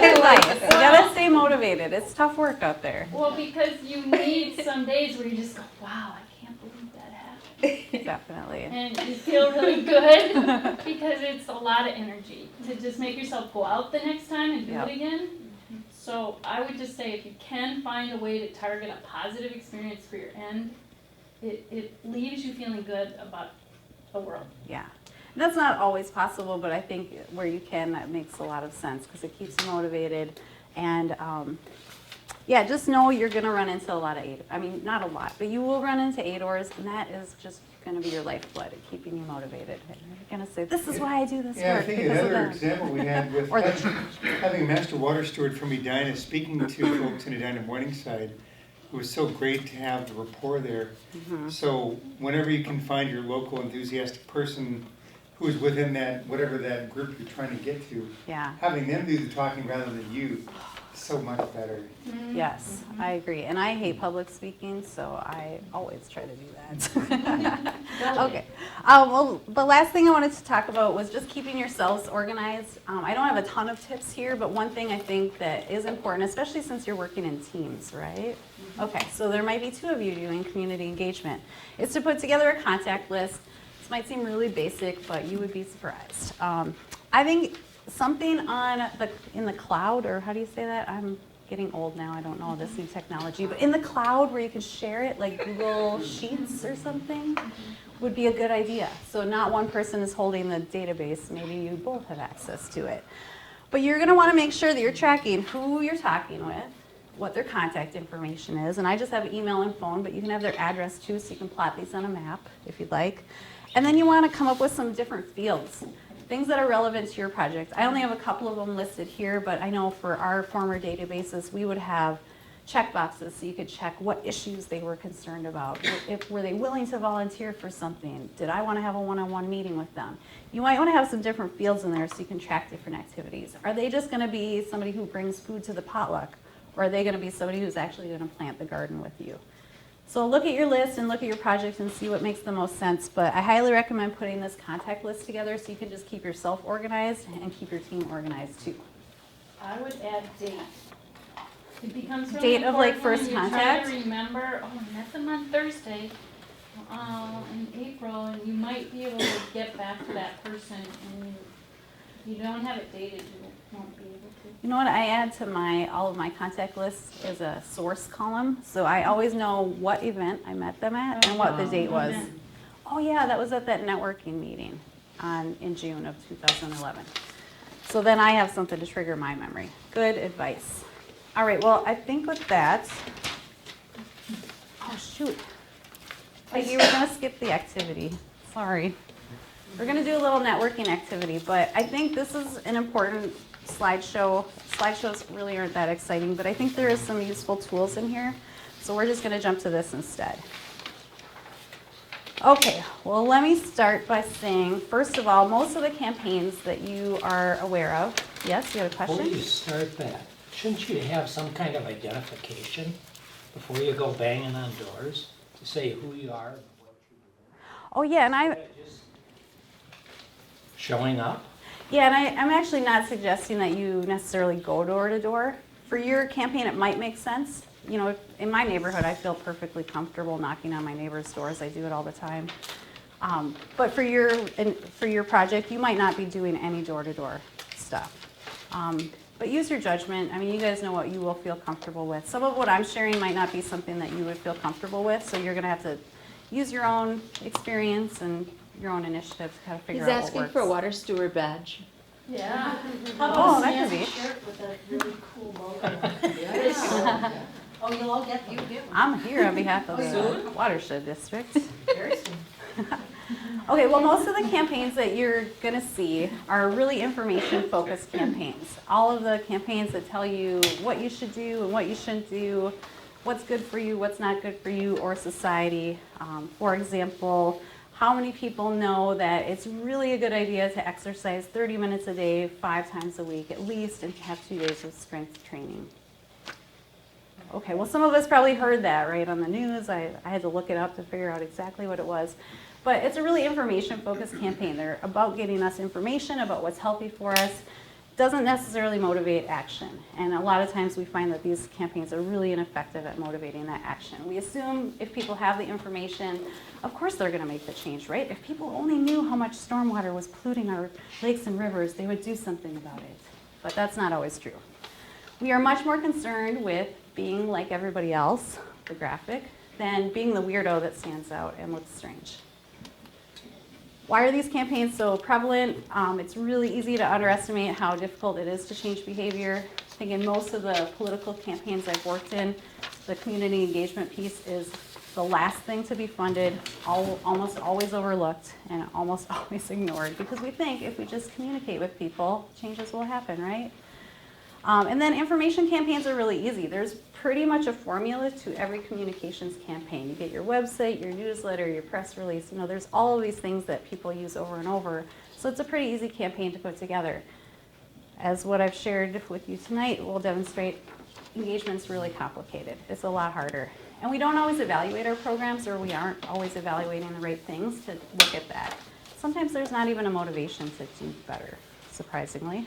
advice. You gotta stay motivated. It's tough work out there. Well, because you need some days where you just go, wow, I can't believe that happened. Definitely. And you feel really good because it's a lot of energy to just make yourself go out the next time and do it again. So I would just say if you can find a way to target a positive experience for your end, it leaves you feeling good about the world. Yeah. And that's not always possible, but I think where you can, that makes a lot of sense because it keeps you motivated. And yeah, just know you're going to run into a lot of A, I mean, not a lot, but you will run into A doors, and that is just going to be your lifeblood at keeping you motivated. And you're going to say, this is why I do this Yeah, work. I think because of another them. example we had with having a master water steward from Edina, speaking to folks in Edina Morningside, it was so great to have the rapport there. So whenever you can find your local enthusiastic person who's within that, whatever that group you're trying to get to, having them do the talking rather than you, is so much better. Yes, I agree. And I hate public speaking, so I always try to do that. Okay. Well, the last thing I wanted to talk about was just keeping yourselves organized. I don't have a ton of tips here, but one thing I think that is important, especially since you're working in teams, right? Okay, so there might be 2 of you doing community engagement. It's to put together a contact list. This might seem really basic, but you would be surprised. I think something in the cloud, or how do you say that? I'm getting old now, I don't know this new technology, but in the cloud where you can share it, like Google Sheets or something, would be a good idea. So not one person is holding the database, maybe you both have access to it. But you're gonna wanna make sure that you're tracking who you're talking with, what their contact information is, and I just have email and phone, but you can have their address too, so you can plot these on a map if you'd like. And then you wanna come up with some different fields. Things that are relevant to your project. I only have a couple of them listed here, but I know for our former databases, we would have checkboxes so you could check what issues they were concerned about. Were they willing to volunteer for something? Did I want to have a one-on-one meeting with them? You might want to have some different fields in there so you can track different activities. Are they just going to be somebody who brings food to the potluck? Or are they gonna be somebody who's actually gonna plant the garden with you? So look at your list and look at your project and see what makes the most sense. But I highly recommend putting this contact list together so you can just keep yourself organized and keep your team organized too. I would add date. It becomes really Date of, like, important first when you contact? try to remember, oh, I met them on Thursday, in April, and you might be able to get back to that person, and you don't have it dated, you won't be able to. You know what I add to all of my contact lists is a source column. So I always know what event I met them at and what the date was. Oh yeah, that was at that networking meeting in June of 2011. So then I have something to trigger my memory. Good advice. All right, well, I think with that, oh shoot. Peggy, we're gonna skip the activity. Sorry. We're gonna do a little networking activity, but I think this is an important slideshow. Slideshows really aren't that exciting, but I think there is some useful tools in here. So we're just gonna jump to this instead. Okay, well, let me start by saying, first of all, most of the campaigns that you are aware of, yes, you have a question? Before you start that, shouldn't you have some kind of identification before you go banging on doors to say who you are? Oh yeah, and Showing up? Yeah, and I'm actually not suggesting that you necessarily go door to door. For your campaign, it might make sense. You know, in my neighborhood, I feel perfectly comfortable knocking on my neighbors' doors. I do it all the time. But for your project, you might not be doing any door-to-door stuff. But use your judgment. I mean, you guys know what you will feel comfortable with. Some of what I'm sharing might not be something that you would feel comfortable with, so you're going to have to use your own experience and your own initiative to kind of figure out what works. He's asking for a water steward badge. Yeah. Oh, that could be. Shirt with a really cool logo. Oh, you'll all get them. I'm here on behalf of the Soon? Watershed District. Very soon. Okay, well, most of the campaigns that you're going to see are really information-focused campaigns. All of the campaigns that tell you what you should do and what you shouldn't do, what's good for you, what's not good for you or society. For example, how many people know that it's really a good idea to exercise 30 minutes a day, 5 times a week at least, and have 2 days of strength training? Okay, well, some of us probably heard that, right, on the news. I had to look it up to figure out exactly what it was. But it's a really information-focused campaign. They're about getting us information about what's healthy for us. Doesn't necessarily motivate action. And a lot of times we find that these campaigns are really ineffective at motivating that action. We assume if people have the information, of course they're going to make the change, right? If people only knew how much stormwater was polluting our lakes and rivers, they would do something about it. But that's not always true. We are much more concerned with being like everybody else, the graphic, than being the weirdo that stands out and looks strange. Why are these campaigns so prevalent? It's really easy to underestimate how difficult it is to change behavior. I think in most of the political campaigns I've worked in, the community engagement piece is the last thing to be funded, almost always overlooked, and almost always ignored, because we think if we just communicate with people, changes will happen, right? And then information campaigns are really easy. There's pretty much a formula to every communications campaign. You get your website, your newsletter, your press release. You know, there's all of these things that people use over and over. So it's a pretty easy campaign to put together. As what I've shared with you tonight will demonstrate, engagement's really complicated. It's a lot harder. And we don't always evaluate our programs, or we aren't always evaluating the right things to look at that. Sometimes there's not even a motivation to do better, surprisingly.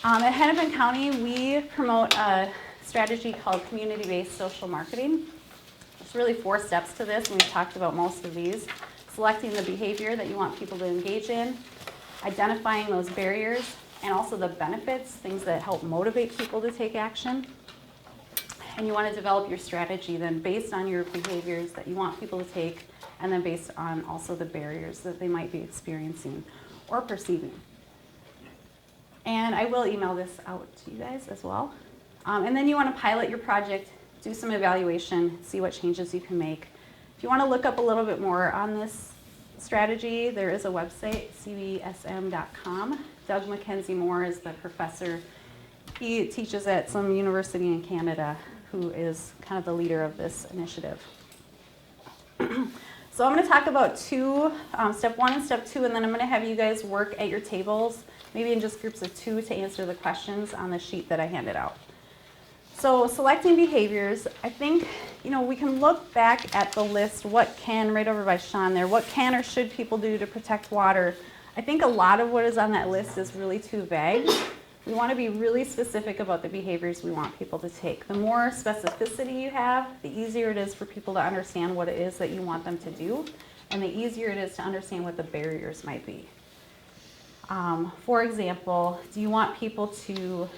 At Hennepin County, we promote a strategy called community-based social marketing. There's really 4 steps to this, and we've talked about most of these. Selecting the behavior that you want people to engage in, identifying those barriers, and also the benefits, things that help motivate people to take action. And you want to develop your strategy then based on your behaviors that you want people to take, and then based on also the barriers that they might be experiencing or perceiving. And I will email this out to you guys as well. And then you want to pilot your project, do some evaluation, see what changes you can make. If you want to look up a little bit more on this strategy, there is a website, cbsm.com. Doug Mackenzie Moore is the professor. He teaches at some university in Canada, who is kind of the leader of this initiative. So I'm going to talk about step 1 and step 2, and then I'm going to have you guys work at your tables, maybe in just groups of 2, to answer the questions on the sheet that I handed out. So selecting behaviors, I think, we can look back at the list, what can, right over by Sean there, what can or should people do to protect water? I think a lot of what is on that list is really too vague. We want to be really specific about the behaviors we want people to take. The more specificity you have, the easier it is for people to understand what it is that you want them to do, and the easier it is to understand what the barriers might be. For example, do you want people to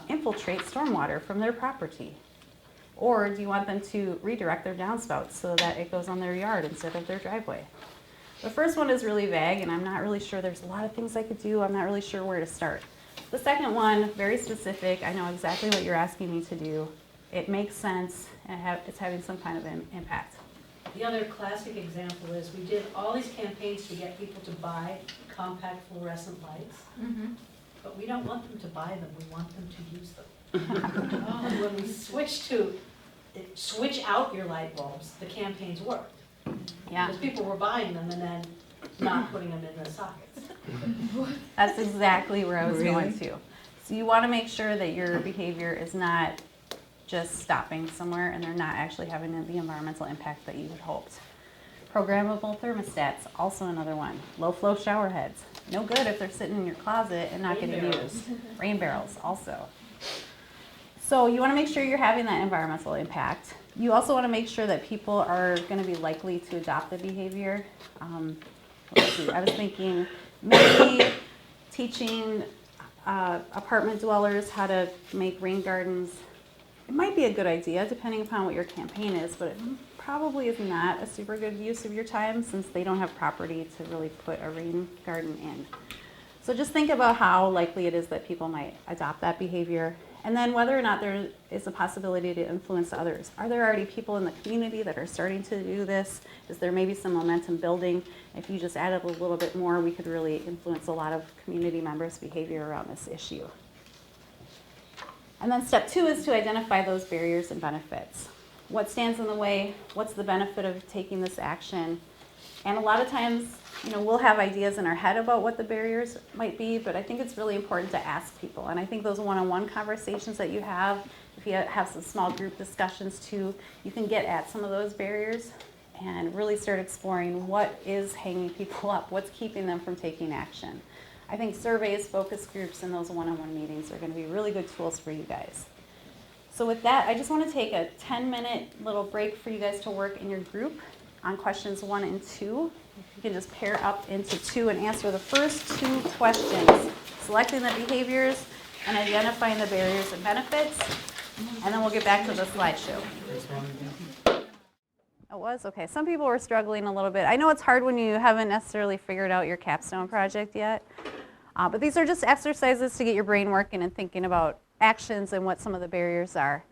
infiltrate stormwater from their property? Or do you want them to redirect their downspouts so that it goes on their yard instead of their driveway? The first one is really vague, and I'm not really sure. There's a lot of things I could do. I'm not really sure where to start. The second one, very specific. I know exactly what you're asking me to do. It makes sense, and it's having some kind of impact. The other classic example is we did all these campaigns to get people to buy compact fluorescent lights, but we don't want them to buy them, we want them to use them. And when we switch out your light bulbs, the campaigns worked. Yeah. Because people were buying them and then not putting them in their sockets. That's exactly where I was going to. So you want to make sure that your behavior is not just stopping somewhere and they're not actually having the environmental impact that you had hoped. Programmable thermostats, also another one. Low flow shower heads. No good if they're sitting in your closet and not getting used. Rain barrels also. So you want to make sure you're having that environmental impact. You also want to make sure that people are going to be likely to adopt the behavior. Let's see, I was thinking maybe teaching apartment dwellers how to make rain gardens. It might be a good idea depending upon what your campaign is, but it probably is not a super good use of your time since they don't have property to really put a rain garden in. So just think about how likely it is that people might adopt that behavior, and then whether or not there is a possibility to influence others. Are there already people in the community that are starting to do this? Is there maybe some momentum building? If you just added a little bit more, we could really influence a lot of community members' behavior around this issue. And then step 2 is to identify those barriers and benefits. What stands in the way? What's the benefit of taking this action? And a lot of times, we'll have ideas in our head about what the barriers might be, but I think it's really important to ask people. And I think those one-on-one conversations that you have, if you have some small group discussions too, you can get at some of those barriers and really start exploring what is hanging people up, what's keeping them from taking action. I think surveys, focus groups, and those one-on-one meetings are going to be really good tools for you guys. So with that, I just want to take a 10-minute little break for you guys to work in your group on questions 1 and 2. You can just pair up into 2 and answer the first 2 questions, selecting the behaviors and identifying the barriers and benefits, and then we'll get back to the slideshow. It was? Okay. Some people were struggling a little bit. I know it's hard when you haven't necessarily figured out your capstone project yet, but these are just exercises to get your brain working and thinking about actions and what some of the barriers are.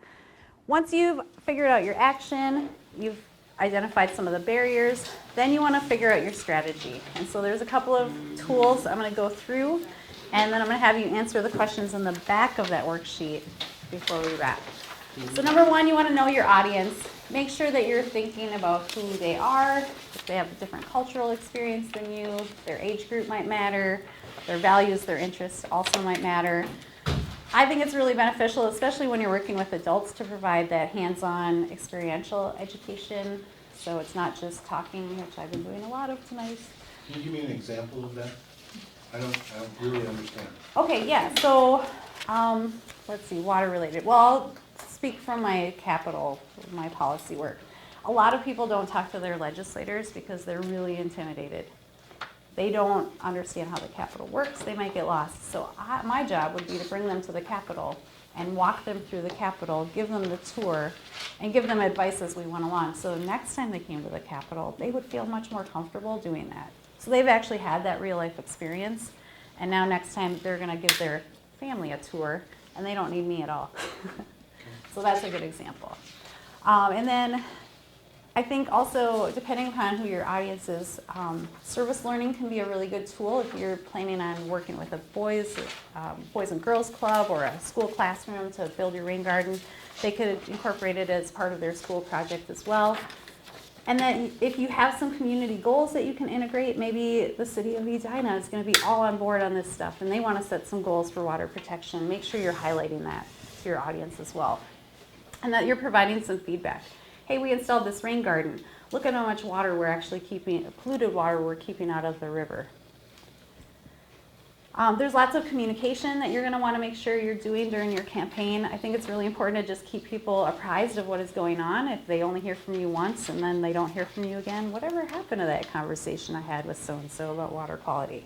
Once you've figured out your action, you've identified some of the barriers, then you want to figure out your strategy. And so there's a couple of tools I'm going to go through, and then I'm going to have you answer the questions in the back of that worksheet before we wrap. So number 1, you want to know your audience. Make sure that you're thinking about who they are, if they have a different cultural experience than you, their age group might matter, their values, their interests also might matter. I think it's really beneficial, especially when you're working with adults, to provide that hands-on experiential education. So it's not just talking, which I've been doing a lot of tonight. Can you give me an example of that? I don't really understand. Okay, yeah, so let's see, water related. Well, I'll speak from my my policy work. A lot of people don't talk to their legislators because they're really intimidated. They don't understand how the Capitol works. They might get lost. So my job would be to bring them to the Capitol and walk them through the Capitol, give them the tour, and give them advice as we went along. So next time they came to the Capitol, they would feel much more comfortable doing that. So they've actually had that real life experience, and now next time they're going to give their family a tour, and they don't need me at all. So that's a good example. And then I think also, depending upon who your audience is, service learning can be a really good tool if you're planning on working with a boys and girls club or a school classroom to build your rain garden. They could incorporate it as part of their school project as well. And then if you have some community goals that you can integrate, maybe the city of Edina is going to be all on board on this stuff and they want to set some goals for water protection. Make sure you're highlighting that. to your audience as well. And that you're providing some feedback. Hey, we installed this rain garden. Look at how much water we're actually keeping, polluted water we're keeping out of the river. There's lots of communication that you're going to want to make sure you're doing during your campaign. I think it's really important to just keep people apprised of what is going on. If they only hear from you once and then they don't hear from you again, whatever happened to that conversation I had with so-and-so about water quality?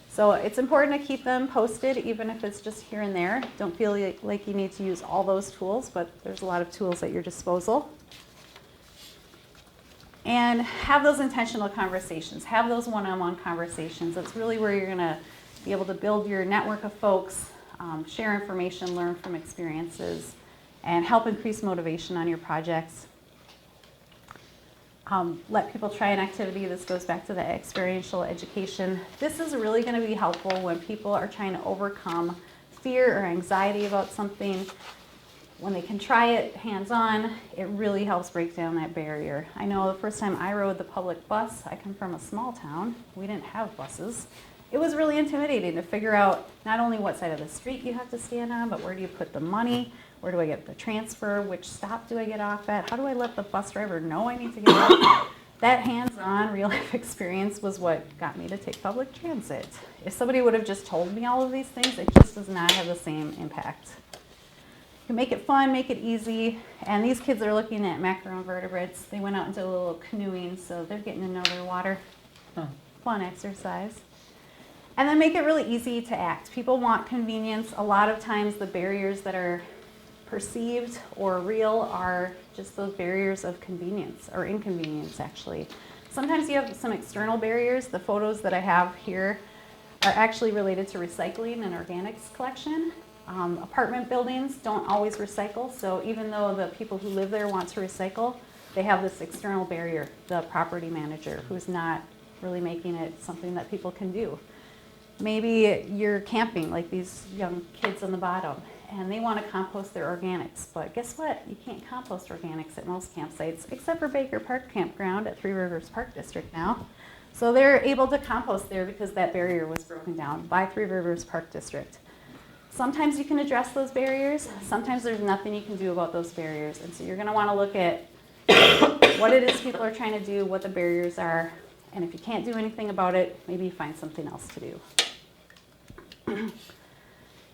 So it's important to keep them posted, even if it's just here and there. Don't feel like you need to use all those tools, but there's a lot of tools at your disposal. And have those intentional conversations. Have those one-on-one conversations. That's really where you're going to be able to build your network of folks, share information, learn from experiences, and help increase motivation on your projects. Let people try an activity. This goes back to the experiential education. This is really going to be helpful when people are trying to overcome fear or anxiety about something. When they can try it hands-on, it really helps break down that barrier. I know the first time I rode the public bus, I come from a small town. We didn't have buses. It was really intimidating to figure out not only what side of the street you have to stand on, but where do you put the money? Where do I get the transfer? Which stop do I get off at? How do I let the bus driver know I need to get off? That hands-on, real-life experience was what got me to take public transit. If somebody would have just told me all of these things, it just does not have the same impact. You can make it fun, make it easy, and these kids are looking at macroinvertebrates. They went out and did a little canoeing, so they're getting to know their water. Fun exercise. And then make it really easy to act. People want convenience. A lot of times the barriers that are perceived or real are just those barriers of convenience, or inconvenience actually. Sometimes you have some external barriers. The photos that I have here are actually related to recycling and organics collection. Apartment buildings don't always recycle, so even though the people who live there want to recycle, they have this external barrier, the property manager, who's not really making it something that people can do. Maybe you're camping, like these young kids on the bottom, and they want to compost their organics, but guess what? You can't compost organics at most campsites, except for Baker Park Campground at Three Rivers Park District now. So they're able to compost there because that barrier was broken down by Three Rivers Park District. Sometimes you can address those barriers. Sometimes there's nothing you can do about those barriers. And so you're going to want to look at what it is people are trying to do, what the barriers are, and if you can't do anything about it, maybe you find something else to do.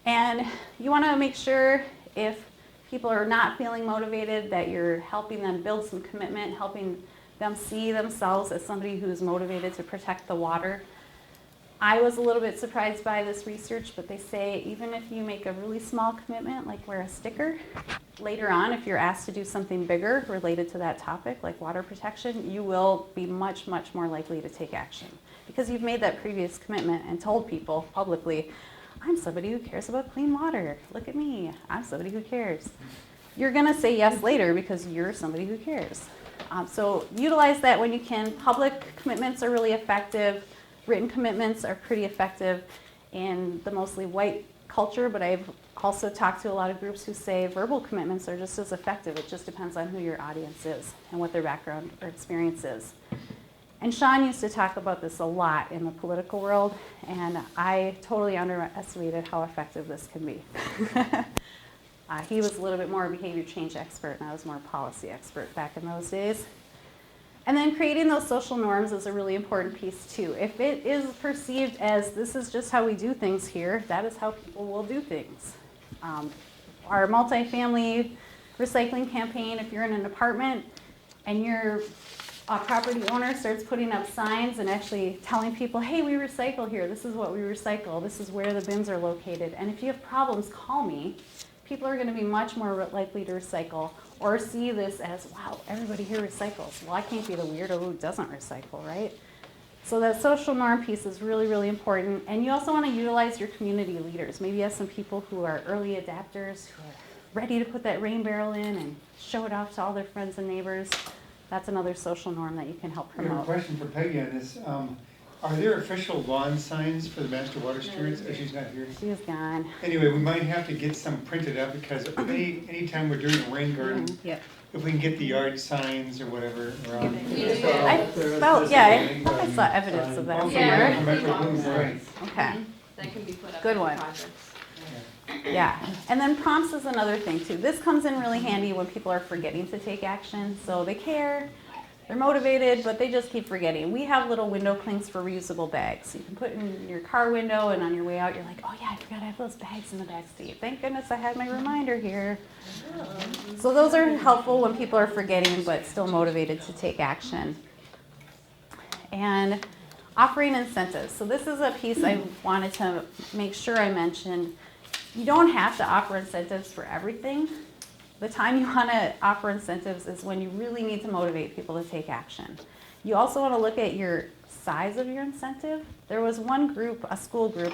And you want to make sure if people are not feeling motivated that you're helping them build some commitment, helping them see themselves as somebody who's motivated to protect the water. I was a little bit surprised by this research, but they say even if you make a really small commitment, like wear a sticker, later on if you're asked to do something bigger related to that topic, like water protection, you will be much, much more likely to take action. Because you've made that previous commitment and told people publicly, I'm somebody who cares about clean water. Look at me, I'm somebody who cares. You're gonna say yes later because you're somebody who cares. So utilize that when you can. Public commitments are really effective. Written commitments are pretty effective in the mostly white culture, but I've also talked to a lot of groups who say verbal commitments are just as effective. It just depends on who your audience is and what their background or experience is. And Sean used to talk about this a lot in the political world, and I totally underestimated how effective this can be. He was a little bit more a behavior change expert, and I was more a policy expert back in those days. And then creating those social norms is a really important piece too. If it is perceived as this is just how we do things here, that is how people will do things. Our multifamily recycling campaign, if you're in an apartment and your property owner starts putting up signs and actually telling people, hey, we recycle here, this is what we recycle, this is where the bins are located, and if you have problems, call me, people are going to be much more likely to recycle or see this as, wow, everybody here recycles. Well, I can't be the weirdo who doesn't recycle, right? So that social norm piece is really, really important. And you also want to utilize your community leaders. Maybe you have some people who are early adapters, who are ready to put that rain barrel in and show it off to all their friends and neighbors. That's another social norm that you can help I have a promote. question for Peggy on this. Are there official lawn signs for the Master Water Stewards? Oh, she's not here. She's gone. Anyway, we might have to get some printed up because anytime we're doing a rain garden, if we can get the yard signs or whatever around. I thought I saw evidence of that somewhere. Right. Okay. That can be put up Good in one. projects. Yeah, and then prompts is another thing too. This comes in really handy when people are forgetting to take action. So they care, they're motivated, but they just keep forgetting. We have little window clings for reusable bags. You can put in your car window, and on your way out, you're like, oh yeah, I forgot I have those bags in the back seat. Thank goodness I had my reminder here. So those are helpful when people are forgetting, but still motivated to take action. And offering incentives. So this is a piece I wanted to make sure I mentioned. You don't have to offer incentives for everything. The time you want to offer incentives is when you really need to motivate people to take action. You also want to look at your size of your incentive. There was one group, a school group,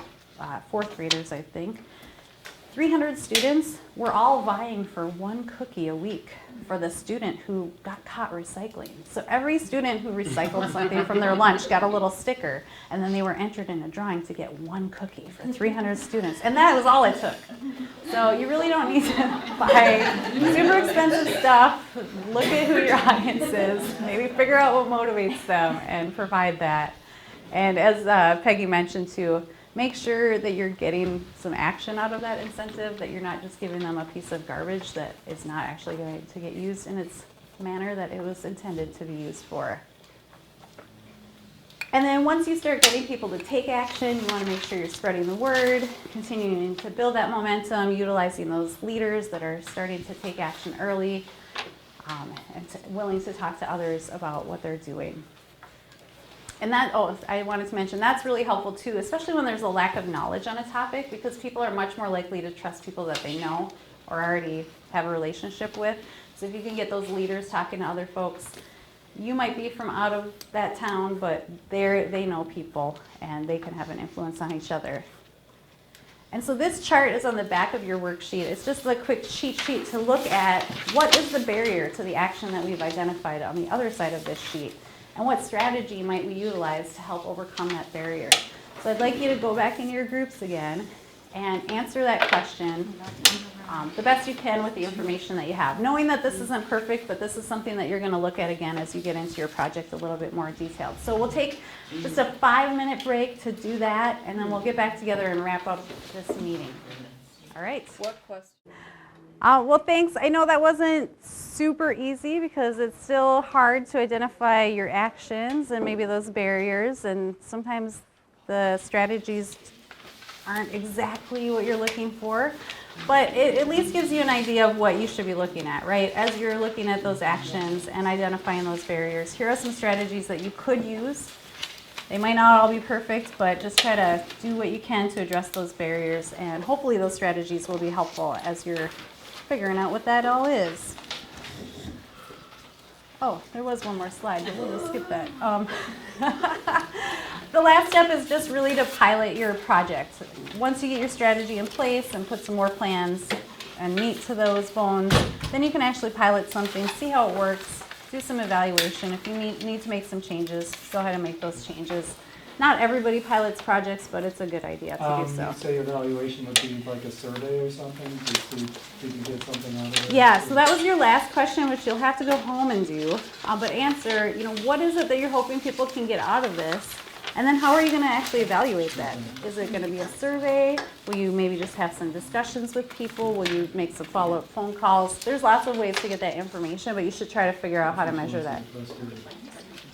fourth graders I think, 300 students were all vying for one cookie a week for the student who got caught recycling. So every student who recycled something from their lunch got a little sticker, and then they were entered in a drawing to get one cookie for 300 students. And that was all it took. So you really don't need to buy super expensive stuff. Look at who your audience is. Maybe figure out what motivates them and provide that. And as Peggy mentioned too, make sure that you're getting some action out of that incentive, that you're not just giving them a piece of garbage that is not actually going to get used in its manner that it was intended to be used for. And then once you start getting people to take action, you want to make sure you're spreading the word, continuing to build that momentum, utilizing those leaders that are starting to take action early, and willing to talk to others about what they're doing. And that, I wanted to mention, that's really helpful too, especially when there's a lack of knowledge on a topic, because people are much more likely to trust people that they know or already have a relationship with. So if you can get those leaders talking to other folks, you might be from out of that town, but they know people and they can have an influence on each other. And so this chart is on the back of your worksheet. It's just a quick cheat sheet to look at what is the barrier to the action that we've identified on the other side of this sheet. And what strategy might we utilize to help overcome that barrier? So I'd like you to go back in your groups again and answer that question the best you can with the information that you have. Knowing that this isn't perfect, but this is something that you're going to look at again as you get into your project a little bit more detailed. So we'll take just a 5-minute break to do that, and then we'll get back together and wrap up this meeting. All right? What question? Well, thanks. I know that wasn't super easy because it's still hard to identify your actions and maybe those barriers, and sometimes the strategies aren't exactly what you're looking for, but it at least gives you an idea of what you should be looking at, right? As you're looking at those actions and identifying those barriers, here are some strategies that you could use. They might not all be perfect, but just try to do what you can to address those barriers, and hopefully those strategies will be helpful as you're figuring out what that all is. Oh, there was one more slide, but we'll just skip that. The last step is just really to pilot your project. Once you get your strategy in place and put some more plans and meat to those bones, then you can actually pilot something, see how it works, do some evaluation. If you need to make some changes, go ahead and make those changes. Not everybody pilots projects, but it's a good idea to do so. You say evaluation would be like a survey or something, just to did you get something out of it? Yeah, so that was your last question, which you'll have to go home and do. But answer, what is it that you're hoping people can get out of this? And then how are you going to actually evaluate that? Is it going to be a survey? Will you maybe just have some discussions with people? Will you make some follow-up phone calls? There's lots of ways to get that information, but you should try to figure out how to measure that.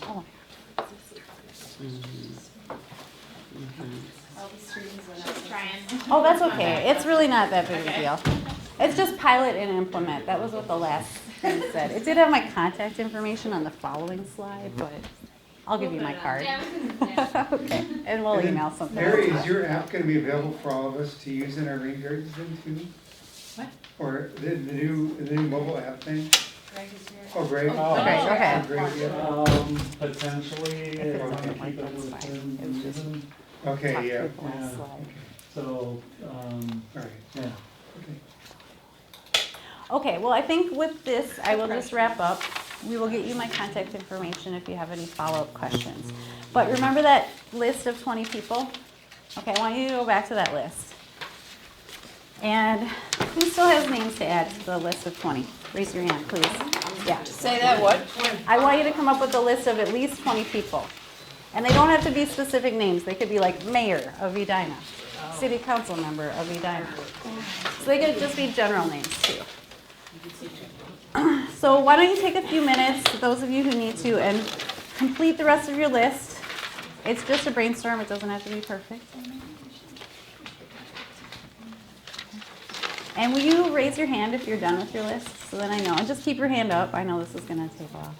Oh. Oh, that's okay. It's really not that big of a deal. It's just pilot and implement. That was what the last thing said. It did have my contact information on the following slide, but I'll give you my card. Okay, and we'll email something. Mary, is your app going to be available for all of us to use in our rain gardens then too? What? Or the new mobile app thing? Greg is here. Oh, Greg. Okay. Greg, yeah. Potentially, If if it's I something keep like it that, it's within fine. It's just reason. Okay, talk yeah. through the last slide. So, All right. yeah. Okay. Okay, well, I think with this, I will just wrap up. We will get you my contact information if you have any follow-up questions. But remember that list of 20 people? Okay, I want you to go back to that list. And who still has names to add to the list of 20? Raise your hand, please. Yeah. Say that what? I want you to come up with a list of at least 20 people. And they don't have to be specific names. They could be like mayor of Edina. city council member of Edina. So they could just be general names too. So why don't you take a few minutes, those of you who need to, and complete the rest of your list. It's just a brainstorm, it doesn't have to be perfect. And will you raise your hand if you're done with your list, so then I know. And just keep your hand up. I know this is going to take a while.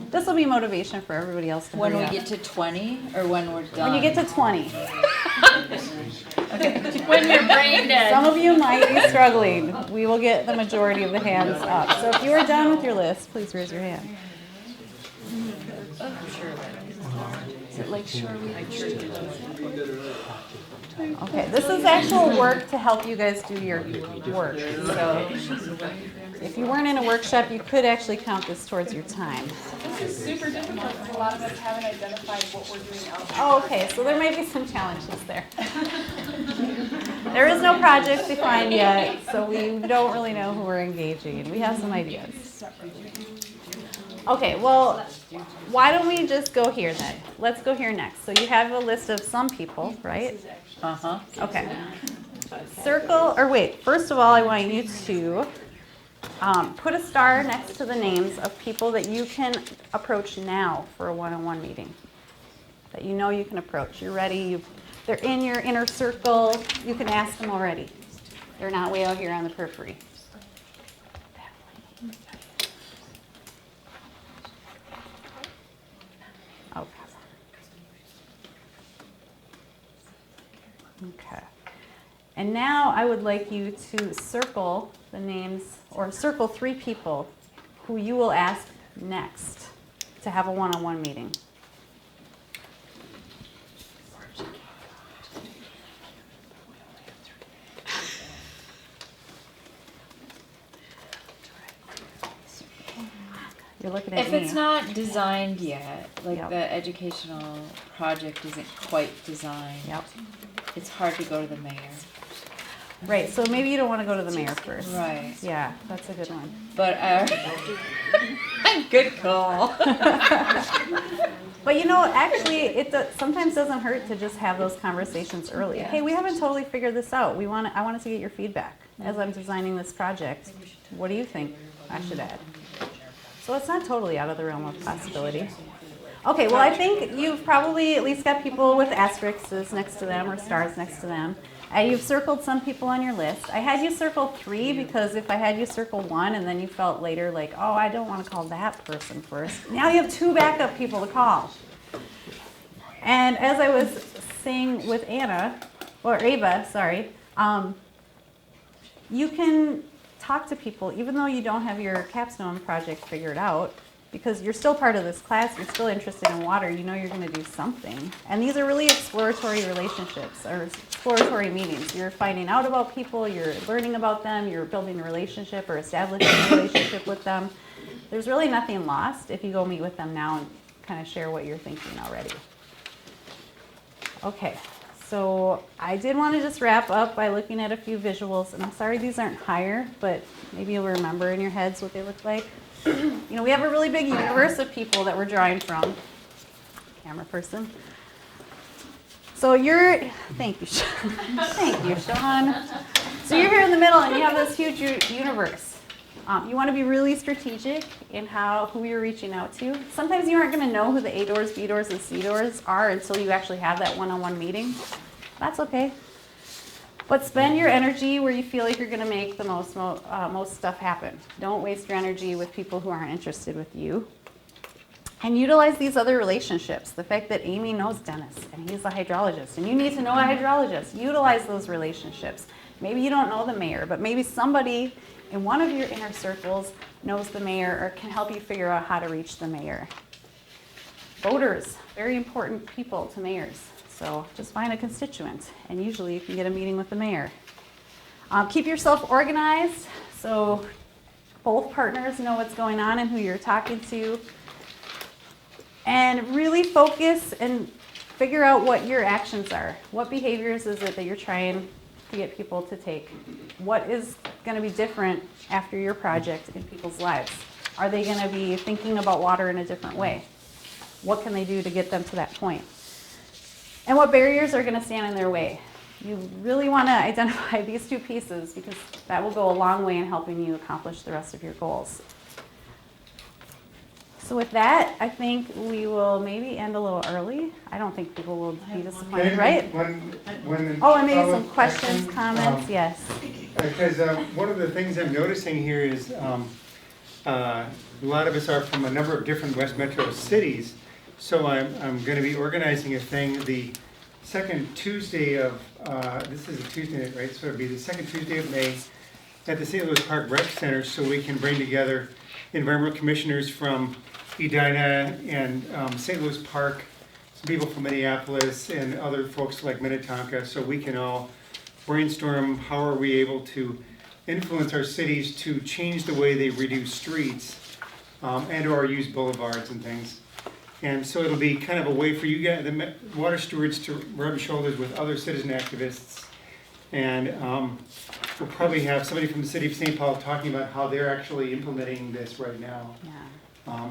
This will be motivation for everybody else to When hurry we up. get to 20 or when we're done? When you get to 20. When you're brain dead. Some of you might be struggling. We will get the majority of the hands up. So if you are done with your list, please raise your hand. Is it Lake Shore? Okay, this is actual work to help you guys do your work. So if you weren't in a workshop, you could actually count this towards your time. This is super difficult because a lot of us haven't identified what we're doing out there. Oh, okay, so there might be some challenges there. There is no project defined yet, so we don't really know who we're engaging in. We have some ideas. Okay, well, why don't we just go here then? Let's go here next. So you have a list of some people, right? Uh-huh. Okay. Circle, or wait, first of all, I want you to put a star next to the names of people that you can approach now for a one-on-one meeting. That you know you can approach. You're ready. They're in your inner circle. You can ask them already. They're not way out here on the periphery. Okay. And now I would like you to circle the names, or circle 3 people who you will ask next to have a one-on-one meeting. You're looking at If me. it's not designed yet, like Yep. the educational project isn't quite designed, Yep. it's hard to go to the mayor. Right, so maybe you don't want to go to the mayor first. Right. Yeah, that's a good one. But good call. But you know, actually, sometimes doesn't hurt to just have those conversations early. Yeah. Hey, we haven't totally figured this out. I wanted to get your feedback as I'm designing this project. What do you think I should add? So it's not totally out of the realm of possibility. Okay, well, I think you've probably at least got people with asterisks next to them or stars next to them. You've circled some people on your list. I had you circle 3 because if I had you circle 1 and then you felt later like, oh, I don't want to call that person first. Now you have 2 backup people to call. And as I was saying with Ava, sorry, you can talk to people even though you don't have your capstone project figured out, because you're still part of this class, you're still interested in water, you know you're going to do something. And these are really exploratory relationships or exploratory meetings. You're finding out about people, you're learning about them, you're building a relationship or establishing a relationship with them. There's really nothing lost if you go meet with them now and kind of share what you're thinking already. Okay, so I did want to just wrap up by looking at a few visuals. And I'm sorry these aren't higher, but maybe you'll remember in your heads what they look like. You know, we have a really big universe of people that we're drawing from. Camera person. So thank you, Sean. Thank you, Sean. So you're here in the middle and you have this huge universe. You want to be really strategic in who you're reaching out to. Sometimes you aren't going to know who the A doors, B doors, and C doors are until you actually have that one-on-one meeting. That's okay. But spend your energy where you feel like you're going to make the most stuff happen. Don't waste your energy with people who aren't interested with you. And utilize these other relationships. The fact that Amy knows Dennis and he's a hydrologist and you need to know a hydrologist. Utilize those relationships. Maybe you don't know the mayor, but maybe somebody in one of your inner circles knows the mayor or can help you figure out how to reach the mayor. Voters, very important people to mayors. So just find a constituent, and usually you can get a meeting with the mayor. Keep yourself organized, so both partners know what's going on and who you're talking to. And really focus and figure out what your actions are. What behaviors is it that you're trying to get people to take? What is going to be different after your project in people's lives? Are they going to be thinking about water in a different way? What can they do to get them to that point? And what barriers are going to stand in their way? you really want to identify these two pieces because that will go a long way in helping you accomplish the rest of your goals. So with that, I think we will maybe end a little early. I don't think people will be disappointed, right? Oh, and maybe some questions, comments, yes. Because one of the things I'm noticing here is a lot of us are from a number of different West Metro cities. So I'm going to be organizing a thing the second Tuesday of, this is a Tuesday, right? So it'll be the second Tuesday of May at the St. Louis Park Rec Center so we can bring together environmental commissioners from Edina and St. Louis Park, some people from Minneapolis and other folks like Minnetonka, so we can all brainstorm how are we able to influence our cities to change the way they reduce streets and or use boulevards and things. And so it'll be kind of a way for you guys, the water stewards, to rub shoulders with other citizen activists. And we'll probably have somebody from the city of St. Paul talking about how they're actually implementing this right now. Yeah.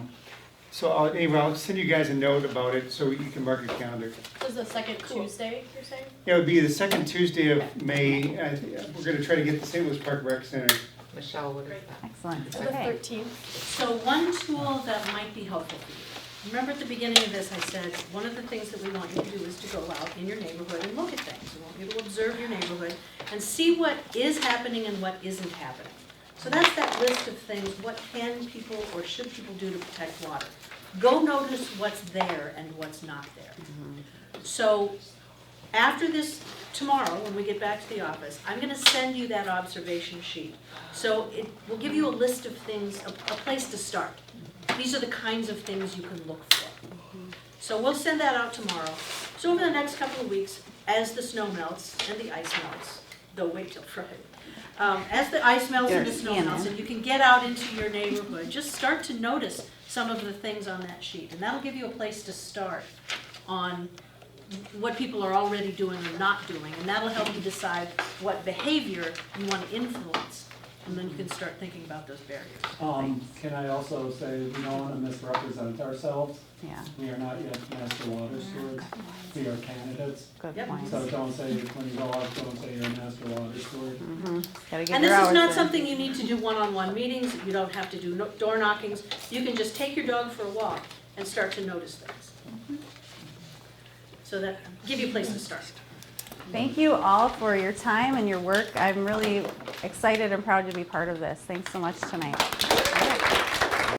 So I'll send you guys a note about it so you can mark your calendar. This is the second Tuesday, you're saying? Yeah, it would be the second Tuesday of May. We're going to try to get the St. Louis Park Rec Center. Michelle, what is that? Excellent. The Okay. 13th. So one tool that might be helpful for you. Remember at the beginning of this, I said, one of the things that we want you to do is to go out in your neighborhood and look at things. We want you to observe your neighborhood and see what is happening and what isn't happening. So that's that list of things. What can people or should people do to protect water? Go notice what's there and what's not there. So after this, tomorrow, when we get back to the office, I'm going to send you that observation sheet. So it will give you a list of things, a place to start. These are the kinds of things you can look for. So we'll send that out tomorrow. So over the next couple of weeks, as the snow melts and the ice melts, though wait till Friday, as the ice melts and the snow melts and you can get out into your neighborhood, just start to notice some of the things on that sheet. And that'll give you a place to start on what people are already doing or not doing. And that'll help you decide what behavior you want to influence. And then you can start thinking about those barriers. Can I also say we don't want to misrepresent ourselves? Yeah. We are not yet master water stewards. We are candidates. Good Yep. point. So don't say, when you go out, don't say you're a master water steward. Gotta get And your this is hours not in. something you need to do one-on-one meetings. You don't have to do door knockings. You can just take your dog for a walk and start to notice things. So that give you a place to start. Thank you all for your time and your work. I'm really excited and proud to be part of this. Thanks so much tonight.